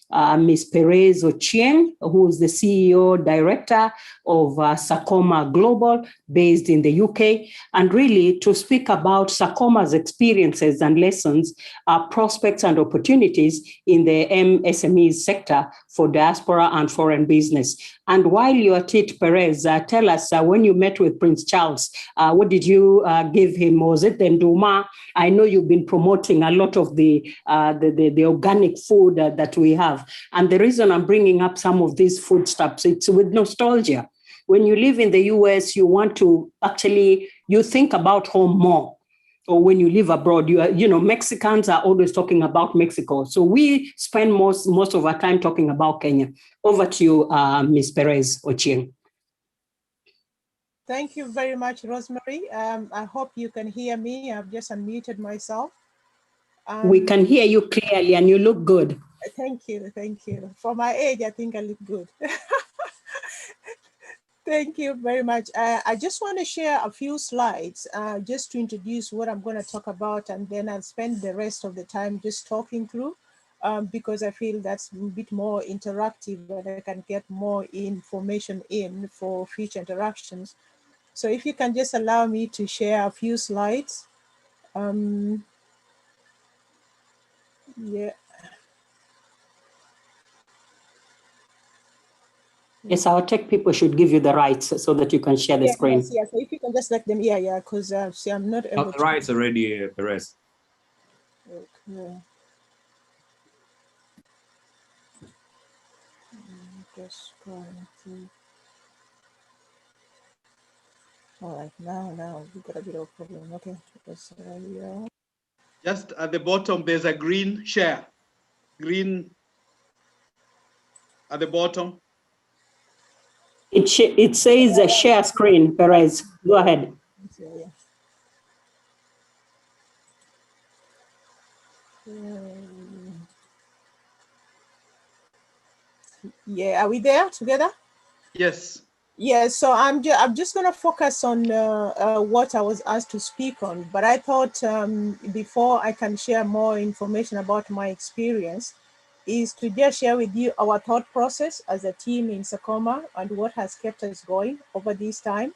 Ms. Perez Ochieng, who is the CEO Director of Sakoma Global, based in the UK, and really to speak about Sakoma's experiences and lessons, prospects and opportunities in the MSMEs sector for diaspora and foreign business. And while you're at it, Perez, tell us when you met with Prince Charles, what did you give him? Was it the Nduma? I know you've been promoting a lot of the organic food that we have. And the reason I'm bringing up some of these foodstuffs, it's with nostalgia. When you live in the US, you want to you think about home more. Or when you live abroad, Mexicans are always talking about Mexico. So we spend most of our time talking about Kenya. Over to you, Ms. Perez Ochieng. Thank you very much, Rosemary. I hope you can hear me. I've just unmuted myself. We can hear you clearly and you look good. Thank you. For my age, I think I look good. Thank you very much. I just want to share a few slides just to introduce what I'm going to talk about, and then I'll spend the rest of the time just talking through because I feel that's a bit more interactive and I can get more information in for future interactions. So if you can just allow me to share a few slides. Yeah. Yes, our tech people should give you the rights so that you can share the screen. Yes, so if you can just let them, because see, I'm not able to. The rights already, Perez. Okay. Just going to. All right, now we've got a bit of a problem. Okay, just at the bottom, there's a green share. Green at the bottom. It says a share screen, Perez. Go ahead. Yeah, are we there together? Yes. Yeah, so I'm just going to focus on what I was asked to speak on, but I thought before I can share more information about my experience is to just share with you our thought process as a team in Sakoma and what has kept us going over this time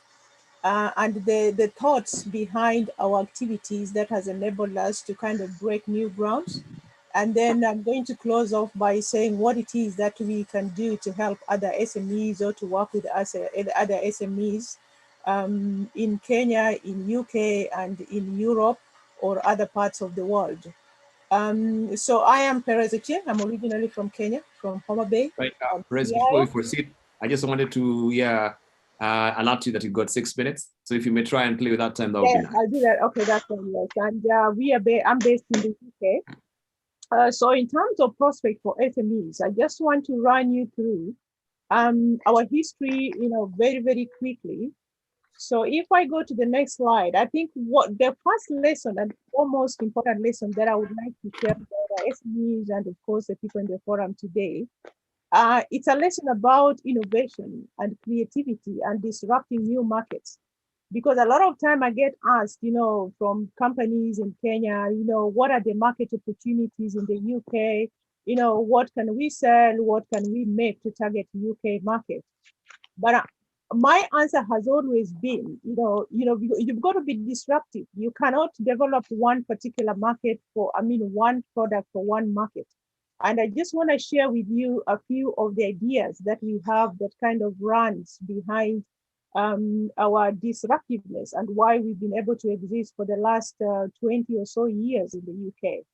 and the thoughts behind our activities that has enabled us to kind of break new grounds. And then I'm going to close off by saying what it is that we can do to help other SMEs or to work with us, other SMEs in Kenya, in UK, and in Europe or other parts of the world. So I am Perez Ochieng. I'm originally from Kenya, from Homa Bay. Right, Perez, before we proceed, I just wanted to alert you that you've got 6 minutes. So if you may try and play with that time, that would be nice. I'll do that. Okay, that's fine. Yes. And I'm based in the UK. So in terms of prospect for SMEs, I just want to run you through our history, very, very quickly. So if I go to the next slide, I think what the first lesson and most important lesson that I would like to share with the SMEs and of course the people in the forum today, it's a lesson about innovation and creativity and disrupting new markets. Because a lot of time I get asked, from companies in Kenya, what are the market opportunities in the UK? What can we sell? What can we make to target UK market? But my answer has always been, you've got to be disruptive. You cannot develop one particular market one product for one market. And I just want to share with you a few of the ideas that we have that kind of runs behind our disruptiveness and why we've been able to exist for the last 20 or so years in the UK.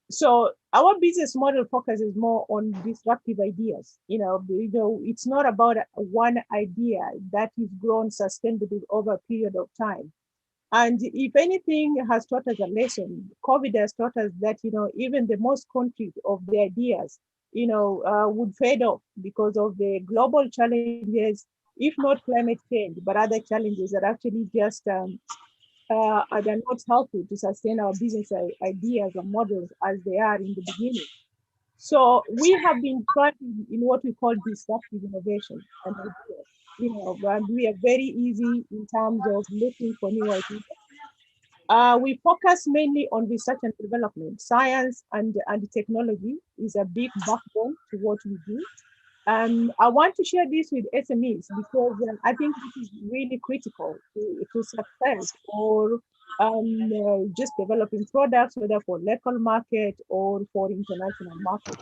So our business model focuses more on disruptive ideas. It's not about one idea that is grown sustainably over a period of time. And if anything has taught us a lesson, COVID has taught us that, even the most concrete of the ideas, would fade off because of the global challenges, if not climate change, but other challenges that actually just are not helpful to sustain our business ideas or models as they are in the beginning. So we have been trying in what we call disruptive innovation and ideas. We are very easy in terms of looking for new ideas. We focus mainly on research and development. Science and technology is a big backbone to what we do. I want to share this with SMEs because I think this is really critical to success or just developing products, whether for local market or for international market.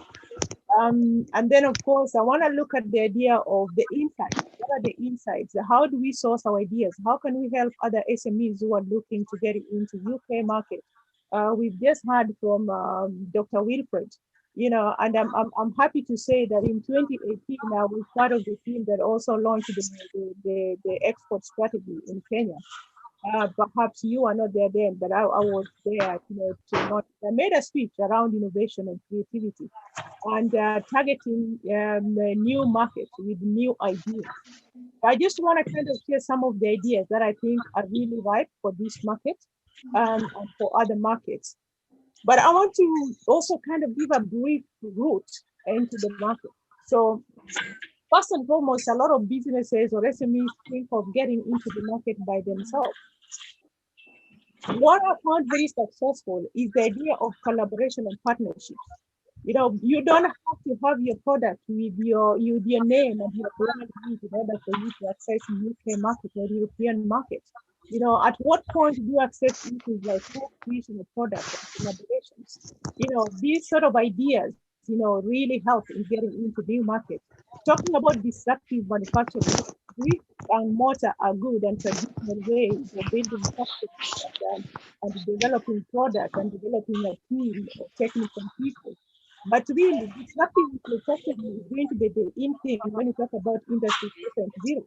And then, of course, I want to look at the idea of the insights. What are the insights? How do we source our ideas? How can we help other SMEs who are looking to get into UK market? We've just heard from Dr. Wilfred, and I'm happy to say that in 2018, I was part of the team that also launched the export strategy in Kenya. Perhaps you are not there then, but I was there, I made a speech around innovation and creativity and targeting new markets with new ideas. I just want to kind of share some of the ideas that I think are really ripe for this market and for other markets. But I want to also kind of give a brief route into the market. So first and foremost, a lot of businesses or SMEs think of getting into the market by themselves. What I found very successful is the idea of collaboration and partnerships. You don't have to have your product with your name and your brand in order for you to access the UK market or European market. At what point do you access issues like co-creation of products and collaborations? These sort of ideas, really help in getting into new markets. Talking about disruptive manufacturing, brick and mortar are good and traditional ways of building factories and developing products and developing a team of technical people. But really, disruptive manufacturing is going to be the in thing when you talk about Industry 4.0.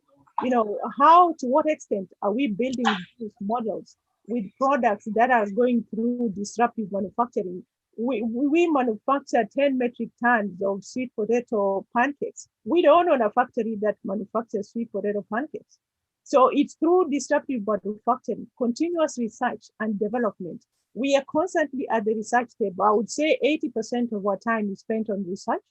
How, to what extent are we building these models with products that are going through disruptive manufacturing? We manufacture 10 metric tons of sweet potato pancakes. We don't own a factory that manufactures sweet potato pancakes. So it's through disruptive manufacturing, continuous research and development. We are constantly at the research table. I would say 80% of our time is spent on research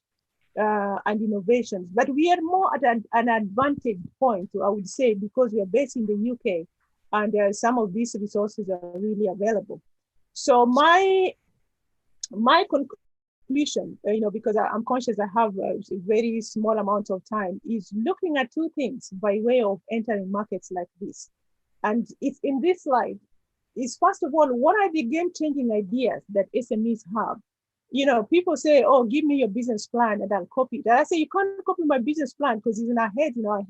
and innovations, but we are more at an advantage point, I would say, because we are based in the UK and some of these resources are really available. So my conclusion, because I'm conscious I have a very small amount of time, is looking at two things by way of entering markets like this. And it's in this slide is, first of all, what are the game-changing ideas that SMEs have? People say, oh, give me your business plan and I'll copy it. And I say, you can't copy my business plan because it's in our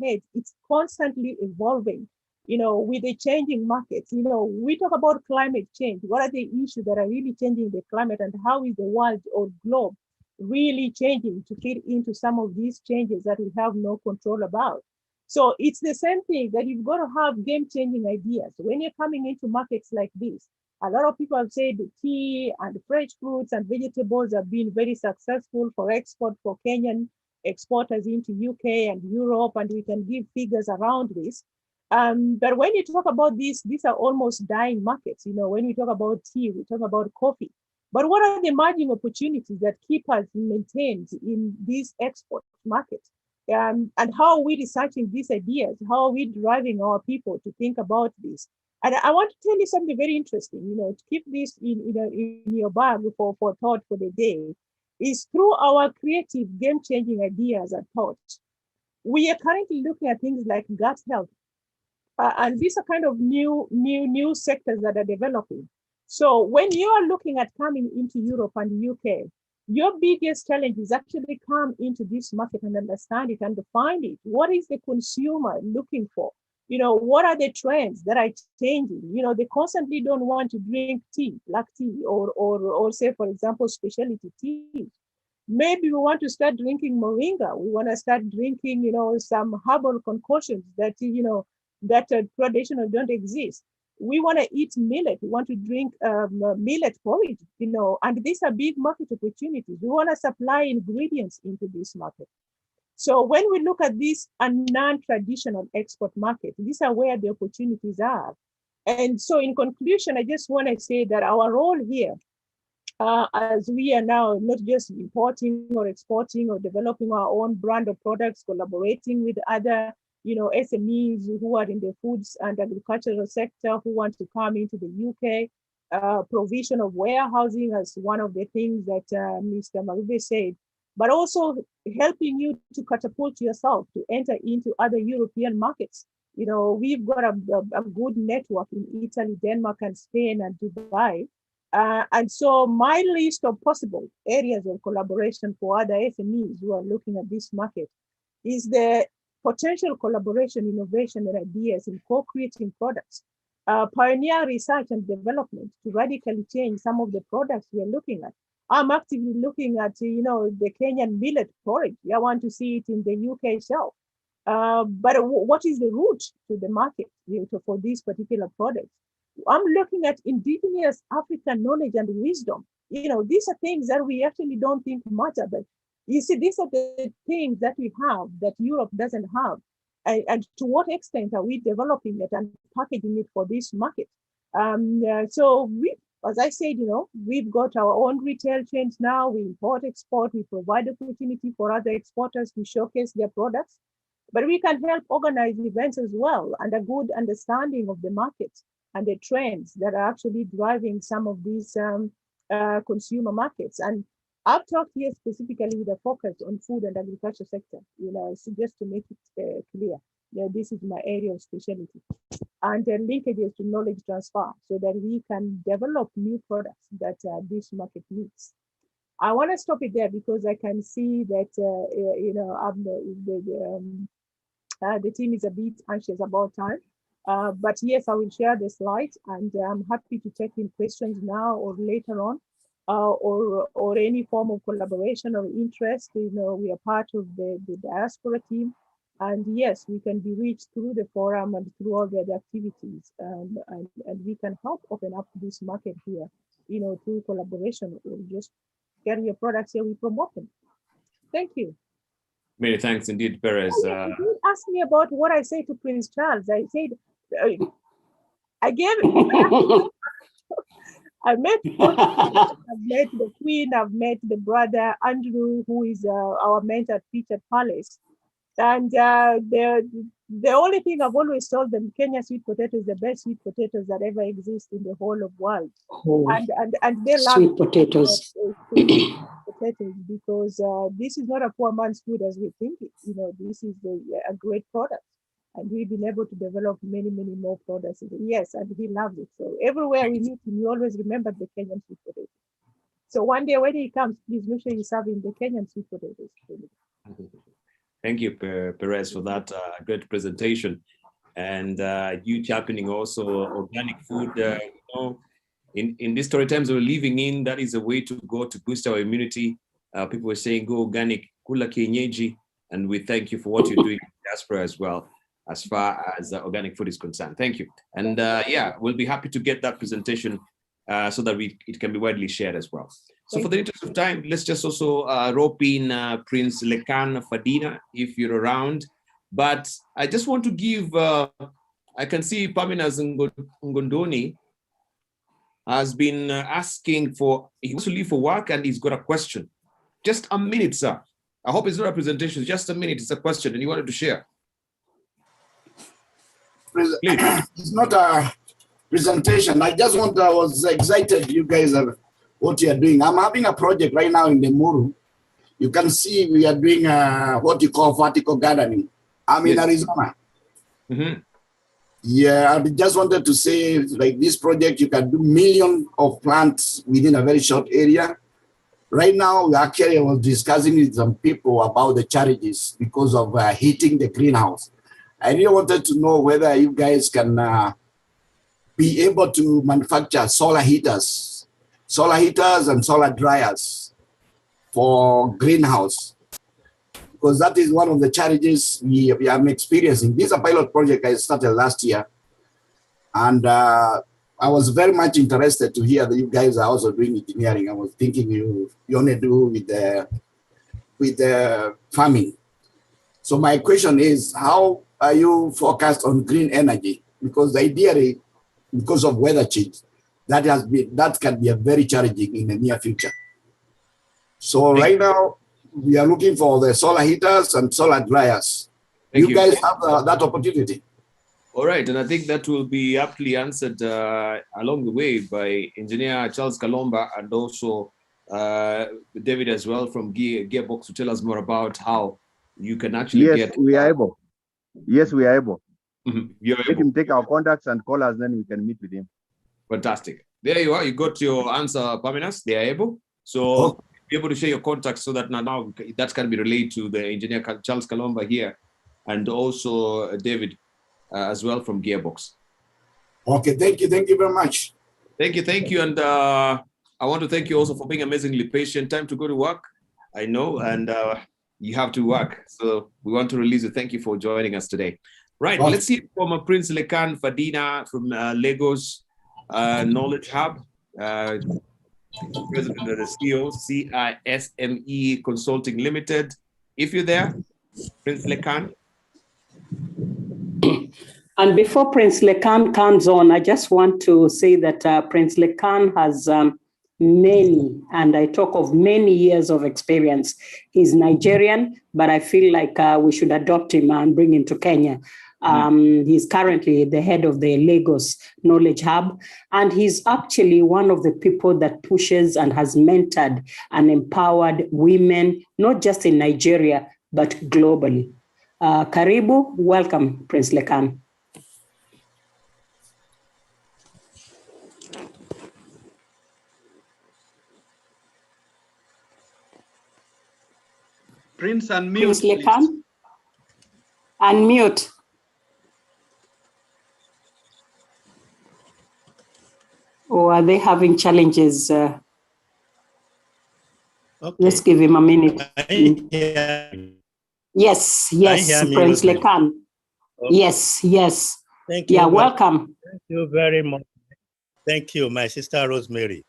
head, It's constantly evolving, with the changing markets. We talk about climate change. What are the issues that are really changing the climate and how is the world or globe really changing to fit into some of these changes that we have no control about? So it's the same thing that you've got to have game-changing ideas. When you're coming into markets like this, a lot of people have said the tea and fresh fruits and vegetables have been very successful for export for Kenyan exporters into UK and Europe, and we can give figures around this. But when you talk about these are almost dying markets. When we talk about tea, we talk about coffee. But what are the emerging opportunities that keep us maintained in these export markets? and how are we researching these ideas? How are we driving our people to think about this? And I want to tell you something very interesting, to keep this in your bag for thought for the day, is through our creative game-changing ideas and thoughts. We are currently looking at things like gut health. And these are kind of new sectors that are developing. So when you are looking at coming into Europe and the UK, your biggest challenge is actually come into this market and understand it and define it. What is the consumer looking for? What are the trends that are changing? They constantly don't want to drink tea, black tea, or say, for example, specialty tea. Maybe we want to start drinking moringa. We want to start drinking, some herbal concoctions that, that traditional don't exist. We want to eat millet. We want to drink millet porridge, and these are big market opportunities. We want to supply ingredients into this market. So when we look at this non-traditional export market, these are where the opportunities are. And so in conclusion, I just want to say that our role here, as we are now not just importing or exporting or developing our own brand of products, collaborating with other SMEs who are in the foods and agricultural sector who want to come into the UK, provision of warehousing as one of the things that Mr. Marube said, but also helping you to catapult yourself to enter into other European markets. We've got a good network in Italy, Denmark, and Spain, and Dubai. And so my list of possible areas of collaboration for other SMEs who are looking at this market is the potential collaboration, innovation, and ideas in co-creating products, pioneer research and development to radically change some of the products we are looking at. I'm actively looking at, the Kenyan millet porridge. I want to see it in the UK shelf. But what is the route to the market for these particular products? I'm looking at indigenous African knowledge and wisdom. These are things that we actually don't think much about. You see, these are the things that we have that Europe doesn't have. And to what extent are we developing it and packaging it for this market? So as I said, we've got our own retail chains now. We import, export, we provide opportunity for other exporters to showcase their products. But we can help organize events as well, and a good understanding of the market and the trends that are actually driving some of these consumer markets. And I've talked here specifically with a focus on food and agriculture sector, so just to make it clear. This is my area of specialty. And then linkages to knowledge transfer so that we can develop new products that this market needs. I want to stop it there because I can see that, the team is a bit anxious about time. But yes, I will share the slides, and I'm happy to take in questions now or later on, or any form of collaboration or interest. We are part of the Diaspora team. And yes, we can be reached through the forum and through all the other activities. And we can help open up this market here, through collaboration. Or just get your products here, we promote them. Thank you. Many thanks indeed, Perez. You asked me about what I say to Prince Charles. I said, I gave I met I've met the Queen, I've met the brother Andrew, who is our mentor at Featured Palace. And the only thing I've always told them, Kenya sweet potato is the best sweet potatoes that ever exist in the whole of world. And they love sweet potatoes. Potatoes, because this is not a poor man's food as we think it. This is a great product, and we've been able to develop many more products. Yes, and he loves it. So everywhere we meet him, we always remember the Kenyan sweet potatoes. So one day when he comes, please make sure you serve him the Kenyan sweet potatoes. Thank you, Perez, for that great presentation. And you championing also organic food. In these story times we're living in, that is a way to go to boost our immunity. People were saying go organic, kula kienyeji, and we thank you for what you're doing in Diaspora as well, as far as organic food is concerned. Thank you. And yeah, we'll be happy to get that presentation so that it can be widely shared as well. So for the interest of time, let's just also rope in Prince Lekan Fadina, if you're around. But I just want to give, I can see Pamina Ngondoni has been asking for, he wants to leave for work and he's got a question. Just a minute, sir. I hope it's not a presentation, just a minute, it's a question and you wanted to share. Please. It's not a presentation. I was excited you guys are what you are doing. I'm having a project right now in the Muru. You can see we are doing what you call vertical gardening. I'm in Arizona. Yeah, I just wanted to say, like this project, you can do millions of plants within a very short area. Right now, actually, I was discussing with some people about the challenges because of heating the greenhouse. I really wanted to know whether you guys can be able to manufacture solar heaters and solar dryers for greenhouse, because that is one of the challenges we are experiencing. This is a pilot project I started last year, and I was very much interested to hear that you guys are also doing engineering. I was thinking you only do with the farming. So my question is, how are you focused on green energy? Because ideally, because of weather change, that can be a very challenging in the near future. So right now, we are looking for the solar heaters and solar dryers. You guys have that opportunity. All right, and I think that will be aptly answered along the way by Engineer Charles Kalomba and also David as well from Gearbox to tell us more about how you can actually get. Yes, we are able. Yes, we are able. You're Let him take our contacts and call us, then we can meet with him. Fantastic. There you are. You got your answer, Paminas. They are able. So be able to share your contacts so that now that can be relayed to the engineer Charles Kalomba here and also David as well from Gearbox. Okay, thank you very much. Thank you. And I want to thank you also for being amazingly patient. Time to go to work, I know, and you have to work. So we want to release a thank you for joining us today. Right, let's hear from Prince Lekan Fadina from Lagos Knowledge Hub, President of the CEO, CISME Consulting Limited. If you're there, Prince Lekan. And before Prince Lekan comes on, I just want to say that Prince Lekan has many, and I talk of many years of experience. He's Nigerian, but I feel like we should adopt him and bring him to Kenya. He's currently the head of the Lagos Knowledge Hub, and he's actually one of the people that pushes and has mentored and empowered women, not just in Nigeria, but globally. Karibu, welcome, Prince Lekan. Prince, unmute, Prince Lekan, please. Unmute. Or are they having challenges? Okay. Let's give him a minute. Yes, Prince Lekan. Okay. Yes. Thank you. Yeah, welcome. Thank you very much. Thank you, my sister Rosemary.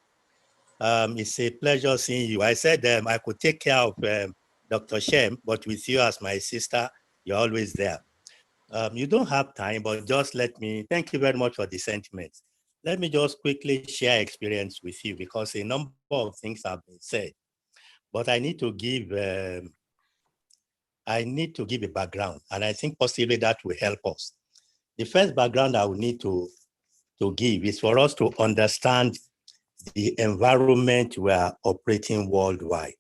It's a pleasure seeing you. I said I could take care of Dr. Shem, but with you as my sister, you're always there. You don't have time, but just let me, thank you very much for the sentiments. Let me just quickly share experience with you because a number of things have been said, but I need to give a background, and I think possibly that will help us. The first background I will need to give is for us to understand the environment we are operating worldwide,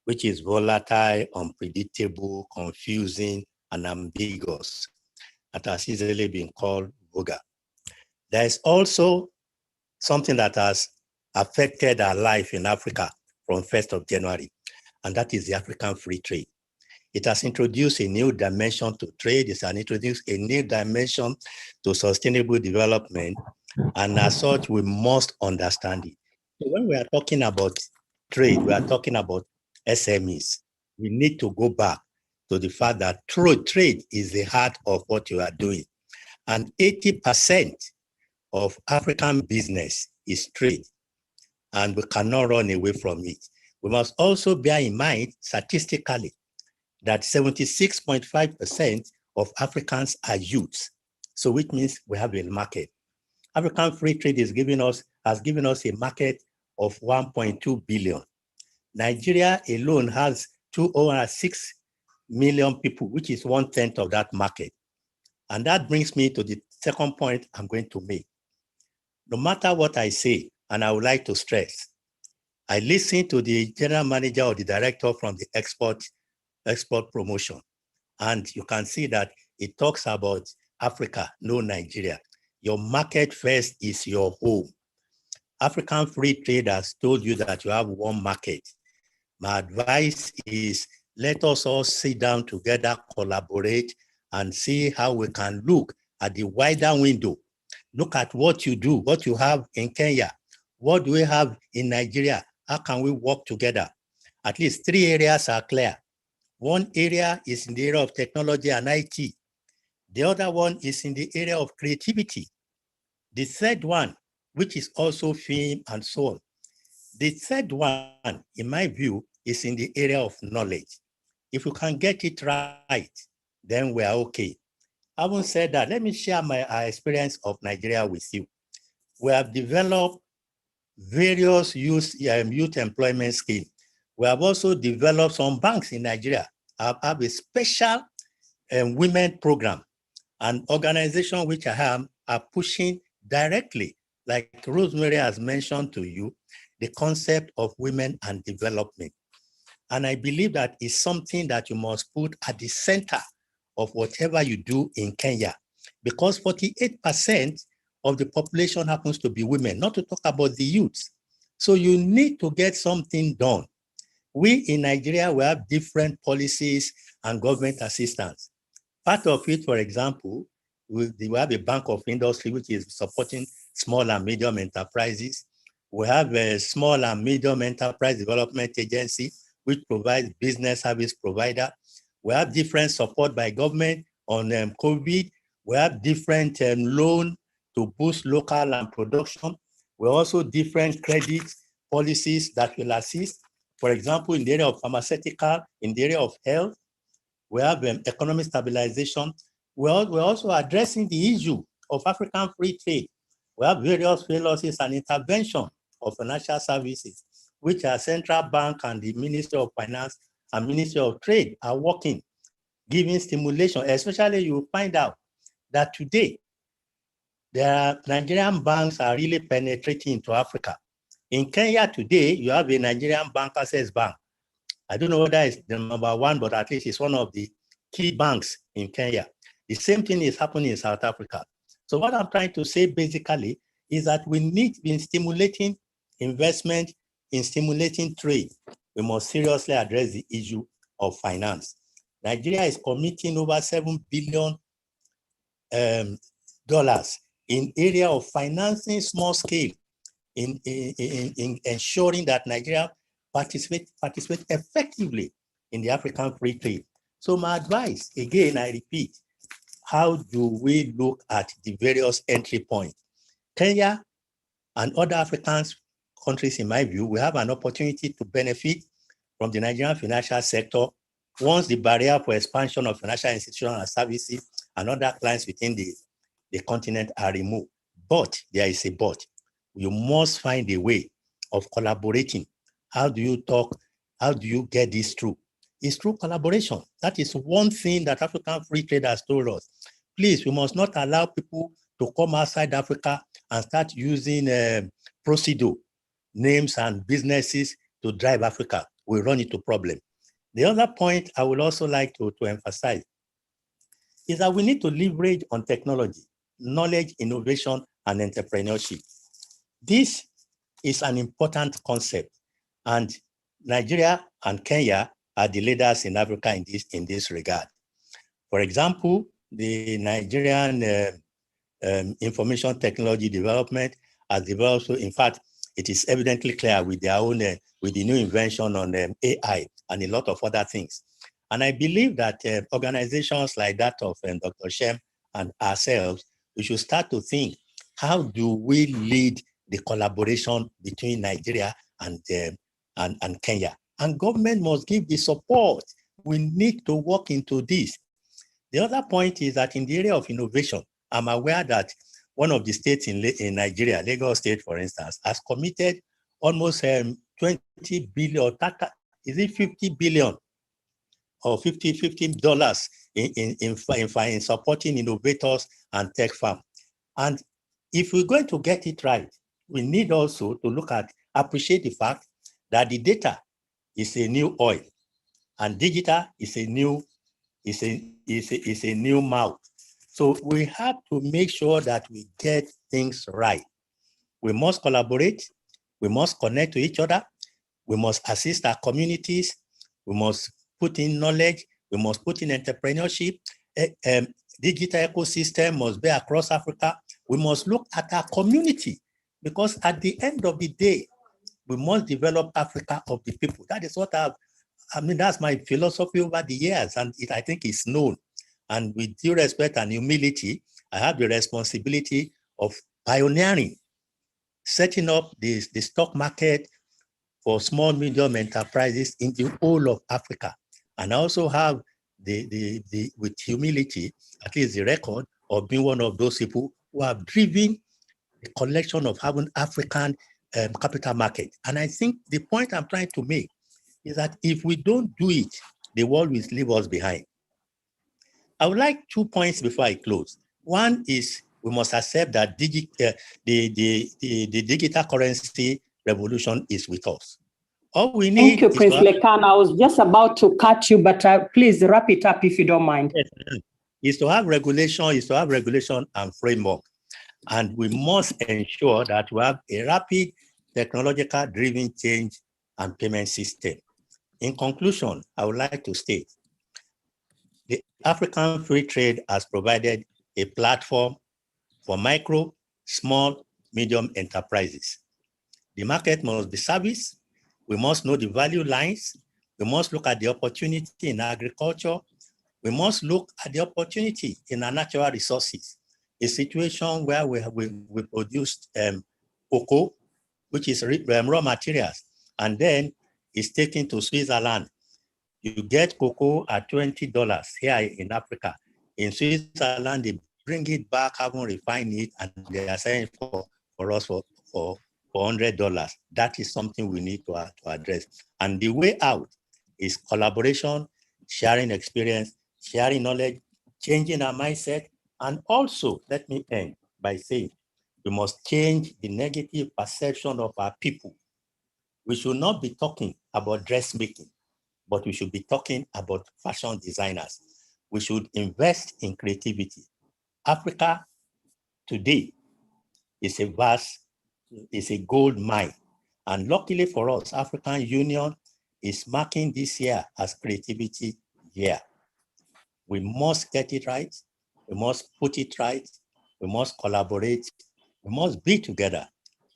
which is volatile, unpredictable, confusing, and ambiguous. That has easily been called VUCA. There is also something that has affected our life in Africa from 1st of January, and that is the African free trade. It has introduced a new dimension to trade. It has introduced a new dimension to sustainable development, and as such, we must understand it. So when we are talking about trade, we are talking about SMEs. We need to go back to the fact that trade is the heart of what you are doing. And 80% of African business is trade, and we cannot run away from it. We must also bear in mind, statistically, that 76.5% of Africans are youths. So which means we have a market. African free trade has given us a market of 1.2 billion. Nigeria alone has 206 million people, which is 1/10 of that market. And that brings me to the second point I'm going to make. No matter what I say, and I would like to stress, I listened to the general manager or the director from the export promotion, and you can see that it talks about Africa, no Nigeria. Your market first is your home. African free traders told you that you have one market. My advice is let us all sit down together, collaborate, and see how we can look at the wider window. Look at what you do, what you have in Kenya, what do we have in Nigeria? How can we work together? At least 3 areas are clear. One area is in the area of technology and IT. The other one is in the area of creativity. The third one, which is also film and so on. The third one, in my view, is in the area of knowledge. If you can get it right, then we're okay. Having said that, let me share my experience of Nigeria with you. We have developed various youth employment schemes. We have also developed some banks in Nigeria. I have a special women program, an organization which I have are pushing directly, like Rosemary has mentioned to you, the concept of women and development. And I believe that is something that you must put at the center of whatever you do in Kenya, because 48% of the population happens to be women, not to talk about the youths. So you need to get something done. We in Nigeria, we have different policies and government assistance. Part of it, for example, we have a Bank of Industry, which is supporting small and medium enterprises. We have a Small and Medium Enterprise Development Agency, which provides business service provider. We have different support by government on COVID. We have different loan to boost local and production. We also different credit policies that will assist. For example, in the area of pharmaceutical, in the area of health, we have economic stabilization. We're also addressing the issue of African free trade. We have various policies and intervention of financial services, which our central bank and the Ministry of Finance and Ministry of Trade are working, giving stimulation. Especially you find out that today, the Nigerian banks are really penetrating into Africa. In Kenya today, you have a Nigerian bank, Access Bank. I don't know whether it's the number one, but at least it's one of the key banks in Kenya. The same thing is happening in South Africa. So what I'm trying to say basically is that we need to be stimulating investment, in stimulating trade. We must seriously address the issue of finance. Nigeria is committing over $7 billion in area of financing small scale, in ensuring that Nigeria participate effectively in the African free trade. So my advice, again, I repeat, how do we look at the various entry points? Kenya and other African countries, in my view, we have an opportunity to benefit from the Nigerian financial sector once the barrier for expansion of financial institutions and services and other clients within the continent are removed. But there is a but. You must find a way of collaborating. How do you talk? How do you get this through? It's through collaboration. That is one thing that African free trade has told us. Please, we must not allow people to come outside Africa and start using procedure, names and businesses to drive Africa. We run into problem. The other point I would also like to emphasize is that we need to leverage on technology, knowledge, innovation, and entrepreneurship. This is an important concept, and Nigeria and Kenya are the leaders in Africa in this regard. For example, the Nigerian information technology development has developed. So in fact, it is evidently clear with their own, with the new invention on AI and a lot of other things. And I believe that organizations like that of Dr. Shem and ourselves, we should start to think, how do we lead the collaboration between Nigeria and Kenya? And government must give the support. We need to work into this. The other point is that in the area of innovation, I'm aware that one of the states in Nigeria, Lagos State, for instance, has committed almost 20 billion, is it 50 billion or $50 in supporting innovators and tech firms. And if we're going to get it right, we need also to appreciate the fact that the data is a new oil and digital is a new mouth. So we have to make sure that we get things right. We must collaborate. We must connect to each other. We must assist our communities. We must put in knowledge. We must put in entrepreneurship. Digital ecosystem must be across Africa. We must look at our community, because at the end of the day, we must develop Africa of the people. That is what that's my philosophy over the years, and I think it's known. And with due respect and humility, I have the responsibility of pioneering, setting up the stock market for small, medium enterprises in the whole of Africa. And I also have with humility, at least the record of being one of those people who have driven the collection of having African capital market. And I think the point I'm trying to make is that if we don't do it, the world will leave us behind. I would like 2 points before I close. One is we must accept that the digital currency revolution is with us. All we need. Thank you, Prince Lekan. I was just about to cut you, but please wrap it up if you don't mind. Is to have regulation and framework. And we must ensure that we have a rapid technological driven change and payment system. In conclusion, I would like to state the African Free Trade has provided a platform for micro, small, medium enterprises. The market must be serviced. We must know the value lines. We must look at the opportunity in agriculture. We must look at the opportunity in our natural resources. A situation where we produced cocoa, which is raw materials, and then it's taken to Switzerland. You get cocoa at $20 here in Africa. In Switzerland, they bring it back, haven't refined it, and they are selling for us for $100. That is something we need to address. And the way out is collaboration, sharing experience, sharing knowledge, changing our mindset. And also, let me end by saying, we must change the negative perception of our people. We should not be talking about dressmaking, but we should be talking about fashion designers. We should invest in creativity. Africa today is a gold mine. And luckily for us, African Union is marking this year as Creativity Year. We must get it right. We must put it right. We must collaborate. We must be together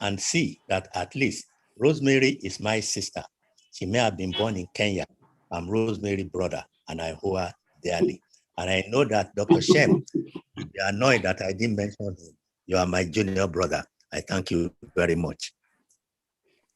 and see that at least Rosemary is my sister. She may have been born in Kenya. I'm Rosemary's brother, and I owe her dearly. And I know that Dr. Shem will be annoyed that I didn't mention him. You are my junior brother. I thank you very much.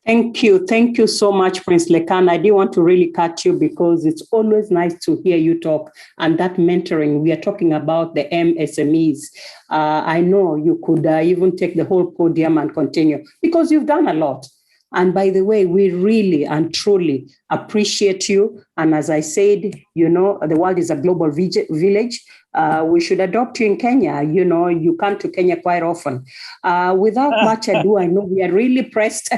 Thank you. Thank you so much, Prince Lekan. I didn't want to really cut you because it's always nice to hear you talk. And that mentoring, we are talking about the MSMEs. I know you could even take the whole podium and continue because you've done a lot. And by the way, we really and truly appreciate you. And as I said, you know, the world is a global village. We should adopt you in Kenya. You know, you come to Kenya quite often. Without much ado, I know we are really pressed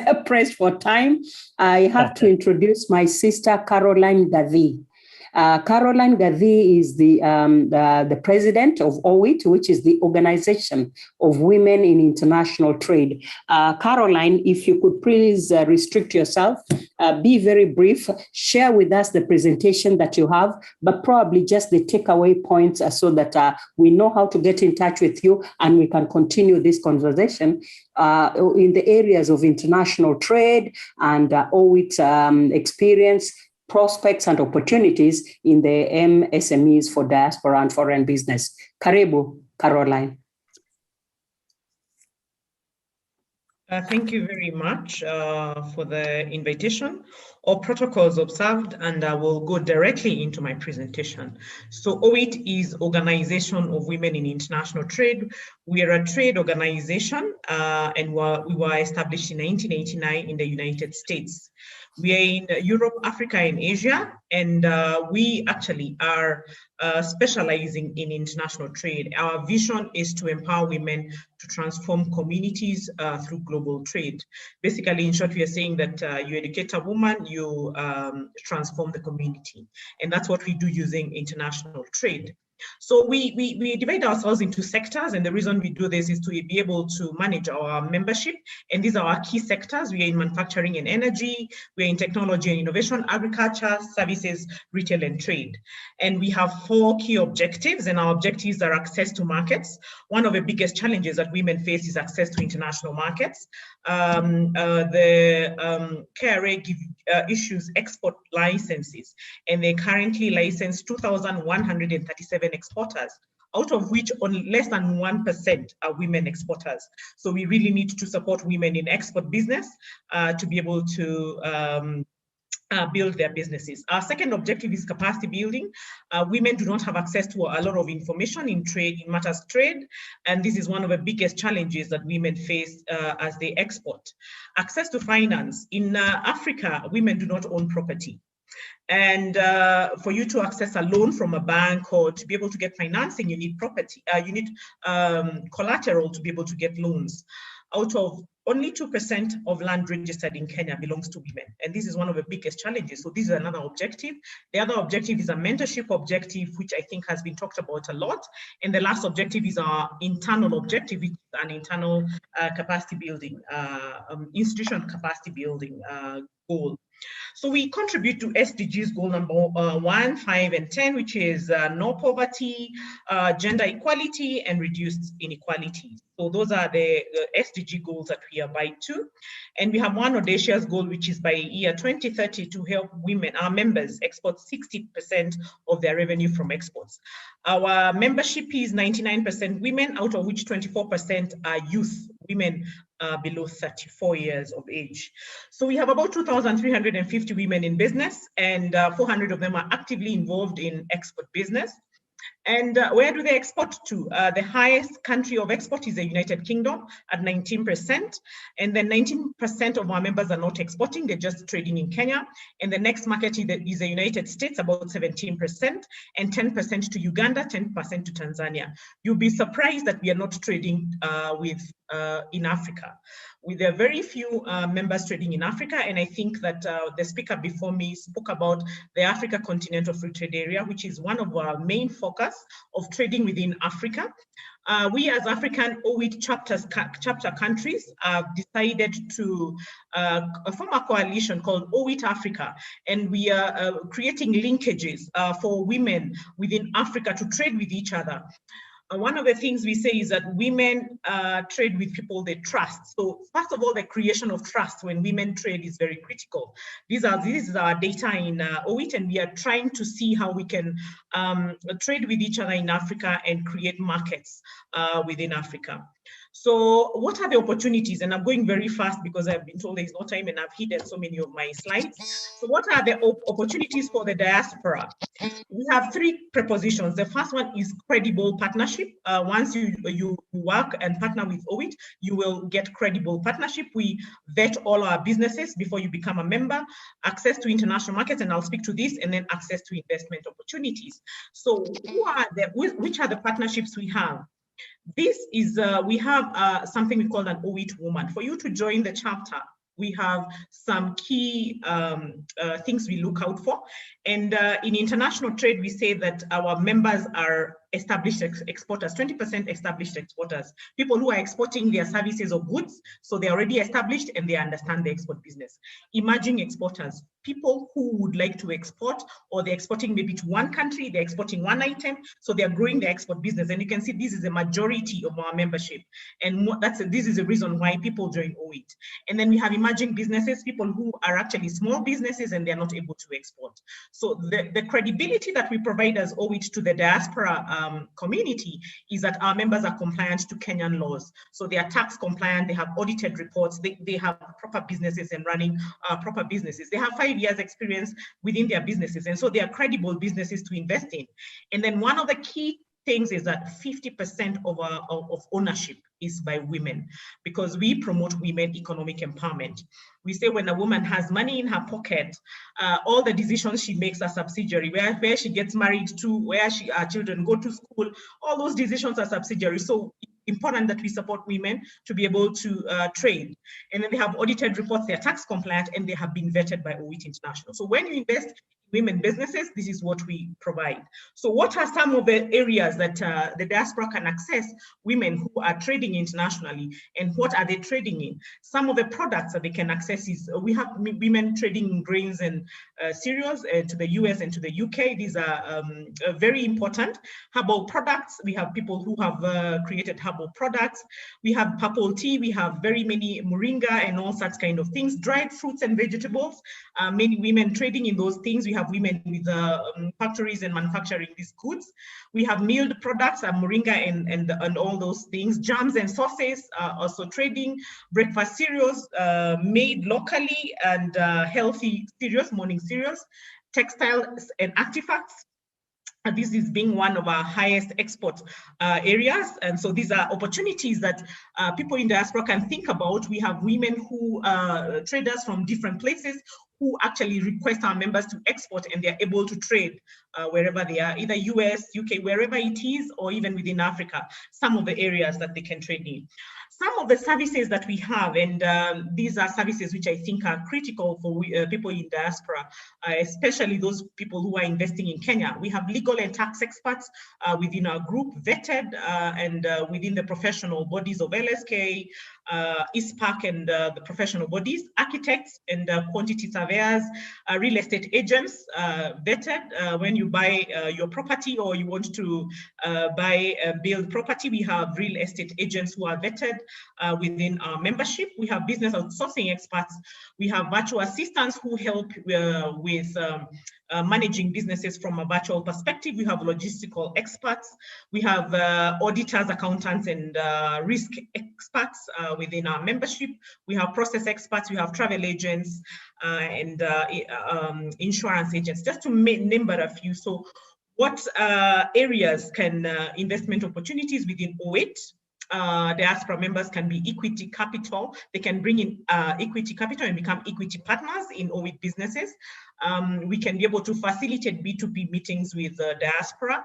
for time. I have to introduce my sister, Caroline Gathi. Caroline Gathi is the president of OWIT, which is the Organization of Women in International Trade. Caroline, if you could please restrict yourself, be very brief, share with us the presentation that you have, but probably just the takeaway points so that we know how to get in touch with you and we can continue this conversation in the areas of international trade and OWIT experience, prospects and opportunities in the MSMEs for diaspora and foreign business. Karibu, Caroline. Thank you very much for the invitation. All protocols observed, and I will go directly into my presentation. So OWIT is Organization of Women in International Trade. We are a trade organization, and we were established in 1989 in the United States. We are in Europe, Africa, and Asia, and we actually are specializing in international trade. Our vision is to empower women to transform communities through global trade. Basically, in short, we are saying that you educate a woman, you transform the community. And that's what we do using international trade. So we divide ourselves into sectors, and the reason we do this is to be able to manage our membership. And these are our key sectors. We are in manufacturing and energy, we are in technology and innovation, agriculture, services, retail, and trade. And we have 4 key objectives, and our objectives are access to markets. One of the biggest challenges that women face is access to international markets. The KRA issues export licenses, and they currently license 2,137 exporters, out of which only less than 1% are women exporters. So we really need to support women in export business to be able to build their businesses. Our second objective is capacity building. Women do not have access to a lot of information in trade, in matters trade, and this is one of the biggest challenges that women face as they export. Access to finance. In Africa, women do not own property. And for you to access a loan from a bank or to be able to get financing, you need property, you need collateral to be able to get loans. Out of only 2% of land registered in Kenya belongs to women. And this is one of the biggest challenges. So this is another objective. The other objective is a mentorship objective, which I think has been talked about a lot. And the last objective is our internal objective, which is an internal capacity building, institution capacity building goal. So we contribute to SDGs goal number 1, 5, and 10, which is no poverty, gender equality, and reduced inequality. So those are the SDG goals that we abide to. And we have one audacious goal, which is by year 2030 to help women, our members, export 60% of their revenue from exports. Our membership is 99% women, out of which 24% are youth, women below 34 years of age. So we have about 2,350 women in business, and 400 of them are actively involved in export business. And where do they export to? The highest country of export is the United Kingdom at 19%. And then 19% of our members are not exporting, they're just trading in Kenya. And the next market is the United States, about 17%, and 10% to Uganda, 10% to Tanzania. You'll be surprised that we are not trading in Africa. There are very few members trading in Africa, and I think that the speaker before me spoke about the Africa Continental Free Trade Area, which is one of our main focus of trading within Africa. We as African OIT chapter countries have decided to form a coalition called OIT Africa, and we are creating linkages for women within Africa to trade with each other. One of the things we say is that women trade with people they trust. So first of all, the creation of trust when women trade is very critical. This is our data in OIT, and we are trying to see how we can trade with each other in Africa and create markets within Africa. So what are the opportunities? And I'm going very fast because I've been told there's no time and I've hidden so many of my slides. So what are the opportunities for the diaspora? We have 3 prepositions. The first one is credible partnership. Once you work and partner with OIT, you will get credible partnership. We vet all our businesses before you become a member, access to international markets, and I'll speak to this, and then access to investment opportunities. So which are the partnerships we have? This is, we have something we call an OIT woman. For you to join the chapter, we have some key things we look out for. And in international trade, we say that our members are established exporters, 20% established exporters, people who are exporting their services or goods. So they're already established and they understand the export business. Emerging exporters, people who would like to export, or they're exporting maybe to one country, they're exporting one item, so they're growing their export business. And you can see this is a majority of our membership. And this is the reason why people join OIT. And then we have emerging businesses, people who are actually small businesses and they're not able to export. So the credibility that we provide as OIT to the diaspora community is that our members are compliant to Kenyan laws. So they are tax compliant, they have audited reports, they have proper businesses and running proper businesses. They have 5 years experience within their businesses. And so they are credible businesses to invest in. And then one of the key things is that 50% of ownership is by women, because we promote women economic empowerment. We say when a woman has money in her pocket, all the decisions she makes are subsidiary, where she gets married to, where her children go to school, all those decisions are subsidiary. So important that we support women to be able to trade. And then they have audited reports, they're tax compliant, and they have been vetted by OIT International. So when you invest women businesses, this is what we provide. So what are some of the areas that the diaspora can access women who are trading internationally, and what are they trading in? Some of the products that they can access is, we have women trading in grains and cereals to the US and to the UK. These are very important. Herbal products, we have people who have created herbal products. We have purple tea, we have very many moringa and all such kind of things. Dried fruits and vegetables, many women trading in those things. We have women with factories and manufacturing these goods. We have milled products, moringa and all those things. Jams and sauces, also trading. Breakfast cereals made locally, and healthy cereals, morning cereals. Textiles and artifacts. And this is being one of our highest export areas. And so these are opportunities that people in diaspora can think about. We have women who traders from different places who actually request our members to export, and they're able to trade wherever they are, either US, UK, wherever it is, or even within Africa, some of the areas that they can trade in. Some of the services that we have, and these are services which I think are critical for people in diaspora, especially those people who are investing in Kenya. We have legal and tax experts within our group, vetted and within the professional bodies of LSK, ISPAC, and the professional bodies, architects and quantity surveyors, real estate agents, vetted. When you buy your property or you want to buy and build property, we have real estate agents who are vetted within our membership. We have business outsourcing experts. We have virtual assistants who help with managing businesses from a virtual perspective. We have logistical experts. We have auditors, accountants, and risk experts within our membership. We have process experts. We have travel agents and insurance agents, just to name but a few. So what areas can investment opportunities within OIT? Diaspora members can be equity capital. They can bring in equity capital and become equity partners in OIT businesses. We can be able to facilitate B2B meetings with diaspora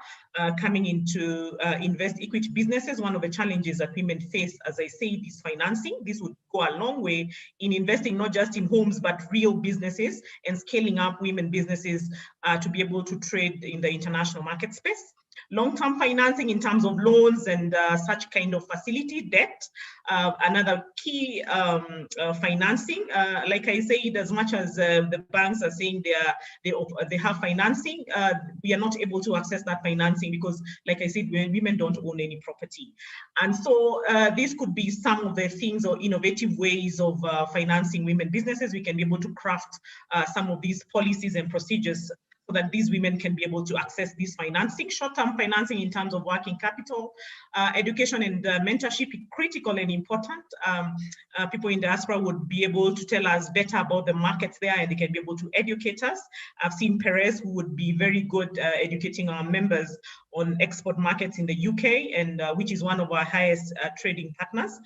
coming into invest equity businesses. One of the challenges that women face, as I say, is financing. This would go a long way in investing not just in homes, but real businesses and scaling up women businesses to be able to trade in the international market space. Long-term financing in terms of loans and such kind of facility, debt. Another key financing, like I said, as much as the banks are saying they have financing, we are not able to access that financing because, like I said, women don't own any property. And so this could be some of the things or innovative ways of financing women businesses. We can be able to craft some of these policies and procedures so that these women can be able to access this financing, short-term financing in terms of working capital, education and mentorship, critical and important. People in diaspora would be able to tell us better about the markets there, and they can be able to educate us. I've seen Perez, who would be very good educating our members on export markets in the UK, and which is one of our highest trading partners.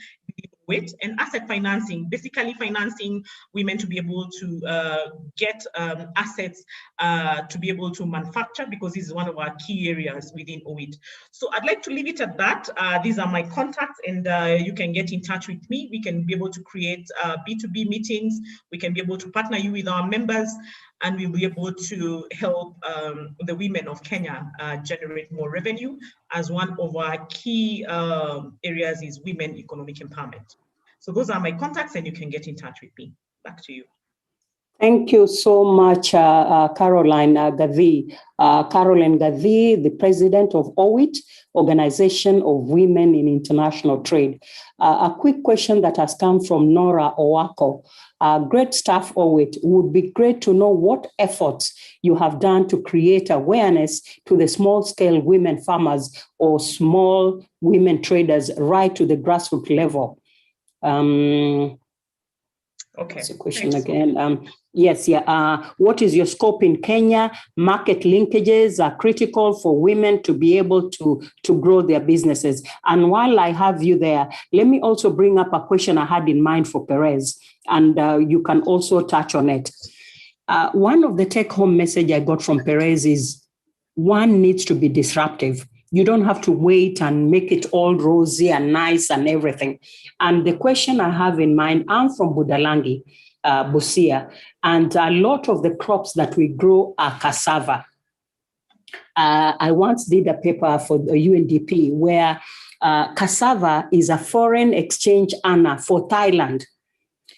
And asset financing, basically financing women to be able to get assets to be able to manufacture, because this is one of our key areas within OIT. So I'd like to leave it at that. These are my contacts, and you can get in touch with me. We can be able to create B2B meetings. We can be able to partner you with our members, and we'll be able to help the women of Kenya generate more revenue, as one of our key areas is women economic empowerment. So those are my contacts, and you can get in touch with me. Back to you. Thank you so much, Caroline Gathi. Caroline Gathi, the president of OIT, Organization of Women in International Trade. A quick question that has come from Nora Owako. Great staff, OIT. Would be great to know what efforts you have done to create awareness to the small-scale women farmers or small women traders right to the grassroots level. Okay. That's a question again. Yes, yeah. What is your scope in Kenya? Market linkages are critical for women to be able to grow their businesses. And while I have you there, let me also bring up a question I had in mind for Perez, and you can also touch on it. One of the take-home message I got from Perez is one needs to be disruptive. You don't have to wait and make it all rosy and nice and everything. And the question I have in mind, I'm from Budalangi, Busia, and a lot of the crops that we grow are cassava. I once did a paper for the UNDP where cassava is a foreign exchange earner for Thailand.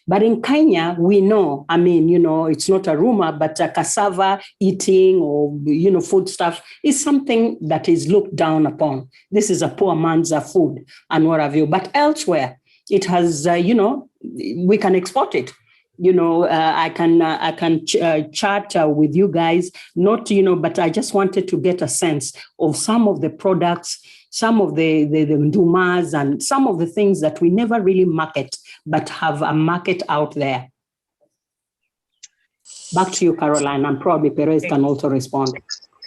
But in Kenya, we know, I mean, you know, it's not a rumor, but cassava eating or, you know, food stuff is something that is looked down upon. This is a poor man's food and what have you. But elsewhere, it has, you know, we can export it. You know, I can chat with you guys, not, you know, but I just wanted to get a sense of some of the products, some of the ndumas and some of the things that we never really market, but have a market out there. Back to you, Caroline, and probably Perez can also respond.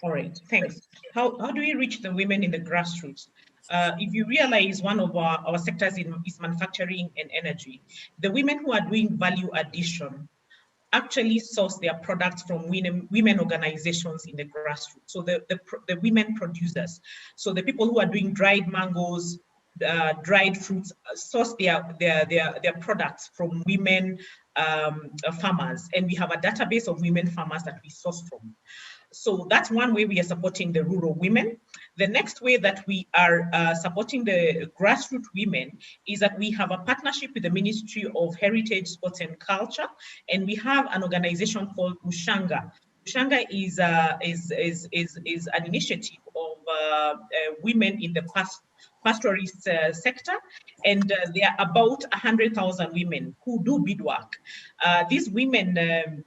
All right, thanks. How do we reach the women in the grassroots? If you realize one of our sectors is manufacturing and energy, the women who are doing value addition actually source their products from women organizations in the grassroots. So the women producers. So the people who are doing dried mangoes, dried fruits, source their products from women farmers. And we have a database of women farmers that we source from. So that's one way we are supporting the rural women. The next way that we are supporting the grassroots women is that we have a partnership with the Ministry of Heritage, Sports and Culture, and we have an organization called Ushanga. Ushanga is an initiative of women in the pastoralist sector, and there are about 100,000 women who do beadwork. These women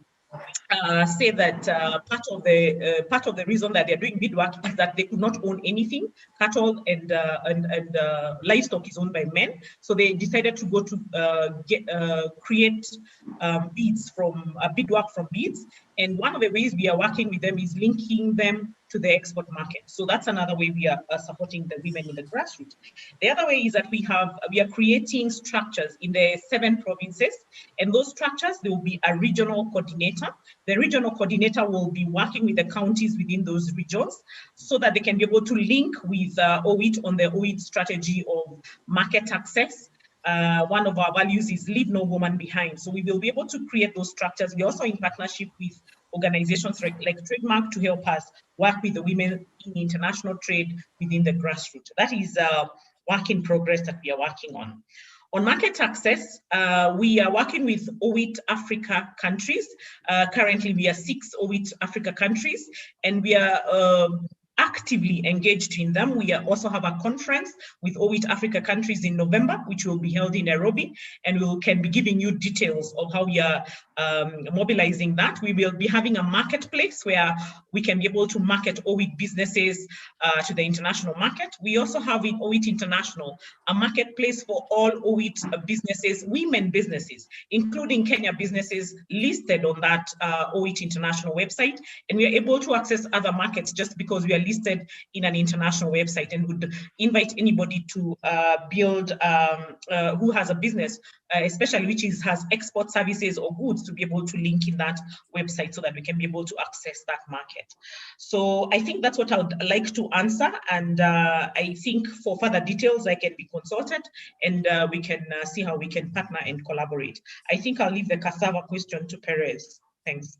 say that part of the reason that they're doing beadwork is that they could not own anything. Cattle and livestock is owned by men, so they decided to go to create beads from beadwork from beads. And one of the ways we are working with them is linking them to the export market. So that's another way we are supporting the women in the grassroots. The other way is that we are creating structures in the 7 provinces, and those structures, there will be a regional coordinator. The regional coordinator will be working with the counties within those regions so that they can be able to link with OIT on the OIT strategy of market access. One of our values is leave no woman behind. So we will be able to create those structures. We're also in partnership with organizations like Trademark to help us work with the women in international trade within the grassroots. That is a work in progress that we are working on. On market access, we are working with OIT Africa countries. Currently, we are 6 OIT Africa countries, and we are actively engaged in them. We also have a conference with OIT Africa countries in November, which will be held in Nairobi, and we can be giving you details of how we are mobilizing that. We will be having a marketplace where we can be able to market OIT businesses to the international market. We also have in OIT International a marketplace for all OIT businesses, women businesses, including Kenya businesses listed on that OIT International website. And we are able to access other markets just because we are listed in an international website, and would invite anybody to build who has a business, especially which has export services or goods, to be able to link in that website so that we can be able to access that market. So I think that's what I would like to answer. And I think for further details, I can be consulted, and we can see how we can partner and collaborate. I think I'll leave the cassava question to Perez. Thanks.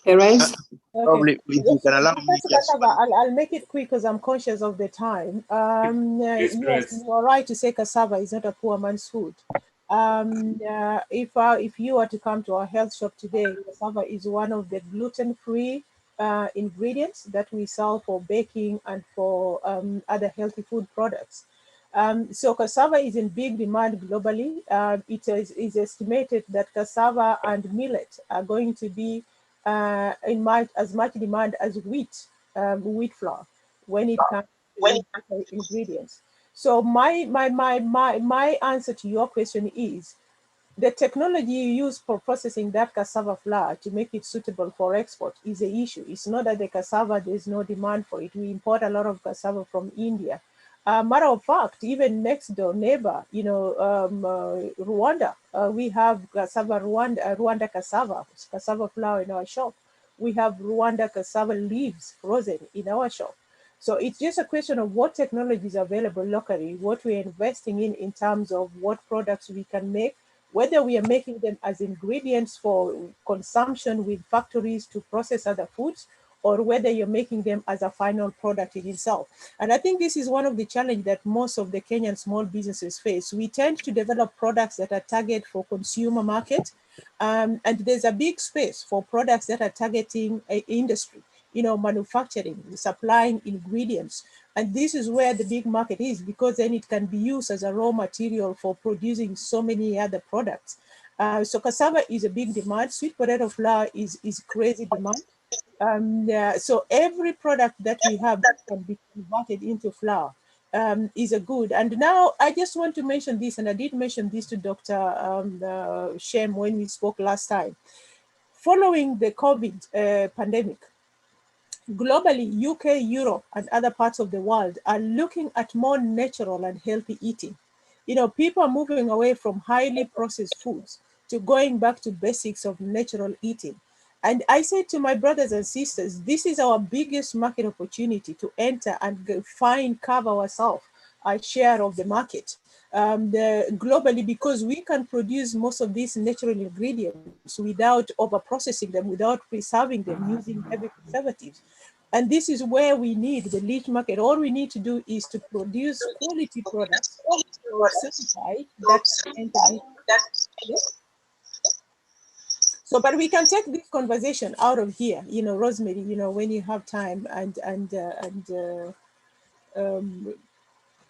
Perez? Okay. If you can allow me just I'll make it quick because I'm conscious of the time. Yes, you are right to say cassava is not a poor man's food. If you were to come to our health shop today, cassava is one of the gluten-free ingredients that we sell for baking and for other healthy food products. So cassava is in big demand globally. It is estimated that cassava and millet are going to be in as much demand as wheat flour when it comes to ingredients. So my answer to your question is the technology you use for processing that cassava flour to make it suitable for export is the issue. It's not that the cassava, there's no demand for it. We import a lot of cassava from India. Matter of fact, even next door neighbor, Rwanda, we have cassava, Rwanda cassava flour in our shop. We have Rwanda cassava leaves frozen in our shop. So it's just a question of what technology is available locally, what we're investing in terms of what products we can make, whether we are making them as ingredients for consumption with factories to process other foods, or whether you're making them as a final product in itself. And I think this is one of the challenges that most of the Kenyan small businesses face. We tend to develop products that are targeted for consumer market, and there's a big space for products that are targeting industry, manufacturing, supplying ingredients. And this is where the big market is, because then it can be used as a raw material for producing so many other products. So cassava is a big demand. Sweet potato flour is crazy demand. So every product that we have that can be converted into flour is a good. And now I just want to mention this, and I did mention this to Dr. Shem when we spoke last time. Following the COVID pandemic, globally, UK, Europe, and other parts of the world are looking at more natural and healthy eating. People are moving away from highly processed foods to going back to basics of natural eating. And I say to my brothers and sisters, this is our biggest market opportunity to enter and carve ourselves a share of the market globally, because we can produce most of these natural ingredients without over-processing them, without preserving them, using heavy preservatives. And this is where we need the niche market. All we need to do is to produce quality products certified So, but we can take this conversation out of here, Rosemary, when you have time, and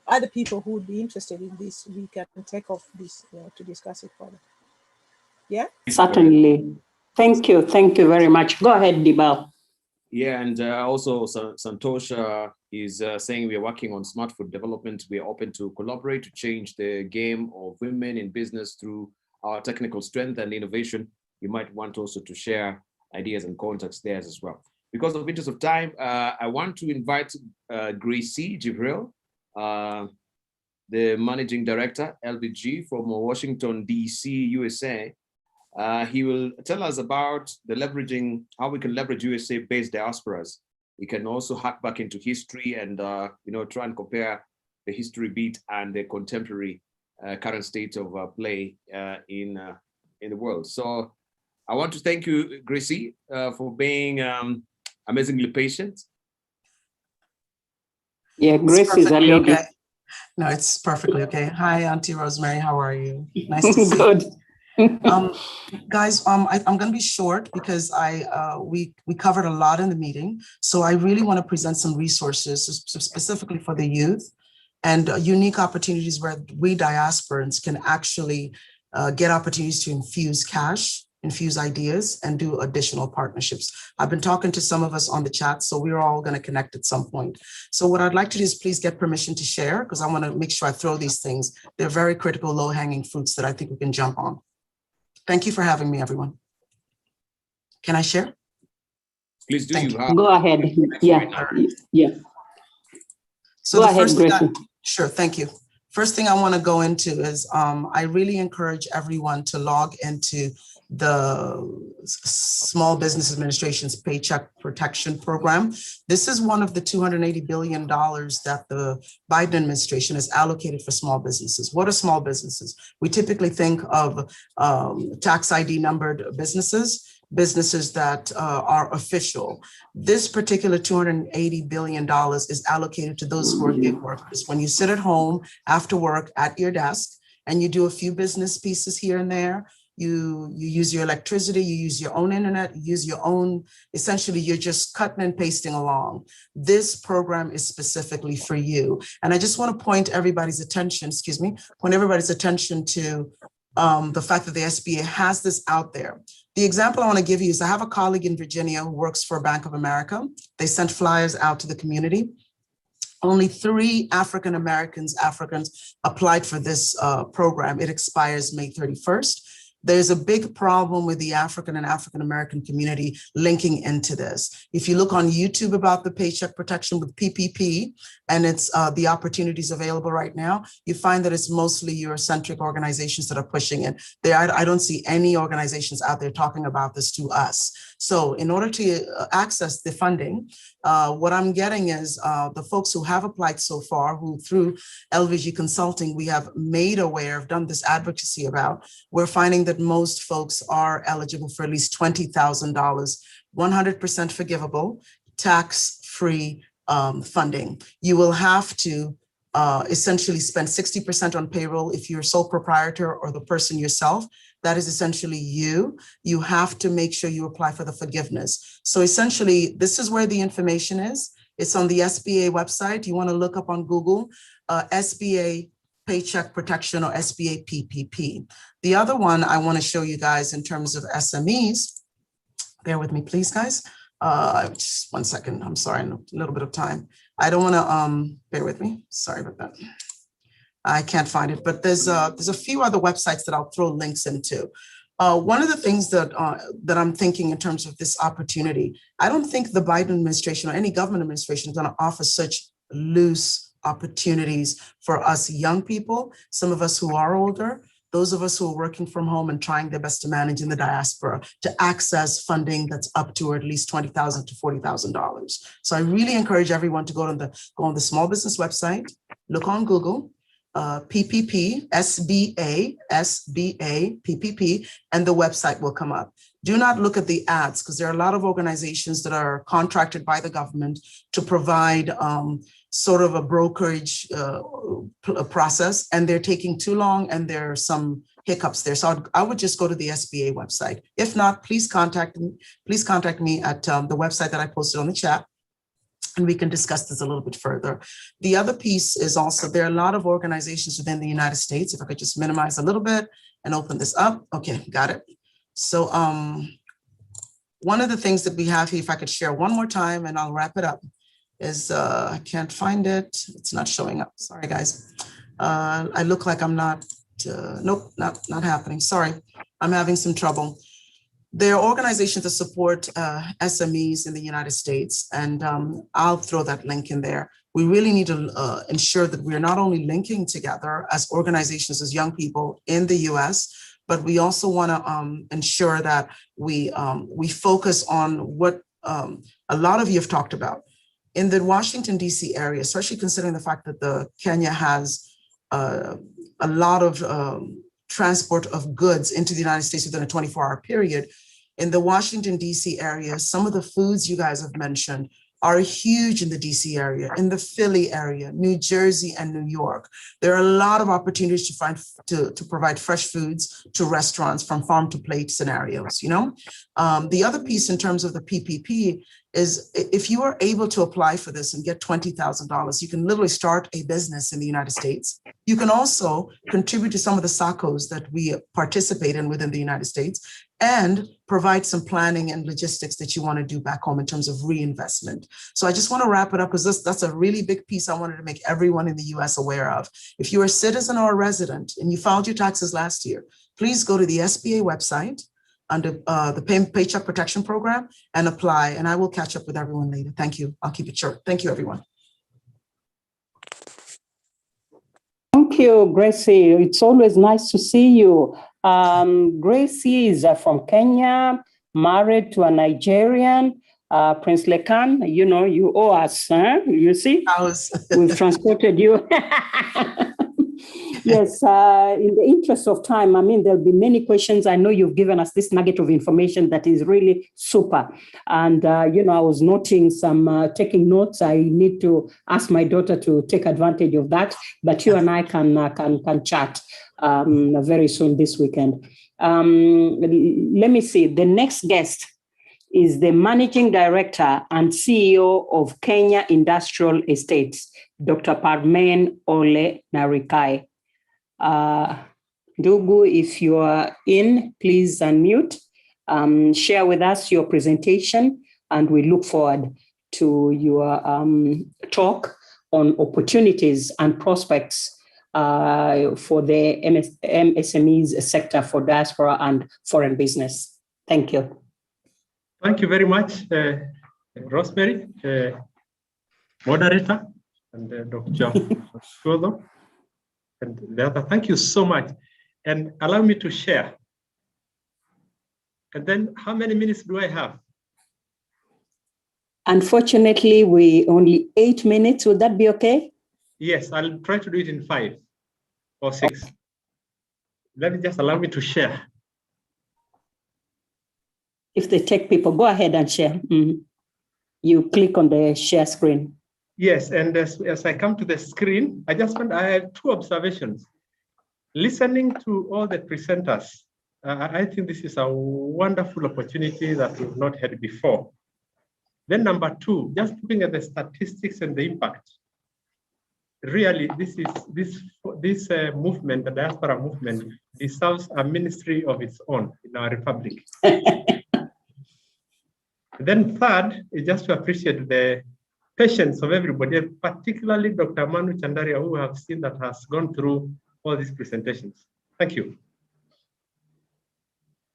other people who would be interested in this, we can take off this to discuss it further. Yeah? Certainly. Thank you. Thank you very much. Go ahead, Dibal. Yeah, and also Santosha is saying we are working on smart food development. We are open to collaborate to change the game of women in business through our technical strength and innovation. You might want also to share ideas and contacts there as well. Because of interest of time, I want to invite Gracie Jibril, the Managing Director, LVG, from Washington, DC, USA. He will tell us about how we can leverage USA-based diasporas. We can also hack back into history and try and compare the history beat and the contemporary current state of play in the world. So I want to thank you, Gracie, for being amazingly patient. Yeah, Gracie is a lady. Okay. No, it's perfectly okay. Hi, Auntie Rosemary. How are you? Nice to see Good. you. Guys, I'm going to be short because we covered a lot in the meeting. So I really want to present some resources specifically for the youth and unique opportunities where we diasporans can actually get opportunities to infuse cash, infuse ideas, and do additional partnerships. I've been talking to some of us on the chat, so we're all going to connect at some point. So what I'd like to do is please get permission to share, because I want to make sure I throw these things. They're very critical, low-hanging fruits that I think we can jump on. Thank you for having me, everyone. Can I share? Please do. Go ahead. Yeah. Yeah. So go ahead, Gracie. Sure. Thank you. First thing I want to go into is I really encourage everyone to log into the Small Business Administration's Paycheck Protection Program. This is one of the $280 billion that the Biden administration has allocated for small businesses. What are small businesses? We typically think of tax ID numbered businesses that are official. This particular $280 billion is allocated to those who are gig workers. When you sit at home after work at your desk and you do a few business pieces here and there, you use your electricity, you use your own internet, you use your own, essentially you're just cutting and pasting along. This program is specifically for you. And I just want to point everybody's attention, to the fact that the SBA has this out there. The example I want to give you is I have a colleague in Virginia who works for Bank of America. They sent flyers out to the community. Only 3 Africans applied for this program. It expires May 31st. There's a big problem with the African and African-American community linking into this. If you look on YouTube about the paycheck protection with PPP and it's the opportunities available right now, you find that it's mostly Eurocentric organizations that are pushing it. I don't see any organizations out there talking about this to us. So in order to access the funding, what I'm getting is the folks who have applied so far, who through LVG Consulting, we have made aware, have done this advocacy about, we're finding that most folks are eligible for at least $20,000, 100% forgivable, tax-free funding. You will have to essentially spend 60% on payroll if you're sole proprietor or the person yourself. That is essentially you. You have to make sure you apply for the forgiveness. So essentially, this is where the information is. It's on the SBA website. You want to look up on Google, SBA Paycheck Protection or SBA PPP. The other one I want to show you guys in terms of SMEs, bear with me, please, guys. Just 1 second. I'm sorry, a little bit of time. I don't want to, bear with me. Sorry about that. I can't find it, but there's a few other websites that I'll throw links into. One of the things that I'm thinking in terms of this opportunity, I don't think the Biden administration or any government administration is going to offer such loose opportunities for us young people, some of us who are older, those of us who are working from home and trying their best to manage in the diaspora, to access funding that's up to at least $20,000 to $40,000. So I really encourage everyone to go on the small business website, look on Google, PPP, SBA, PPP, and the website will come up. Do not look at the ads because there are a lot of organizations that are contracted by the government to provide sort of a brokerage process, and they're taking too long and there are some hiccups there. So I would just go to the SBA website. If not, please contact me at the website that I posted on the chat, and we can discuss this a little bit further. The other piece is also, there are a lot of organizations within the United States. If I could just minimize a little bit and open this up. Okay, got it. So one of the things that we have here, if I could share one more time and I'll wrap it up, is I can't find it. It's not showing up. Sorry, guys. I look like I'm not, nope, not happening. Sorry, I'm having some trouble. There are organizations that support SMEs in the United States, and I'll throw that link in there. We really need to ensure that we're not only linking together as organizations, as young people in the US, but we also want to ensure that we focus on what a lot of you have talked about. In the Washington, D.C. area, especially considering the fact that Kenya has a lot of transport of goods into the United States within a 24-hour period, in the Washington, D.C. area, some of the foods you guys have mentioned are huge in the DC area, in the Philly area, New Jersey and New York. There are a lot of opportunities to provide fresh foods to restaurants from farm to plate scenarios, you know? The other piece in terms of the PPP is if you are able to apply for this and get $20,000, you can literally start a business in the United States. You can also contribute to some of the SACCOs that we participate in within the United States and provide some planning and logistics that you want to do back home in terms of reinvestment. So I just want to wrap it up because that's a really big piece I wanted to make everyone in the US aware of. If you're a citizen or a resident and you filed your taxes last year, please go to the SBA website under the Paycheck Protection Program and apply, and I will catch up with everyone later. Thank you. I'll keep it short. Thank you, everyone. Thank you, Gracie. It's always nice to see you. Gracie is from Kenya, married to a Nigerian, Prince Lekan. You know, you owe us, huh? You see? We've transported you. Yes, in the interest of time, I mean, there'll be many questions. I know you've given us this nugget of information that is really super. And, you know, I was noting some, taking notes. I need to ask my daughter to take advantage of that, but you and I can chat very soon this weekend. Let me see, the next guest is the Managing Director and CEO of Kenya Industrial Estates, Dr. Parmen Ole Narikai. Ndugu, if you are in, please unmute, share with us your presentation, and we look forward to your talk on opportunities and prospects for the MSMEs sector for diaspora and foreign business. Thank you. Thank you very much, Rosemary, moderator, and Dr. Shuodo, and the other. Thank you so much. And allow me to share. And then how many minutes do I have? Unfortunately, we only 8 minutes. Would that be okay? Yes, I'll try to do it in 5 or 6. Okay. Let me just allow me to share. If the tech people, go ahead and share. You click on the share screen. Yes, and as I come to the screen, I have 2 observations. Listening to all the presenters, I think this is a wonderful opportunity that we've not had before. Then number 2, just looking at the statistics and the impact. Really, this movement, the diaspora movement, deserves a ministry of its own in our republic. Then third is just to appreciate the patience of everybody, particularly Dr. Manu Chandaria, who have seen that has gone through all these presentations. Thank you.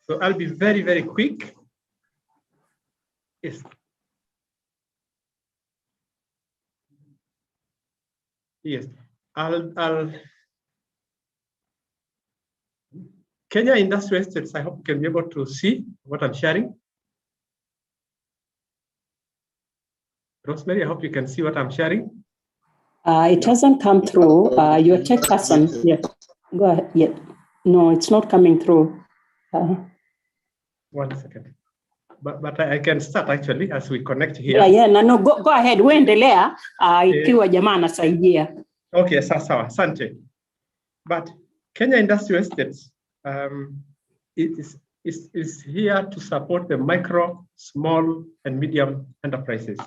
So I'll be very, very quick. Yes. Yes, Kenya Industrial Estates, I hope you can be able to see what I'm sharing. Rosemary, I hope you can see what I'm sharing. It hasn't come through. Your tech person, yeah. Go ahead. Yeah. No, it's not coming through. 1 second. But I can start actually as we connect here. No, go ahead. Uendelea ikiwa jamaa anasaidia. Okay, sawa, asante. But Kenya Industrial Estates is here to support the micro, small, and medium enterprises.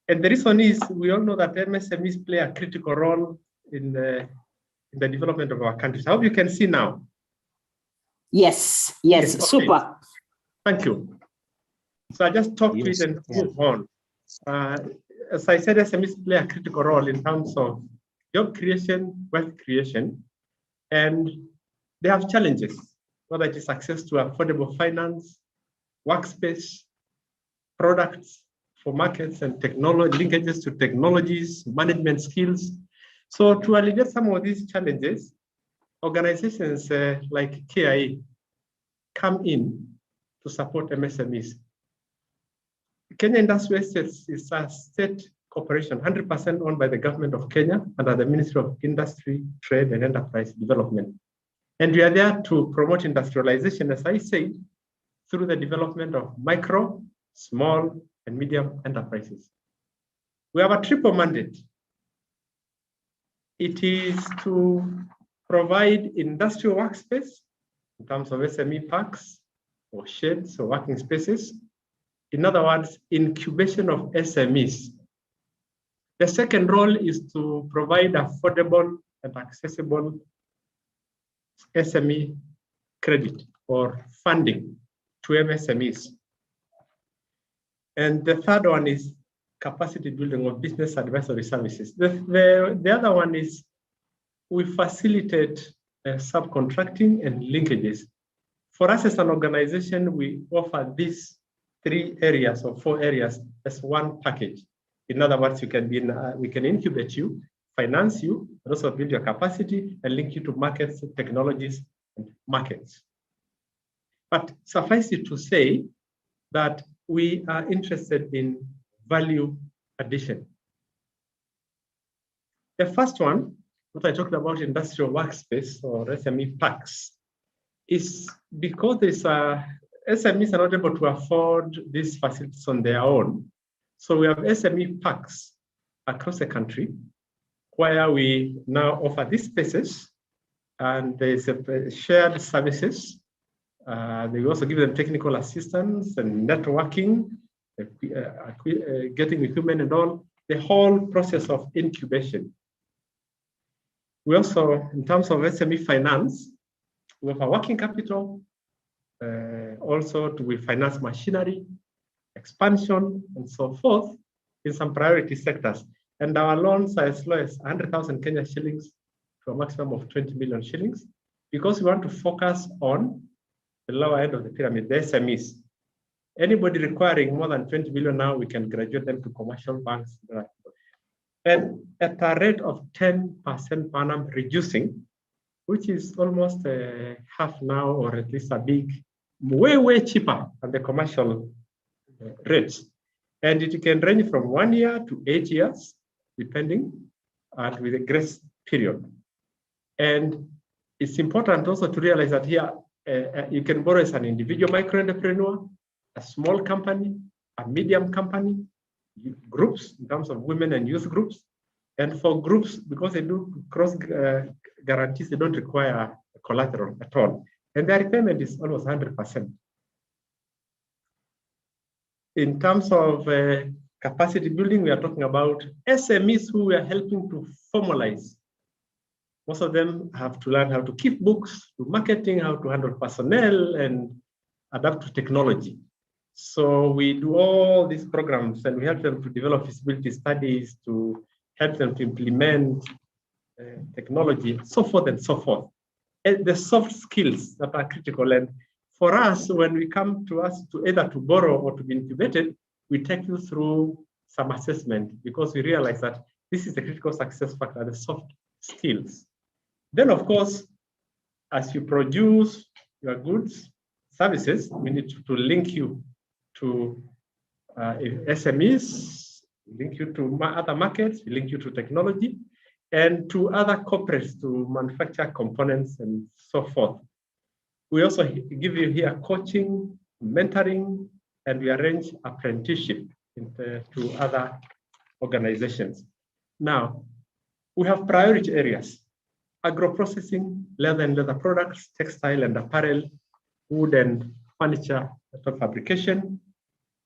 And the reason is we all know that MSMEs play a critical role in the development of our countries. I hope you can see now. Yes, okay. Super. Thank you. So I just talked to it and move on. As I said, SMEs play a critical role in terms of job creation, wealth creation, and they have challenges, whether it is access to affordable finance, workspace, products for markets and technology, linkages to technologies, management skills. So to alleviate some of these challenges, organizations like KIA come in to support MSMEs. Kenya Industrial Estates is a state corporation, 100% owned by the government of Kenya under the Ministry of Industry, Trade and Enterprise Development. And we are there to promote industrialization, as I said, through the development of micro, small, and medium enterprises. We have a triple mandate. It is to provide industrial workspace in terms of SME parks or sheds or working spaces. In other words, incubation of SMEs. The second role is to provide affordable and accessible SME credit or funding to MSMEs. And the third one is capacity building of business advisory services. The other one is we facilitate subcontracting and linkages. For us as an organization, we offer these 3 areas or 4 areas as one package. In other words, we can incubate you, finance you, but also build your capacity and link you to markets, technologies, and markets. But suffice it to say that we are interested in value addition. The first one, what I talked about, industrial workspace or SME parks, is because SMEs are not able to afford these facilities on their own. So we have SME parks across the country where we now offer these spaces, and there's shared services. They also give them technical assistance and networking, getting equipment and all, the whole process of incubation. We also, in terms of SME finance, we have a working capital. Also, we finance machinery, expansion, and so forth. in some priority sectors. And our loans are as low as 100,000 Kenya shillings to a maximum of 20 million shillings, because we want to focus on the lower end of the pyramid, the SMEs. Anybody requiring more than 20 million now, we can graduate them to commercial banks. And at a rate of 10% per annum reducing, which is almost half now, or at least a big, way cheaper than the commercial rates. And it can range from 1 year to 8 years, depending, and with a grace period. And it's important also to realize that here, you can borrow as an individual micro-entrepreneur, a small company, a medium company, groups in terms of women and youth groups. And for groups, because they do cross guarantees, they don't require collateral at all. And their repayment is almost 100%. In terms of capacity building, we are talking about SMEs who we are helping to formalize. Most of them have to learn how to keep books, do marketing, how to handle personnel, and adapt to technology. So we do all these programs, and we help them to develop feasibility studies, to help them to implement technology, so forth and so forth. And the soft skills that are critical. And for us, when we come to us to either to borrow or to be incubated, we take you through some assessment, because we realize that this is the critical success factor, the soft skills. Then, of course, as you produce your goods, services, we need to link you to SMEs, link you to other markets, link you to technology, and to other corporates to manufacture components and so forth. We also give you here coaching, mentoring, and we arrange apprenticeship to other organizations. Now, we have priority areas: agro-processing, leather and leather products, textile and apparel, wood and furniture fabrication,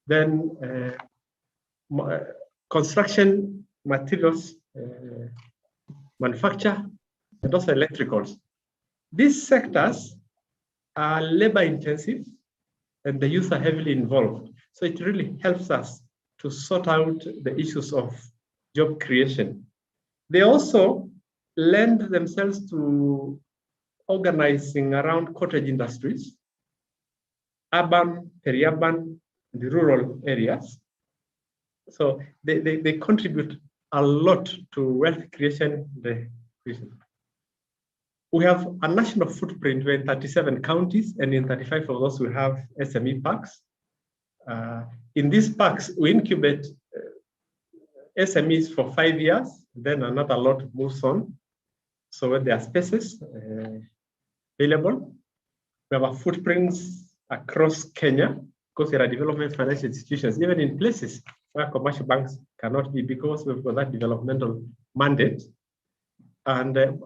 then construction materials manufacture, and also electricals. These sectors are labor intensive and the youth are heavily involved. So it really helps us to sort out the issues of job creation. They also lend themselves to organizing around cottage industries, urban, peri-urban, and rural areas. So they contribute a lot to wealth creation. We have a national footprint. We're in 37 counties, and in 35 of those we have SME parks. In these parks, we incubate SMEs for 5 years, then another lot moves on. So when there are spaces available, we have footprints across Kenya, because there are development financial institutions, even in places where commercial banks cannot be, because we've got that developmental mandate. And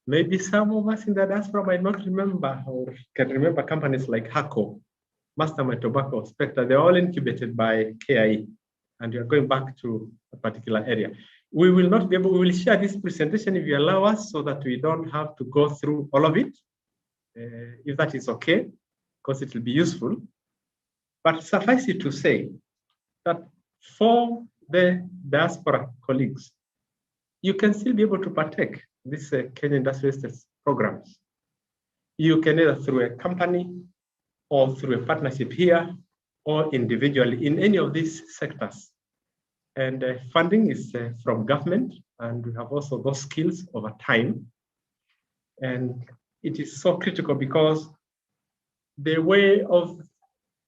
maybe some of us in the diaspora might not remember or can remember companies like HACO, Mastermind Tobacco, Spectre. They're all incubated by KIE, and you're going back to a particular area. We will not be able, we will share this presentation if you allow us, so that we don't have to go through all of it, if that is okay, because it will be useful. But suffice it to say that for the diaspora colleagues, you can still be able to partake in these Kenya Industrial Estates programs. You can either through a company or through a partnership here, or individually in any of these sectors. And funding is from government, and we have also those skills over time. And it is so critical, because the way of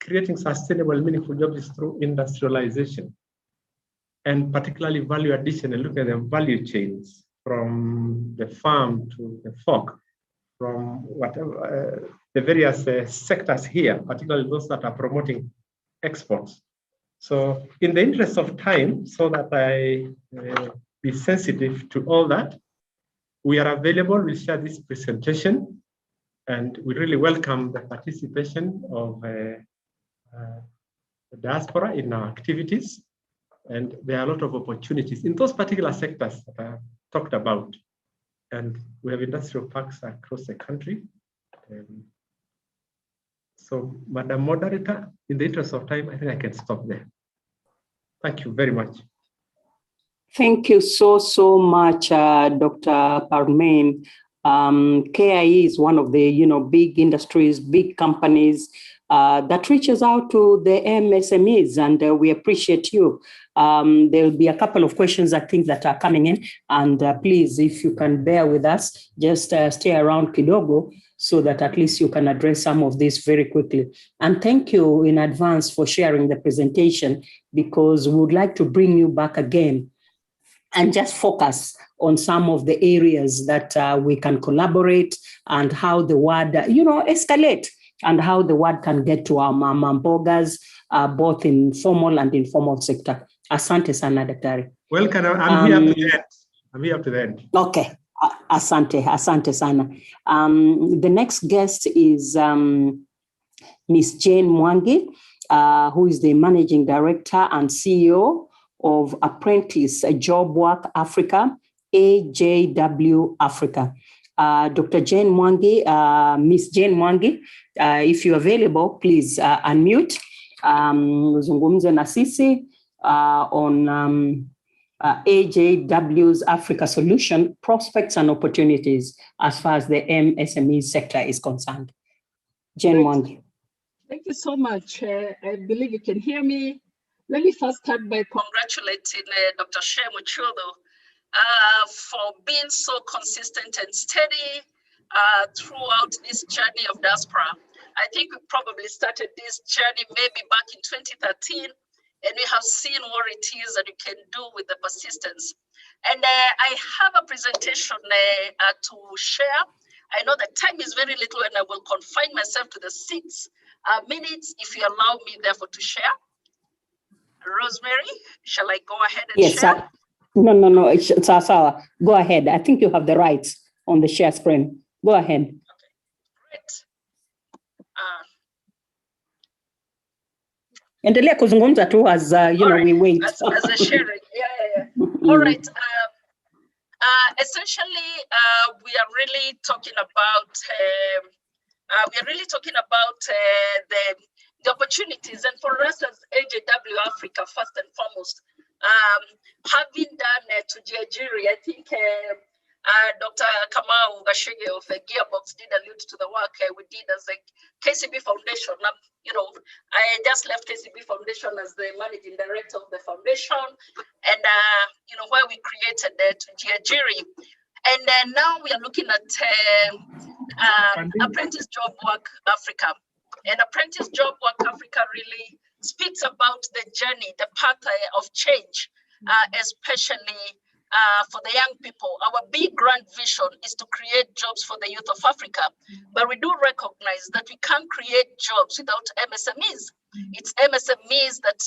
creating sustainable, meaningful jobs is through industrialization, and particularly value addition, and look at the value chains from the farm to the fork, from whatever the various sectors here, particularly those that are promoting exports. So in the interest of time, so that I be sensitive to all that, we are available. We'll share this presentation, and we really welcome the participation of the diaspora in our activities. And there are a lot of opportunities in those particular sectors that I talked about. And we have industrial parks across the country. So, Madam Moderator, in the interest of time, I think I can stop there. Thank you very much. Thank you so much, Dr. Parmain. KIE is one of the big industries, big companies that reaches out to the MSMEs, and we appreciate you. There'll be a couple of questions I think that are coming in, and please, if you can bear with us, just stay around kidogo so that at least you can address some of this very quickly. And thank you in advance for sharing the presentation, because we would like to bring you back again and just focus on some of the areas that we can collaborate, and how the word, escalate, and how the word can get to our mambogas, both in formal and informal sector. Asante sana, Daktari. Well, I'm here up to the end. I'm here up to the end. Okay. Asante sana. The next guest is Ms. Jane Mwangi, who is the Managing Director and CEO of Apprentice Job Work Africa, AJW Africa. Dr. Jane Mwangi, Ms. Jane Mwangi, if you're available, please unmute. Zungumze na sisi on AJW's Africa Solution, Prospects and Opportunities as far as the MSME sector is concerned. Jane Mwangi. Thank you so much. I believe you can hear me. Let me first start by congratulating Dr. Shemu Chudo for being so consistent and steady throughout this journey of Diaspora. I think we probably started this journey maybe back in 2013, and we have seen what it is that you can do with the persistence. And I have a presentation to share. I know the time is very little, and I will confine myself to the 6 minutes, if you allow me, therefore, to share. Rosemary, shall I go ahead and share? No, it's Sawa. Go ahead. I think you have the rights on the share screen. Go ahead. Okay, great. Endelea kuzungumza tu as we wait. As a sharing, yeah. All right. Essentially, we are really talking about the opportunities, and for us as AJW Africa, first and foremost, having done Tujiajiri, I think Dr. Kamau Gashege of Gearbox did allude to the work we did as a KCB Foundation. I just left KCB Foundation as the managing director of the foundation, and where we created Tujiajiri. And now we are looking at Apprentice Job Work Africa. And Apprentice Job Work Africa really speaks about the journey, the path of change, especially for the young people. Our big grand vision is to create jobs for the youth of Africa, but we do recognize that we can't create jobs without MSMEs. It's MSMEs that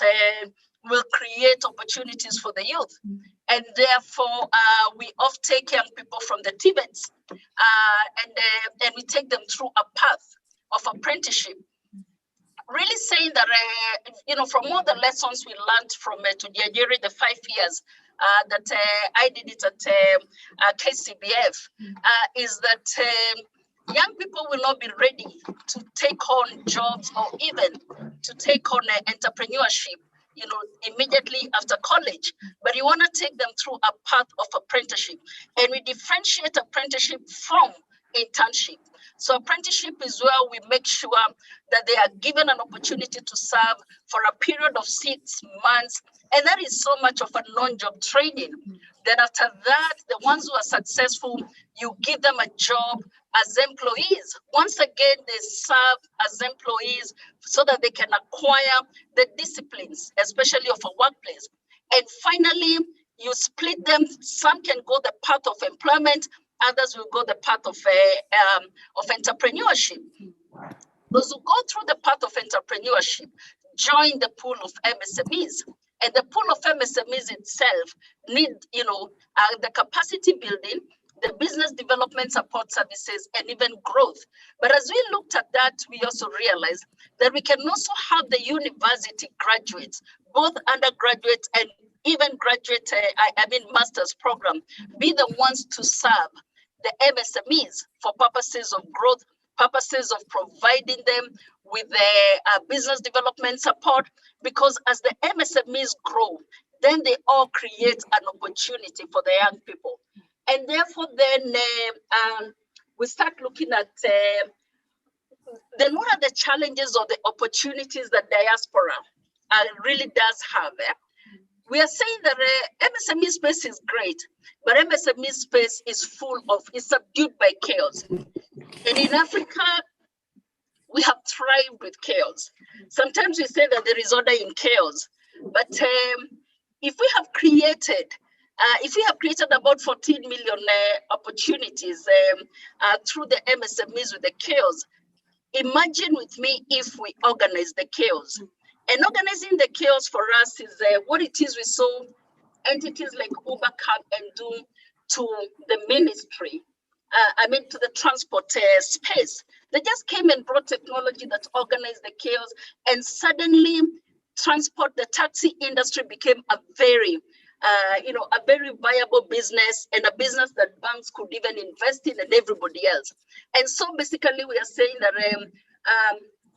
will create opportunities for the youth. And therefore, we off-take young people from the Tibets, and we take them through a path of apprenticeship. Really saying that, from all the lessons we learned from Tujiajiri, the 5 years that I did it at KCBF, is that young people will not be ready to take on jobs or even to take on entrepreneurship, immediately after college, but you want to take them through a path of apprenticeship. And we differentiate apprenticeship from internship. So apprenticeship is where we make sure that they are given an opportunity to serve for a period of 6 months. And that is so much of a non-job training. Then after that, the ones who are successful, you give them a job as employees. Once again, they serve as employees so that they can acquire the disciplines, especially of a workplace. And finally, you split them. Some can go the path of employment, others will go the path of entrepreneurship. Those who go through the path of entrepreneurship join the pool of MSMEs. And the pool of MSMEs itself need, the capacity building, the business development support services, and even growth. But as we looked at that, we also realized that we can also have the university graduates, both undergraduate and even graduate, master's program, be the ones to serve the MSMEs for purposes of growth, purposes of providing them with the business development support, because as the MSMEs grow, then they all create an opportunity for the young people. And therefore, then we start looking at then what are the challenges or the opportunities that diaspora really does have. We are saying that MSME space is great, but MSME space is subdued by chaos. And in Africa, we have thrived with chaos. Sometimes we say that there is order in chaos, but if we have created about 14 million opportunities through the MSMEs with the chaos, imagine with me if we organize the chaos. And organizing the chaos for us is what it is we saw entities like Uber come and do to the ministry, to the transport space. They just came and brought technology that organized the chaos, and suddenly the taxi industry became a very viable business, and a business that banks could even invest in, and everybody else. And so basically we are saying that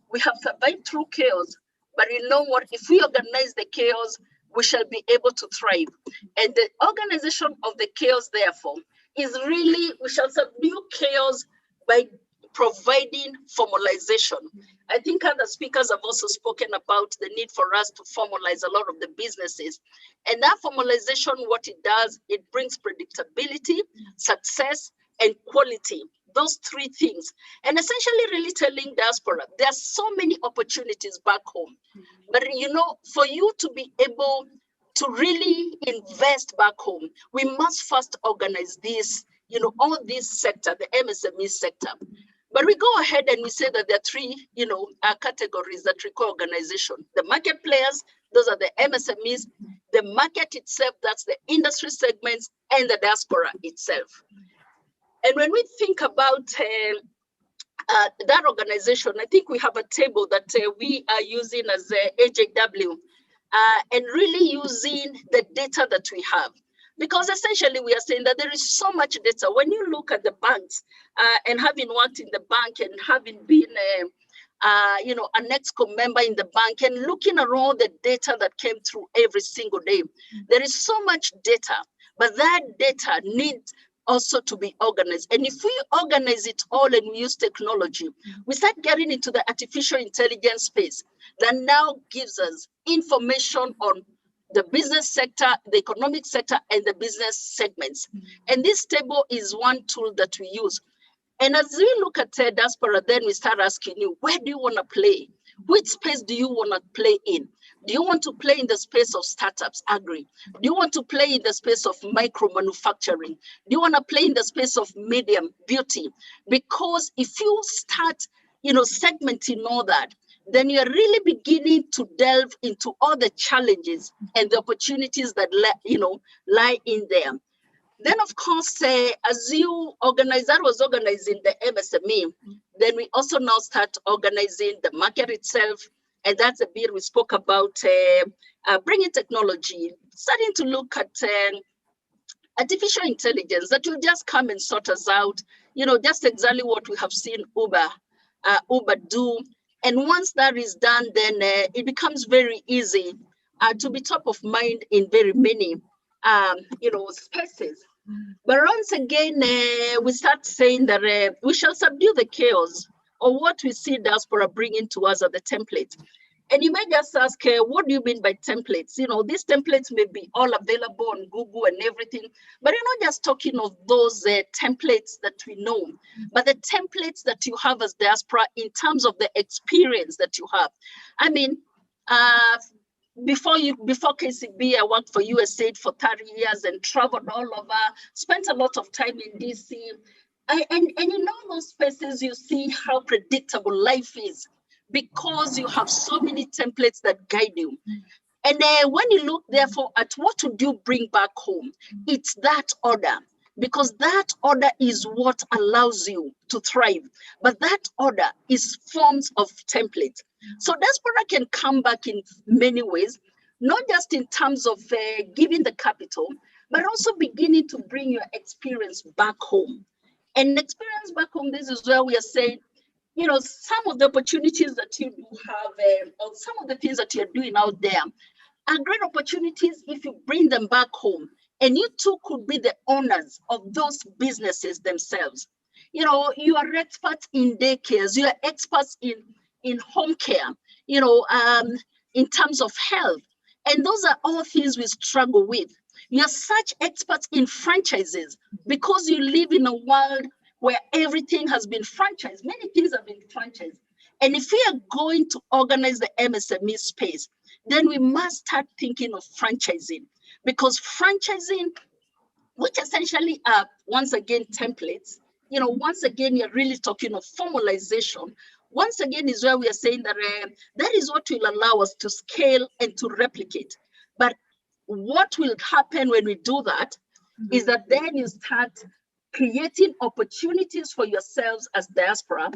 we have survived through chaos, but you know what, if we organize the chaos, we shall be able to thrive. And the organization of the chaos, therefore, is really, we shall subdue chaos by providing formalization. I think other speakers have also spoken about the need for us to formalize a lot of the businesses. And that formalization, what it does, it brings predictability, success, and quality. Those three things. And essentially really telling diaspora, there are so many opportunities back home. But for you to be able to really invest back home, we must first organize this, all this sector, the MSME sector. But we go ahead and we say that there are three, categories that require organization. The market players, those are the MSMEs, the market itself, that's the industry segments, and the diaspora itself. And when we think about that organization, I think we have a table that we are using as AJW, and really using the data that we have. Because essentially we are saying that there is so much data. When you look at the banks, and having worked in the bank and having been an EXCO member in the bank and looking at all the data that came through every single day, there is so much data, but that data needs also to be organized. And if we organize it all and we use technology, we start getting into the artificial intelligence space that now gives us information on the business sector, the economic sector, and the business segments. And this table is one tool that we use. And as we look at diaspora, then we start asking you, where do you want to play? Which space do you want to play in? Do you want to play in the space of startups, agri? Do you want to play in the space of micro manufacturing? Do you want to play in the space of medium beauty? Because if you start, segmenting all that, then you're really beginning to delve into all the challenges and the opportunities that lie in there. Then, of course, as you organize, that was organizing the MSME, then we also now start organizing the market itself. And that's a bit we spoke about, bringing technology, starting to look at artificial intelligence that will just come and sort us out, just exactly what we have seen Uber do. And once that is done, then it becomes very easy to be top of mind in very many, spaces. But once again, we start saying that we shall subdue the chaos, or what we see diaspora bringing to us are the templates. And you may just ask, what do you mean by templates? These templates may be all available on Google and everything, but you're not just talking of those templates that we know, but the templates that you have as diaspora in terms of the experience that you have. I mean, before KCB, I worked for USAID for 30 years and traveled all over, spent a lot of time in DC. And in all those spaces, you see how predictable life is because you have so many templates that guide you. And when you look, therefore, at what would you bring back home, it's that order, because that order is what allows you to thrive. But that order is forms of templates. So diaspora can come back in many ways, not just in terms of giving the capital, but also beginning to bring your experience back home. And experience back home, this is where we are saying, some of the opportunities that you do have, or some of the things that you're doing out there are great opportunities if you bring them back home, and you too could be the owners of those businesses themselves. You know, you are experts in daycares, you are experts in home care, you know, in terms of health. And those are all things we struggle with. You're such experts in franchises because you live in a world where everything has been franchised. Many things have been franchised. And if we are going to organize the MSME space, then we must start thinking of franchising, because franchising, which essentially are, once again, templates, you know, once again, you're really talking of formalization. Once again, is where we are saying that that is what will allow us to scale and to replicate. But what will happen when we do that is that then you start creating opportunities for yourselves as diaspora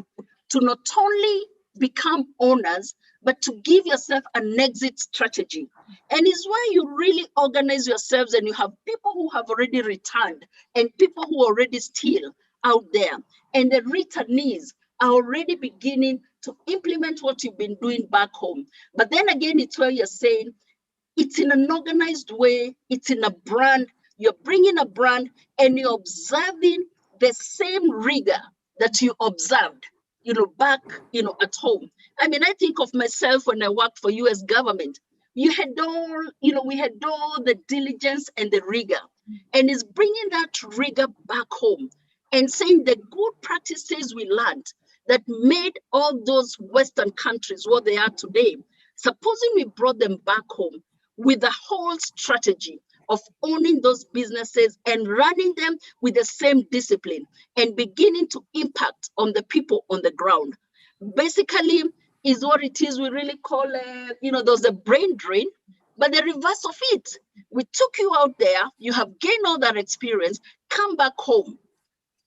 to not only become owners, but to give yourself an exit strategy. And it's where you really organize yourselves and you have people who have already returned and people who are already still out there. And the returnees are already beginning to implement what you've been doing back home. But then again, it's where you're saying, it's in an organized way, it's in a brand, you're bringing a brand and you're observing the same rigor that you observed, you know, back, you know, at home. I mean, I think of myself when I worked for US government. You had all, you know, we had all the diligence and the rigor, and it's bringing that rigor back home and saying the good practices we learned that made all those Western countries what they are today. Supposing we brought them back home with the whole strategy of owning those businesses and running them with the same discipline and beginning to impact on the people on the ground. Basically, is what it is we really call, you know, there's a brain drain, but the reverse of it. We took you out there, you have gained all that experience, come back home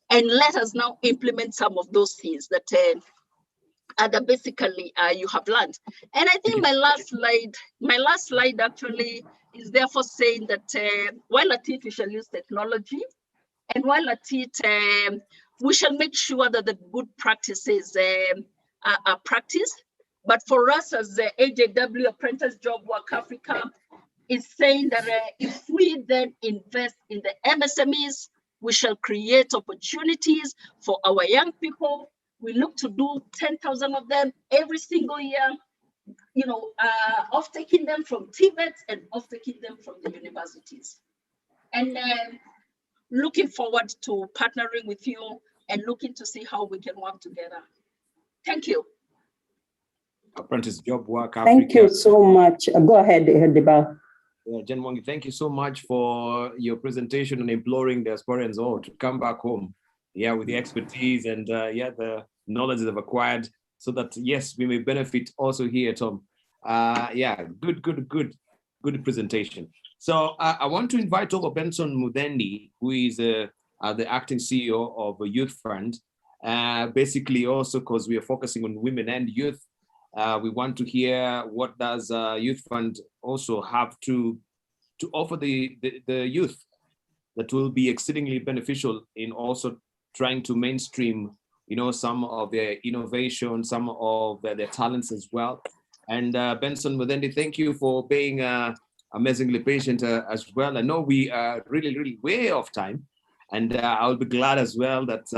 and let us now implement some of those things that basically you have learned. And I think my last slide actually is therefore saying that while at it we shall use technology, and while at it we shall make sure that the good practices are practiced. But for us as the AJW Apprentice Job Work Africa is saying that if we then invest in the MSMEs, we shall create opportunities for our young people. We look to do 10,000 of them every single year, you know, off taking them from TVETs and off taking them from the universities. And looking forward to partnering with you and looking to see how we can work together. Thank you. Apprentice Job Work Africa. Thank you so much. Go ahead, Deba. Jen Mwangi, thank you so much for your presentation and imploring diasporans all to come back home, yeah, with the expertise and yeah, the knowledge they've acquired, so that yes, we may benefit also here, Tom. Yeah, good presentation. So I want to invite over Benson Muthendi, who is the acting CEO of a youth fund. Basically, also because we are focusing on women and youth. We want to hear what does Youth Fund also have to offer the youth that will be exceedingly beneficial in also trying to mainstream, you know, some of their innovation, some of their talents as well. And Benson Muthendi, thank you for being amazingly patient as well. I know we are really way off time, and I'll be glad as well that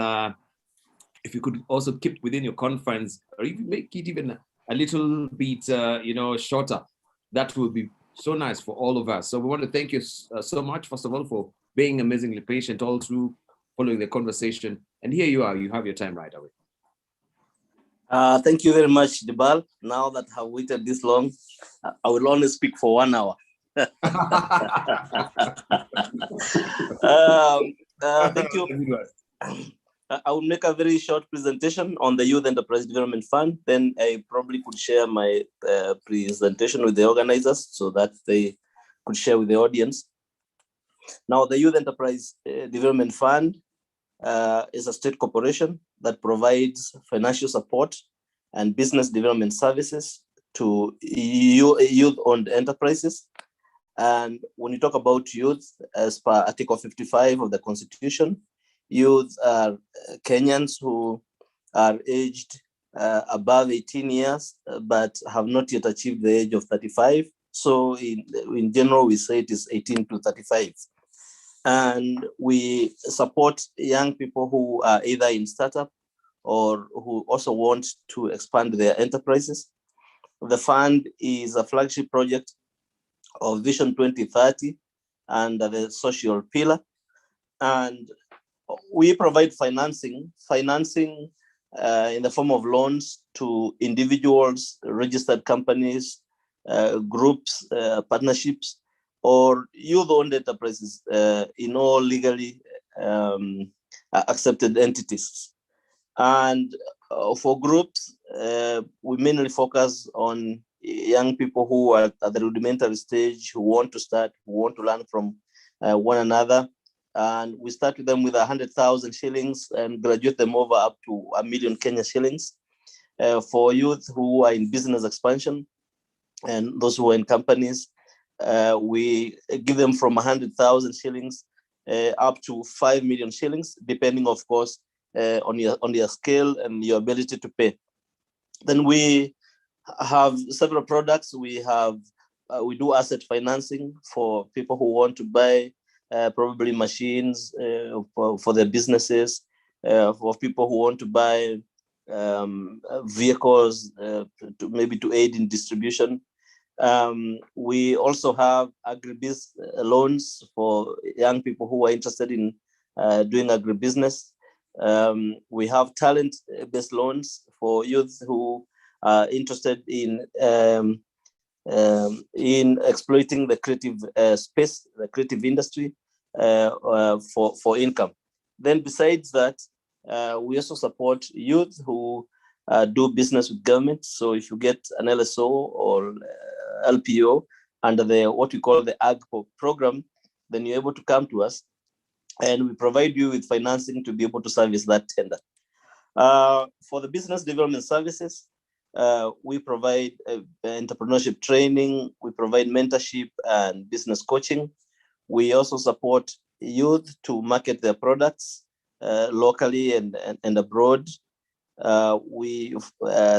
if you could also keep within your confines, or even make it even a little bit, you know, shorter. That would be so nice for all of us. So we want to thank you so much, first of all, for being amazingly patient all through following the conversation. And here you are, you have your time right away. Thank you very much, Debal. Now that I've waited this long, I will only speak for 1 hour. Thank you. I will make a very short presentation on the Youth Enterprise Development Fund. Then I probably could share my presentation with the organizers so that they could share with the audience. Now, the Youth Enterprise Development Fund is a state corporation that provides financial support and business development services to youth-owned enterprises. And when you talk about youth, as per Article 55 of the Constitution, youth are Kenyans who are aged above 18 years, but have not yet achieved the age of 35. So in general, we say it is 18 to 35. And we support young people who are either in startup or who also want to expand their enterprises. The fund is a flagship project of Vision 2030 under the social pillar. And we provide financing in the form of loans to individuals, registered companies, groups, partnerships, or youth-owned enterprises in all legally accepted entities. And for groups, we mainly focus on young people who are at the rudimentary stage, who want to start, who want to learn from one another. And we start with them with 100,000 shillings and graduate them over up to 1 million Kenya shillings. For youth who are in business expansion and those who are in companies, we give them from 100,000 shillings up to 5 million shillings, depending, of course, on your scale and your ability to pay. Then we have several products. We do asset financing for people who want to buy probably machines for their businesses, for people who want to buy vehicles maybe to aid in distribution. We also have agribusiness loans for young people who are interested in doing agribusiness. We have talent-based loans for youth who are interested in exploiting the creative space, the creative industry for income. Then besides that, we also support youth who do business with government. So if you get an LSO or LPO under what we call the AGPO program, then you're able to come to us and we provide you with financing to be able to service that tender. For the business development services, we provide entrepreneurship training, we provide mentorship and business coaching. We also support youth to market their products locally and abroad. We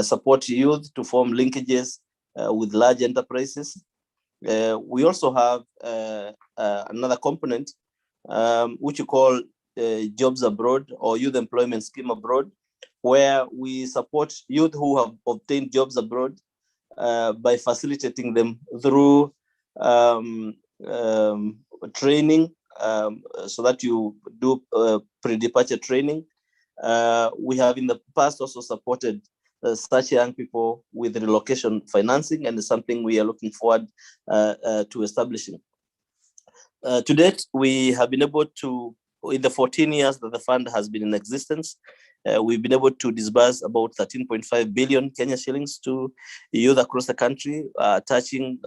support youth to form linkages with large enterprises. We also have another component which we call jobs abroad or youth employment scheme abroad, where we support youth who have obtained jobs abroad by facilitating them through training, so that you do pre-departure training. We have in the past also supported such young people with relocation financing, and it's something we are looking forward to establishing. To date, we have been able to, in the 14 years that the fund has been in existence, we've been able to disburse about 13.5 billion Kenya shillings to youth across the country, touching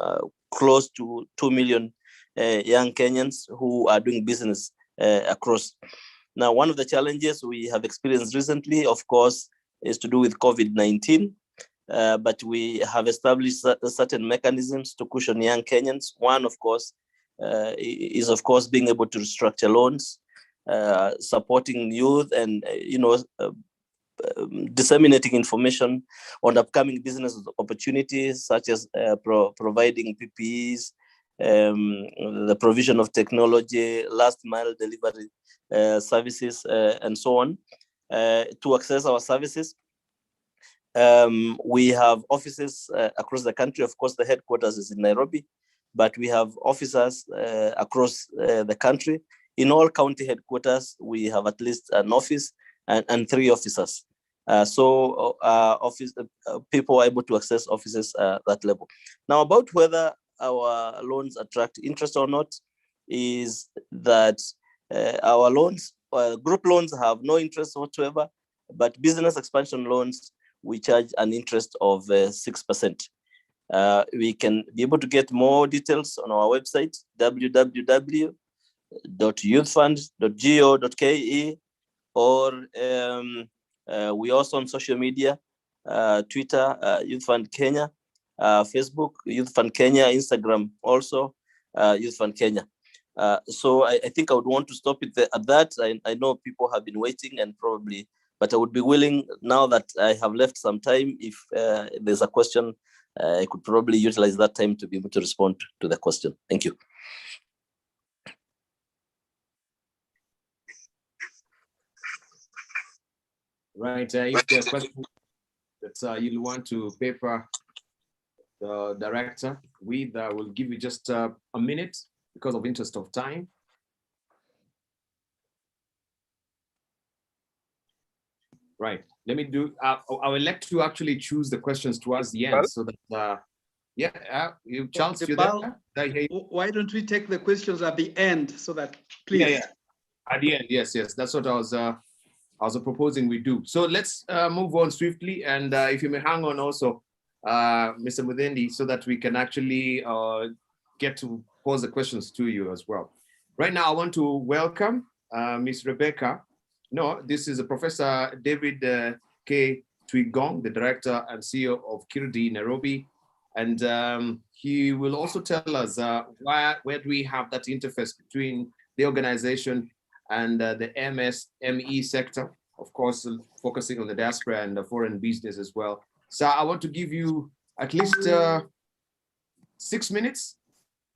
close to 2 million young Kenyans who are doing business across. Now, one of the challenges we have experienced recently, of course, is to do with COVID-19, but we have established certain mechanisms to cushion young Kenyans. One, of course, is of course being able to restructure loans, supporting youth, and disseminating information on upcoming business opportunities, such as providing PPEs, the provision of technology, last mile delivery services, and so on. To access our services, we have offices across the country. Of course, the headquarters is in Nairobi, but we have officers across the country. In all county headquarters, we have at least an office and 3 officers. So people are able to access offices at that level. Now, about whether our loans attract interest or not, is that our loans, group loans, have no interest whatsoever, but business expansion loans, we charge an interest of 6%. We can be able to get more details on our website, www.youthfund.go.ke, or we also on social media, Twitter, Youth Fund Kenya, Facebook, Youth Fund Kenya, Instagram also, Youth Fund Kenya. So I think I would want to stop it at that. I know people have been waiting and probably, but I would be willing, now that I have left some time, if there's a question, I could probably utilize that time to be able to respond to the question. Thank you. Right, if there are questions that you'll want to paper the director with, we'll give you just a minute because of interest of time. Right, let me do, I would like to actually choose the questions towards the end so that, you, Charles, Okay, you there? Why don't we take the questions at the end so that, please? Yeah, at the end, yes, that's what I was proposing we do. So let's move on swiftly, and if you may hang on also, Mr. Mudendi, so that we can actually get to pose the questions to you as well. Right now, I want to welcome Ms. Rebecca. No, this is Professor David K. Twigong, the Director and CEO of Kirdi Nairobi. And he will also tell us where do we have that interface between the organization and the MSME sector, of course, focusing on the diaspora and the foreign business as well. So I want to give you at least 6 minutes.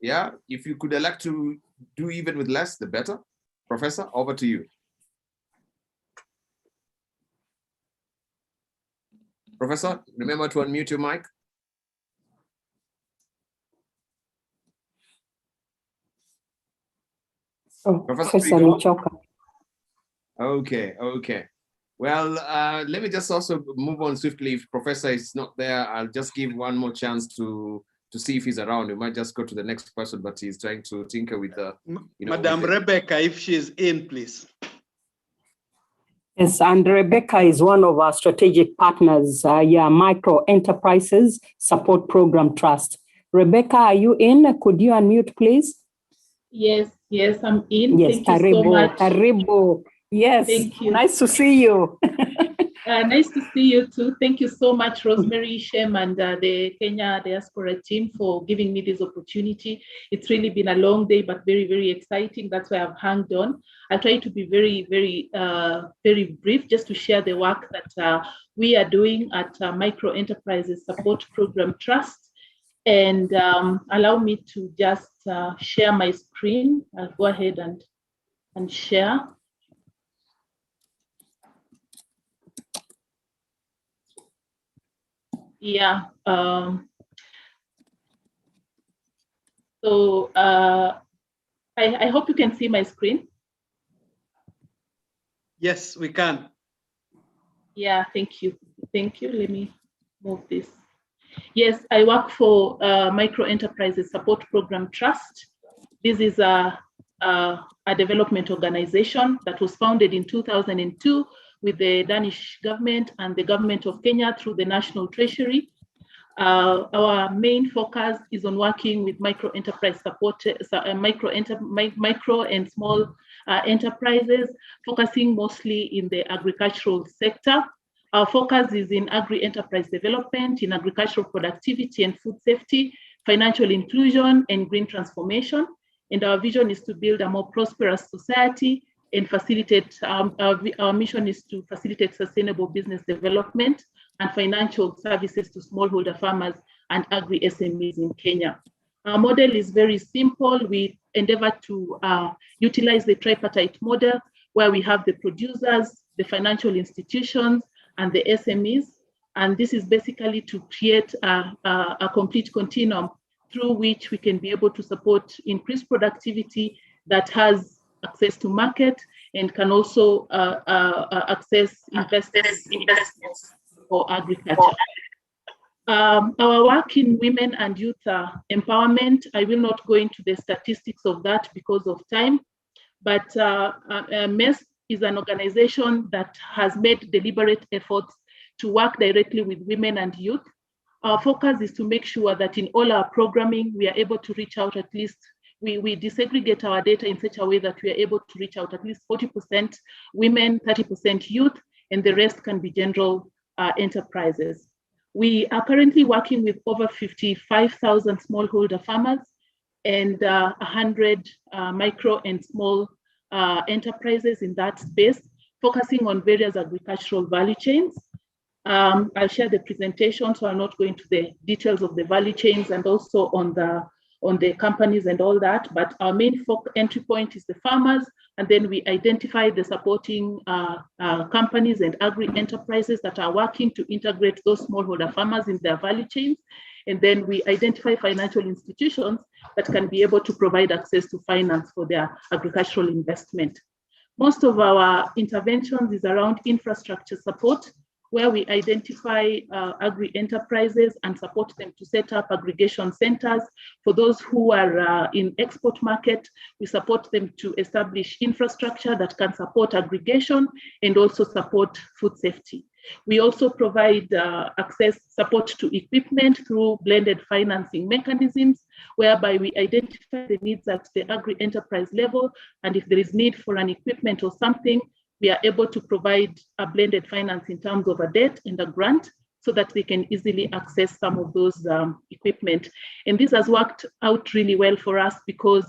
Yeah, if you could elect to do even with less, the better. Professor, over to you. Professor, remember to unmute your mic. Oh, Professor Michoka. Okay. Well, let me just also move on swiftly. If Professor is not there, I'll just give one more chance to see if he's around. We might just go to the next person, but he's trying to tinker with the, Madam Rebecca, if she's in, please. Yes, and Rebecca is one of our strategic partners, Micro Enterprises Support Program Trust. Rebecca, are you in? Could you unmute, please? Yes, I'm in. Yes, Thank you so much. Karibu. Yes, thank you. Nice to see you. Nice to see you too. Thank you so much, Rosemary, Shem, and the Kenya Diaspora team for giving me this opportunity. It's really been a long day, but very, very exciting. That's why I've hanged on. I'll try to be very, very brief, just to share the work that we are doing at Micro Enterprises Support Program Trust. And allow me to just share my screen. I'll go ahead and share. Yeah. So I hope you can see my screen. Yes, we can. Yeah, thank you. Thank you. Let me move this. Yes, I work for Micro Enterprises Support Program Trust. This is a development organization that was founded in 2002 with the Danish government and the government of Kenya through the National Treasury. Our main focus is on working with micro enterprise support, micro and small enterprises, focusing mostly in the agricultural sector. Our focus is in agri-enterprise development, in agricultural productivity and food safety, financial inclusion, and green transformation. And our vision is to build a more prosperous society and facilitate, our mission is to facilitate sustainable business development and financial services to smallholder farmers and agri-SMEs in Kenya. Our model is very simple. We endeavor to utilize the tripartite model where we have the producers, the financial institutions, and the SMEs. And this is basically to create a complete continuum through which we can be able to support increased productivity that has access to market and can also access investments for agriculture. Our work in women and youth empowerment, I will not go into the statistics of that because of time, but MES is an organization that has made deliberate efforts to work directly with women and youth. Our focus is to make sure that in all our programming, we are able to reach out at least, we disaggregate our data in such a way that we are able to reach out at least 40% women, 30% youth, and the rest can be general enterprises. We are currently working with over 55,000 smallholder farmers and 100 micro and small enterprises in that space, focusing on various agricultural value chains. I'll share the presentation, so I'll not go into the details of the value chains and also on the companies and all that, but our main entry point is the farmers, and then we identify the supporting companies and agri-enterprises that are working to integrate those smallholder farmers in their value chains, and then we identify financial institutions that can be able to provide access to finance for their agricultural investment. Most of our interventions is around infrastructure support, where we identify agri-enterprises and support them to set up aggregation centers. For those who are in export market, we support them to establish infrastructure that can support aggregation and also support food safety. We also provide access support to equipment through blended financing mechanisms, whereby we identify the needs at the agri-enterprise level, and if there is need for an equipment or something, we are able to provide a blended finance in terms of a debt and a grant so that they can easily access some of those equipment. And this has worked out really well for us because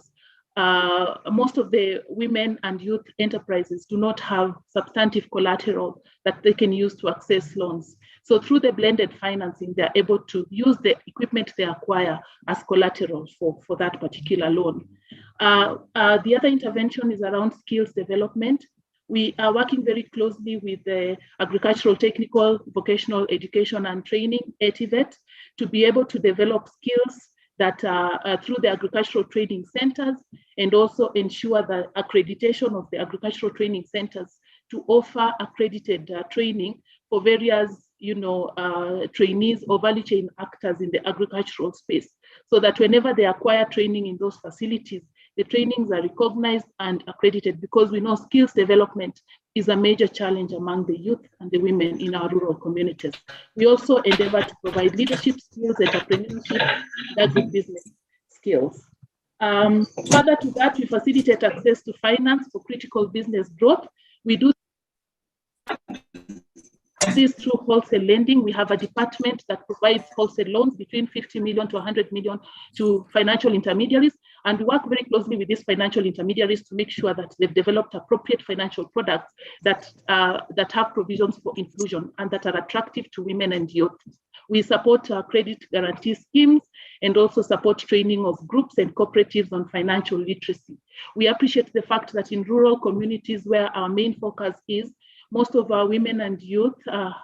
most of the women and youth enterprises do not have substantive collateral that they can use to access loans. So through the blended financing, they're able to use the equipment they acquire as collateral for that particular loan. The other intervention is around skills development. We are working very closely with the Agricultural Technical Vocational Education and Training, ATVET, to be able to develop skills that through the agricultural training centers, and also ensure the accreditation of the agricultural training centers to offer accredited training for various trainees or value chain actors in the agricultural space, so that whenever they acquire training in those facilities, the trainings are recognized and accredited, because we know skills development is a major challenge among the youth and the women in our rural communities. We also endeavor to provide leadership skills, entrepreneurship, and agribusiness skills. Further to that, we facilitate access to finance for critical business growth. We do this through wholesale lending. We have a department that provides wholesale loans between 50 million to 100 million to financial intermediaries. And we work very closely with these financial intermediaries to make sure that they've developed appropriate financial products that have provisions for inclusion and that are attractive to women and youth. We support credit guarantee schemes and also support training of groups and cooperatives on financial literacy. We appreciate the fact that in rural communities where our main focus is, most of our women and youth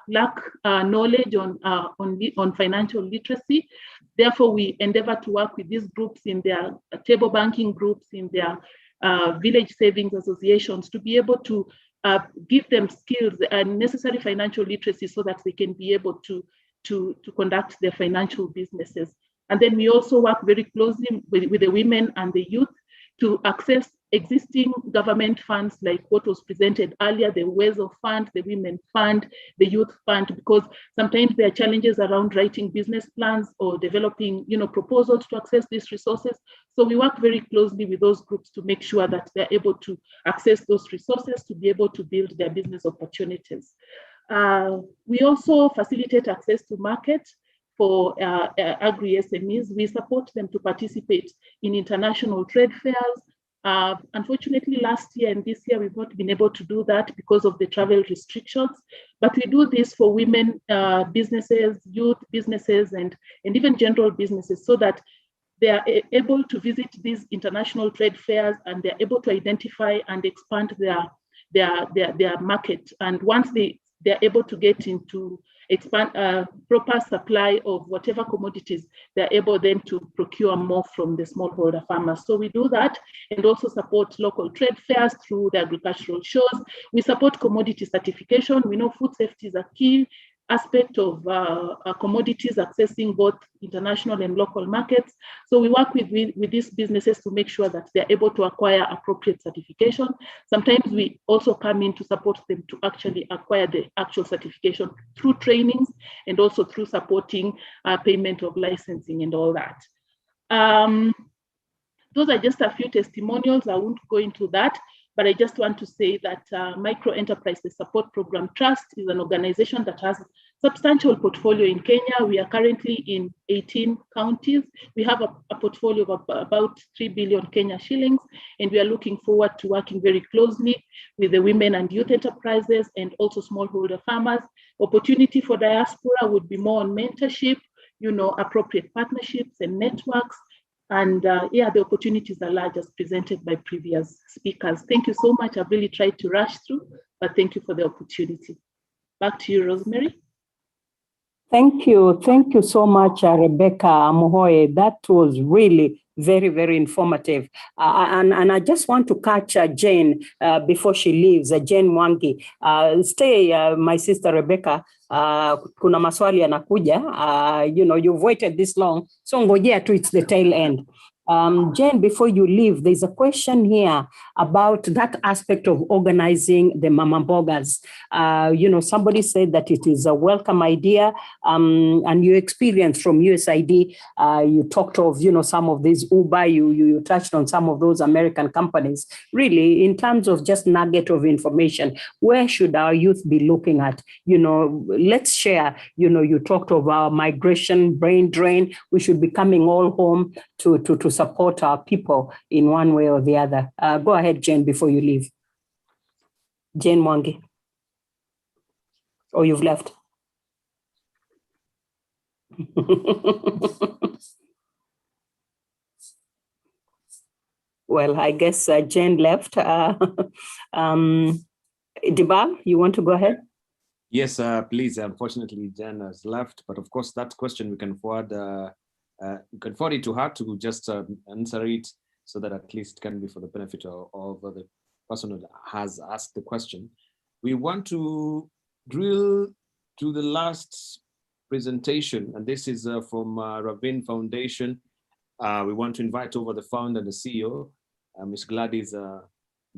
lack knowledge on financial literacy. Therefore, we endeavor to work with these groups in their table banking groups, in their village savings associations, to be able to give them skills and necessary financial literacy so that they can be able to conduct their financial businesses. And then we also work very closely with the women and the youth to access existing government funds like what was presented earlier, the WESO Fund, the Women Fund, the Youth Fund, because sometimes there are challenges around writing business plans or developing proposals to access these resources. So we work very closely with those groups to make sure that they're able to access those resources to be able to build their business opportunities. We also facilitate access to market for agri-SMEs. We support them to participate in international trade fairs. Unfortunately, last year and this year, we've not been able to do that because of the travel restrictions, but we do this for women businesses, youth businesses, and even general businesses, so that they are able to visit these international trade fairs and they're able to identify and expand their market. And once they're able to get into expand proper supply of whatever commodities, they're able then to procure more from the smallholder farmers. So we do that and also support local trade fairs through the agricultural shows. We support commodity certification. We know food safety is a key aspect of commodities accessing both international and local markets. So we work with these businesses to make sure that they're able to acquire appropriate certification. Sometimes we also come in to support them to actually acquire the actual certification through trainings and also through supporting payment of licensing and all that. Those are just a few testimonials. I won't go into that. But I just want to say that Micro Enterprises Support Program Trust is an organization that has substantial portfolio in Kenya. We are currently in 18 counties. We have a portfolio of about 3 billion Kenya shillings, and we are looking forward to working very closely with the women and youth enterprises and also smallholder farmers. Opportunity for diaspora would be more on mentorship, appropriate partnerships and networks. And yeah, the opportunities are large as presented by previous speakers. Thank you so much. I've really tried to rush through, but thank you for the opportunity. Back to you, Rosemary. Thank you. Thank you so much, Rebecca Muhoye. That was really very, very informative. And I just want to catch Jane before she leaves, Jane Mwangi. Stay, my sister Rebecca. Kuna maswali yanakuja. You've waited this long, so ngojea tu, it's the tail end. Jane, before you leave, there's a question here about that aspect of organizing the Mama Mbogas. Somebody said that it is a welcome idea, and your experience from USAID, you talked of, some of these Uber, you touched on some of those American companies. Really, in terms of just nugget of information, where should our youth be looking at? Let's share, you talked of our migration, brain drain. We should be coming all home to support our people in one way or the other. Go ahead, Jane, before you leave. Jane Mwangi. Oh, you've left. Well, I guess Jane left. Dibal, you want to go ahead? Yes, please. Unfortunately, Jen has left, but of course, that question we can forward. You can forward it to her to just answer it, so that at least it can be for the benefit of the person who has asked the question. We want to drill to the last presentation, and this is from Ravin Foundation. We want to invite over the founder and the CEO, Ms. Gladys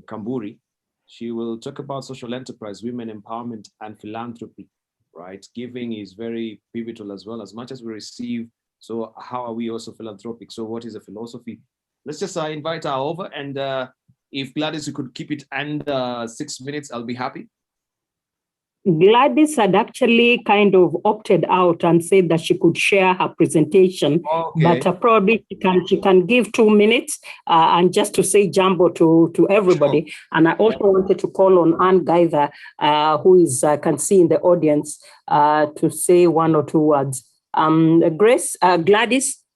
Kamburi. She will talk about social enterprise, women empowerment, and philanthropy, right? Giving is very pivotal as well. As much as we receive, so how are we also philanthropic? So what is a philosophy? Let's just invite her over, and if Gladys, you could keep it under 6 minutes, I'll be happy. Gladys had actually kind of opted out and said that she could share her presentation, but probably she can give 2 minutes and just to say jumbo to everybody. Sure. And I also wanted to call on Anne Gaither, who is can see in the audience, to say 1 or 2 words. Gladys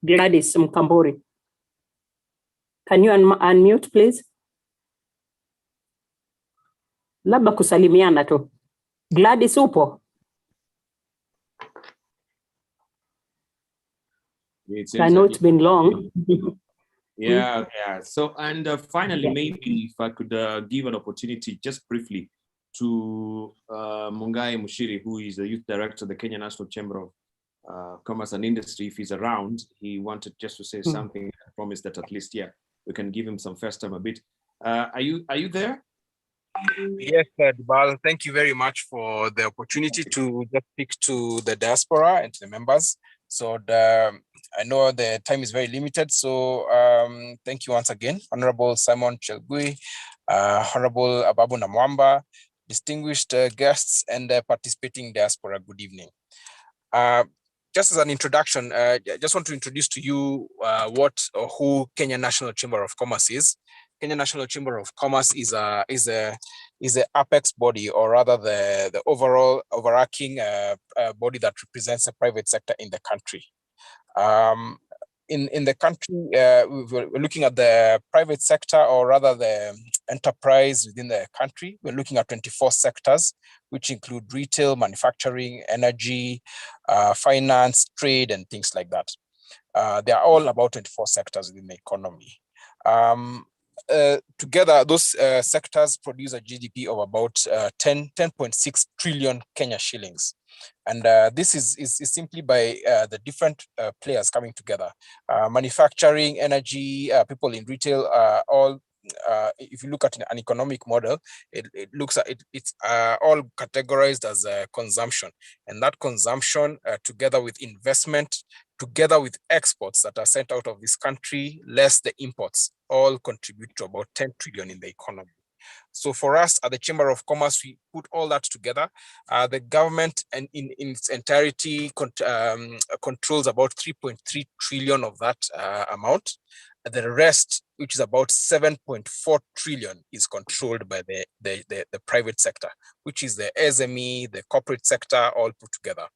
Mkambori. Can you unmute, please? Labda kusalimiana tu. Gladys upo? I know it's been long. Yeah. So, and finally, maybe if I could give an opportunity just briefly to Mungai Mushiri, who is the youth director of the Kenya National Chamber of Commerce and Industry. If he's around, he wanted just to say something. I promised that at least, we can give him some first time a bit. Are you there? Yes, Dibal, thank you very much for the opportunity to just speak to the diaspora and to the members. So I know the time is very limited, so thank you once again, Honorable Simon Chelgui, Honorable Ababu Namwamba, distinguished guests and participating diaspora, good evening. Just as an introduction, I just want to introduce to you who Kenya National Chamber of Commerce is. Kenya National Chamber of Commerce is a apex body, or rather the overarching body that represents the private sector in the country. In the country, we're looking at the private sector, or rather the enterprise within the country. We're looking at 24 sectors, which include retail, manufacturing, energy, finance, trade, and things like that. They are all about 24 sectors within the economy. Together, those sectors produce a GDP of about 10.6 trillion Kenya shillings. And this is simply by the different players coming together. Manufacturing, energy, people in retail, all, if you look at an economic model, it looks at it's all categorized as consumption. And that consumption, together with investment, together with exports that are sent out of this country, less the imports, all contribute to about 10 trillion in the economy. So for us at the Chamber of Commerce, we put all that together. The government and in its entirety controls about 3.3 trillion of that amount. The rest, which is about 7.4 trillion, is controlled by the private sector, which is the SME, the corporate sector, all put together.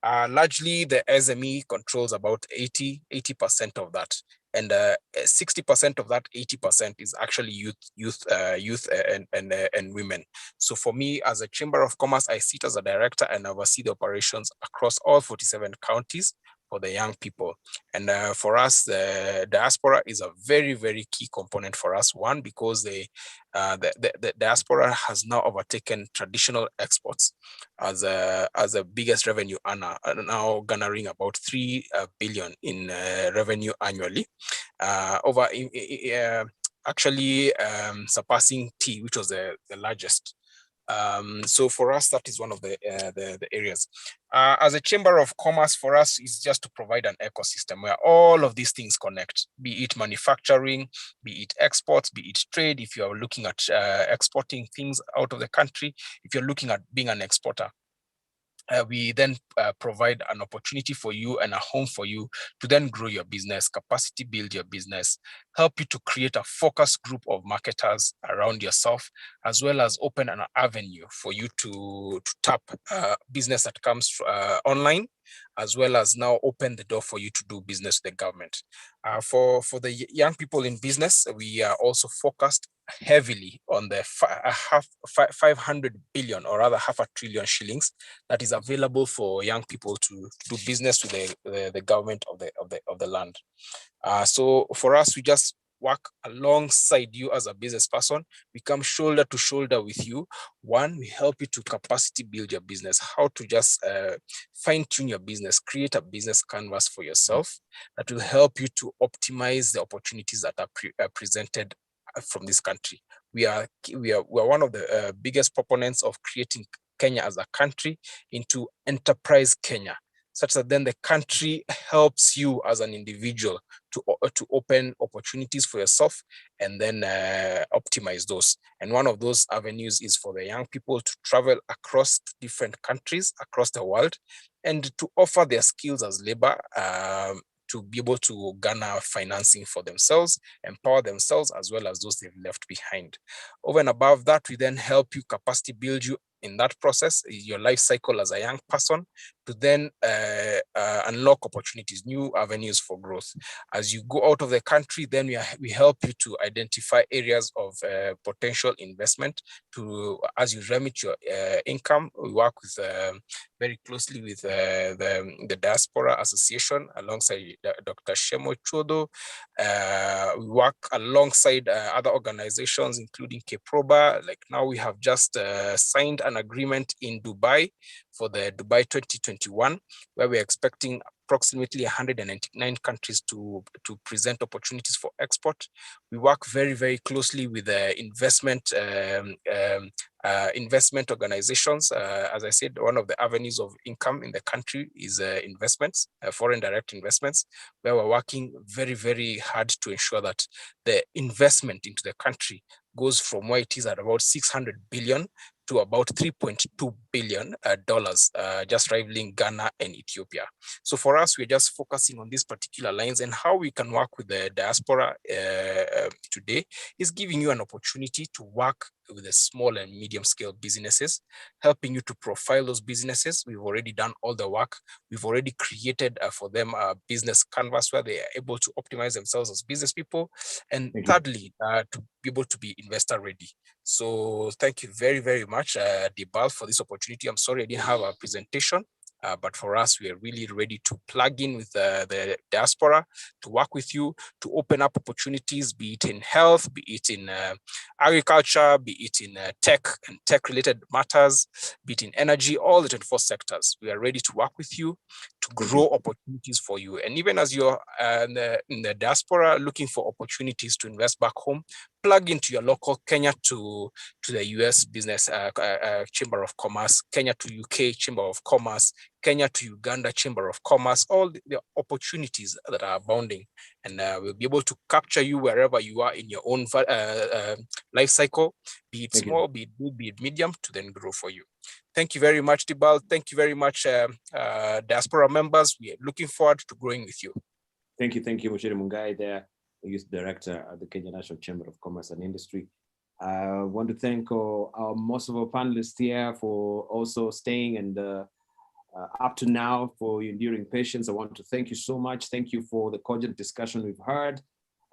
Largely, the SME controls about 80% of that, and 60% of that 80% is actually youth and women. So for me, as a Chamber of Commerce, I sit as a director and oversee the operations across all 47 counties for the young people. And for us, the diaspora is a very, very key component for us. One, because the diaspora has now overtaken traditional exports as a biggest revenue earner, now garnering about 3 billion in revenue annually, actually surpassing tea, which was the largest. So for us, that is one of the areas. As a Chamber of Commerce, for us is just to provide an ecosystem where all of these things connect, be it manufacturing, be it exports, be it trade. If you are looking at exporting things out of the country, if you're looking at being an exporter, we then provide an opportunity for you and a home for you to then grow your business, capacity build your business, help you to create a focus group of marketers around yourself, as well as open an avenue for you to tap business that comes online, as well as now open the door for you to do business with the government. For the young people in business, we are also focused heavily on the 500 billion, or rather 500 billion shillings that is available for young people to do business with the government of the land. So for us, we just work alongside you as a business person. We come shoulder to shoulder with you. One, we help you to capacity build your business, how to just fine tune your business, create a business canvas for yourself that will help you to optimize the opportunities that are presented from this country. We are one of the biggest proponents of creating Kenya as a country into enterprise Kenya, such that then the country helps you as an individual to open opportunities for yourself and then optimize those. And one of those avenues is for the young people to travel across different countries across the world and to offer their skills as labor to be able to garner financing for themselves, empower themselves, as well as those they've left behind. Over and above that, we then help you capacity build you in that process, your life cycle as a young person, to then unlock opportunities, new avenues for growth. As you go out of the country, then we help you to identify areas of potential investment to, as you remit your income. We work with very closely with the Diaspora Association alongside Dr. Shemo Chodo. We work alongside other organizations, including Keproba. Like now we have just signed an agreement in Dubai for the Dubai 2021, where we're expecting approximately 199 countries to present opportunities for export. We work very, very closely with the investment organizations. As I said, one of the avenues of income in the country is investments, foreign direct investments, where we're working very, very hard to ensure that the investment into the country goes from where it is at about 600 billion to about $3.2 billion, just rivaling Ghana and Ethiopia. So for us, we're just focusing on these particular lines, and how we can work with the diaspora today is giving you an opportunity to work with the small and medium scale businesses, helping you to profile those businesses. We've already done all the work. We've already created for them a business canvas where they are able to optimize themselves as business people. And thirdly, to be able to be investor ready. So thank you very, very much, Dibal, for this opportunity. I'm sorry I didn't have a presentation. But for us, we are really ready to plug in with the diaspora, to work with you, to open up opportunities, be it in health, be it in agriculture, be it in tech and tech-related matters, be it in energy, all the 24 sectors. We are ready to work with you, to grow opportunities for you. And even as you're in the diaspora looking for opportunities to invest back home, plug into your local Kenya to the US Business Chamber of Commerce, Kenya to UK Chamber of Commerce, Kenya to Uganda Chamber of Commerce, all the opportunities that are abounding. And we'll be able to capture you wherever you are in your own life cycle, be it small, be it big, be it medium, to then grow for you. Thank you very much, Tibal. Thank you very much, Diaspora members. We are looking forward to growing with you. Thank you, Mushere Mungai there, the Youth Director at the Kenya National Chamber of Commerce and Industry. I want to thank most of our panelists here for also staying and up to now for your enduring patience. I want to thank you so much. Thank you for the cogent discussion we've heard.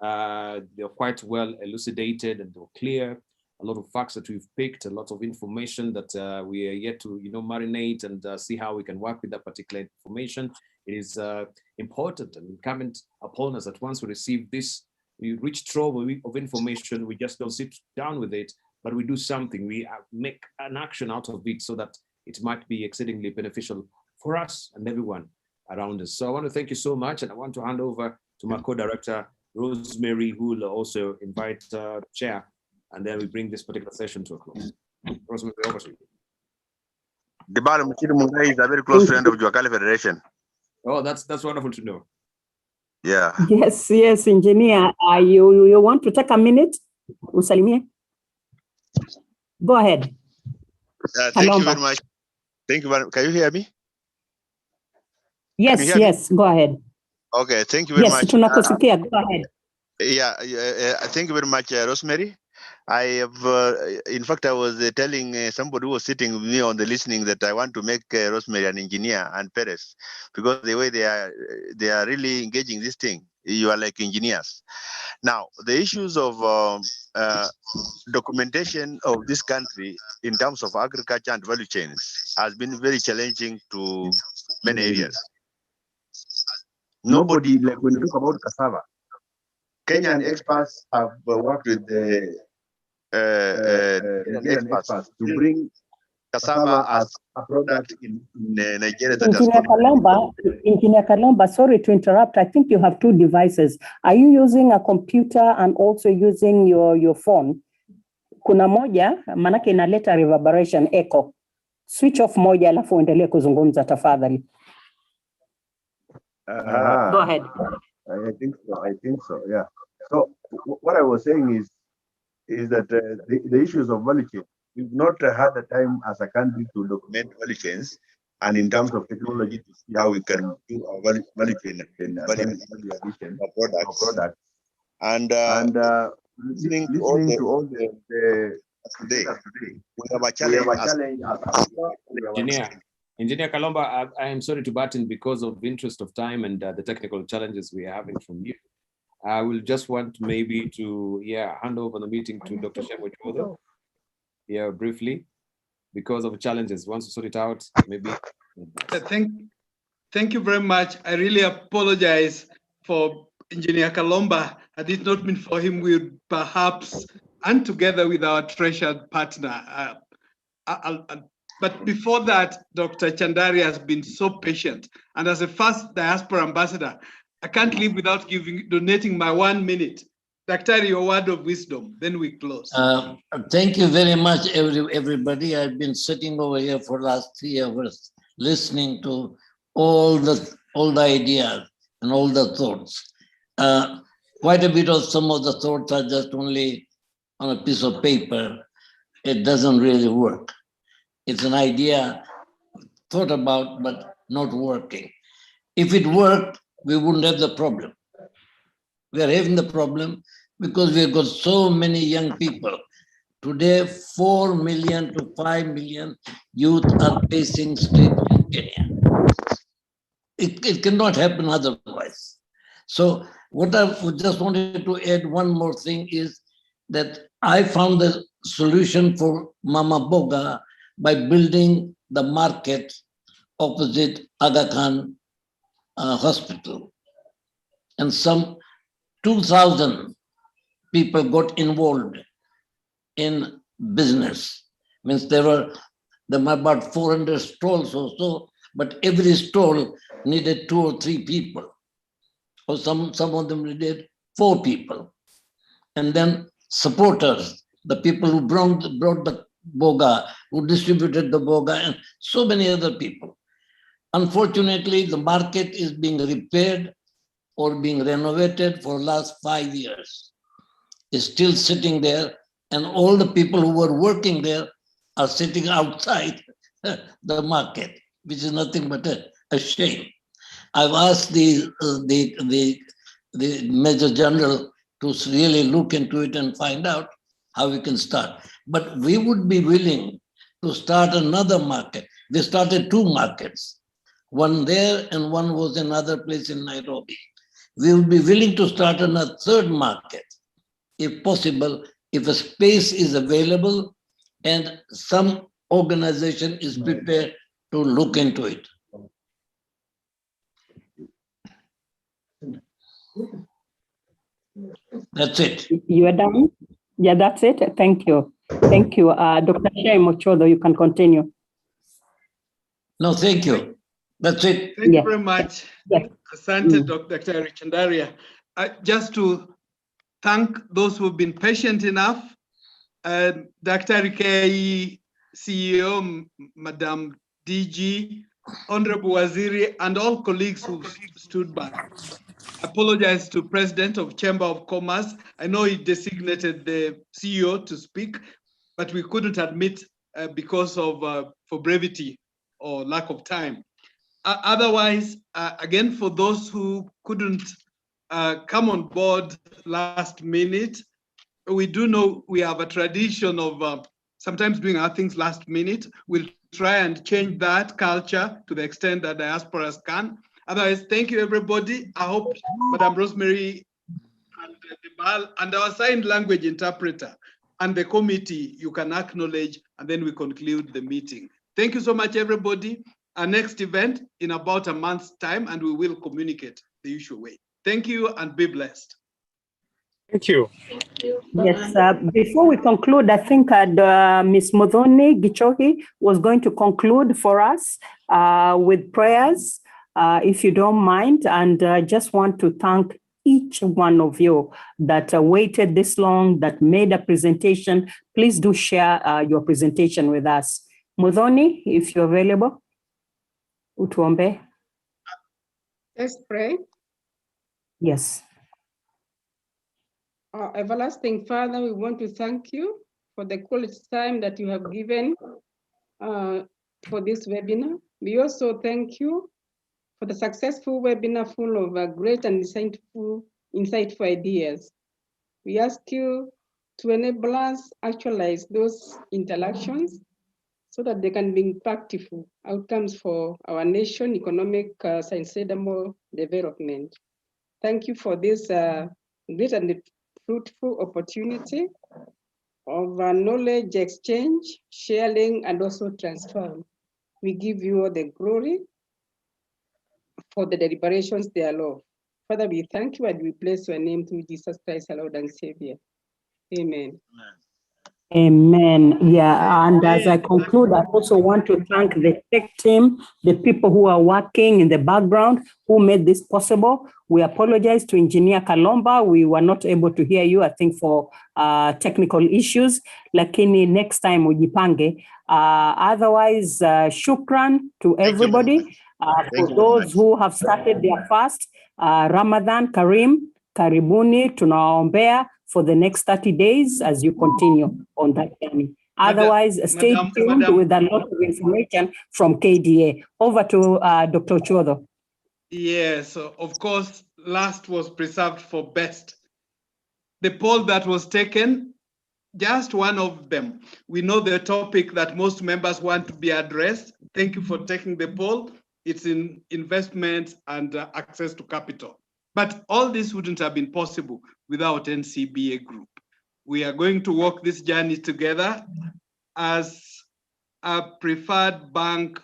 They're quite well elucidated and they're clear. A lot of facts that we've picked, a lot of information that we are yet to marinate and see how we can work with that particular information. It is important and incumbent upon us that once we receive this rich trove of information, we just don't sit down with it, but we do something. We make an action out of it so that it might be exceedingly beneficial for us and everyone around us. So I want to thank you so much, and I want to hand over to my co-director, Rosemary, who will also invite the chair, and then we bring this particular session to a close. Rosemary, over to you. Dibala Mushere Mungai is a very close friend of Juakali Federation. Oh, that's wonderful to know. Yeah. Yes, engineer. You want to take a minute? Usalimie? Go ahead. Thank you very much. Thank you very much. Can you hear me? Yes, go ahead. Okay, thank you very much. Yes, tunakusikia. Go ahead. Yeah, thank you very much, Rosemary. I have, in fact, I was telling somebody who was sitting with me on the listening that I want to make Rosemary an engineer and Perez, because the way they are really engaging this thing. You are like engineers. Now, the issues of documentation of this country in terms of agriculture and value chains has been very challenging to many areas. Nobody, like when you talk about cassava, Kenyan experts have worked with the experts to bring cassava as a product in Nigeria. Engineer Kalomba, sorry to interrupt. I think you have two devices. Are you using a computer and also using your phone? Kuna moja, manake inaleta reverberation echo. Switch off moja alafu endelee kuzungumza tafadhali. Go ahead. I think so, yeah. So what I was saying is that the issues of value chain, we've not had the time as a country to document value chains, and in terms of technology to see how we can do our value chain and value addition of products. And listening to all the today, we have a challenge. Engineer Kalomba, I am sorry to butt in because of interest of time and the technical challenges we are having from you. I will just want maybe to hand over the meeting to Dr. Shemwe briefly because of challenges. Once you sort it out, maybe. Thank you very much. I really apologize for Engineer Kalomba. I did not mean for him. We would perhaps, and together with our treasured partner, but before that, Dr. Chandari has been so patient. And as a first diaspora ambassador, I can't live without donating my 1 minute. Daktari, your word of wisdom, then we close. Thank you very much, everybody. I've been sitting over here for the last 3 hours, listening to all the ideas and all the thoughts. Quite a bit of some of the thoughts are just only on a piece of paper. It doesn't really work. It's an idea thought about, but not working. If it worked, we wouldn't have the problem. We are having the problem because we've got so many young people. Today, 4 million to 5 million youth are facing slavery in Kenya. It cannot happen otherwise. So what I just wanted to add one more thing is that I found the solution for Mama Boga by building the market opposite Aga Khan Hospital. And some 2,000 people got involved in business. Means there were about 400 stalls or so, but every stall needed 2 or 3 people. Or some of them needed 4 people. And then supporters, the people who brought the boga, who distributed the boga, and so many other people. Unfortunately, the market is being repaired or being renovated for the last 5 years. It's still sitting there, and all the people who were working there are sitting outside the market, which is nothing but a shame. I've asked the Major General to really look into it and find out how we can start. But we would be willing to start another market. We started 2 markets, one there and one was another place in Nairobi. We would be willing to start another 3rd market, if possible, if a space is available and some organization is prepared to look into it. That's it. You are done? Yeah, that's it. Thank you. Thank you. Dr. Shai Mochodo, you can continue. No, thank you. That's it. Thank you very much, Yes. Asante, Dr. Richandaria. Just to thank those who have been patient enough, Dr. Rikei, CEO, Madam DG, Honorable Waziri, and all colleagues who stood by. Apologize to President of Chamber of Commerce. I know he designated the CEO to speak, but we couldn't admit because of for brevity or lack of time. Otherwise, again, for those who couldn't come on board last minute, we do know we have a tradition of sometimes doing our things last minute. We'll try and change that culture to the extent that diasporas can. Otherwise, thank you, everybody. I hope Madam Rosemary and Debal and our sign language interpreter and the committee you can acknowledge, and then we conclude the meeting. Thank you so much, everybody. Our next event in about a month's time, and we will communicate the usual way. Thank you and be blessed. Thank you. Yes, before we conclude, I think Ms. Muthoni Gichohi was going to conclude for us with prayers, if you don't mind. And I just want to thank each one of you that waited this long, that made a presentation. Please do share your presentation with us. Muthoni, if you're available. Utuombe. Let's pray. Yes. Our everlasting Father, we want to thank you for the quality time that you have given for this webinar. We also thank you for the successful webinar full of great and insightful ideas. We ask you to enable us actualize those interactions so that they can be impactful outcomes for our nation, economic, sustainable development. Thank you for this great and fruitful opportunity of knowledge exchange, sharing, and also transfer. We give you all the glory for the deliberations thereof. Father, we thank you and we bless your name through Jesus Christ, our Lord and Savior. Amen. Amen. Yeah, and as I conclude, I also want to thank the tech team, the people who are working in the background, who made this possible. We apologize to Engineer Kalomba. We were not able to hear you, I think, for technical issues. Lakini next time ujipange. Otherwise, shukran to everybody. For those who have started their fast, Ramadan Karim, karibuni, tunawaombea for the next 30 days as you continue on that journey. Otherwise, stay tuned with a lot of information from KDA. Over to Dr. Chodo. Yes, of course, last was preserved for best. The poll that was taken, just one of them. We know the topic that most members want to be addressed. Thank you for taking the poll. It's in investments and access to capital. But all this wouldn't have been possible without NCBA Group. We are going to walk this journey together as a preferred bank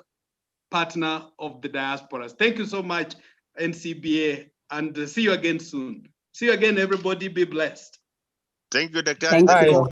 partner of the diasporas. Thank you so much, NCBA, and see you again soon. See you again, everybody. Be blessed. Thank you, Dr. Thank you.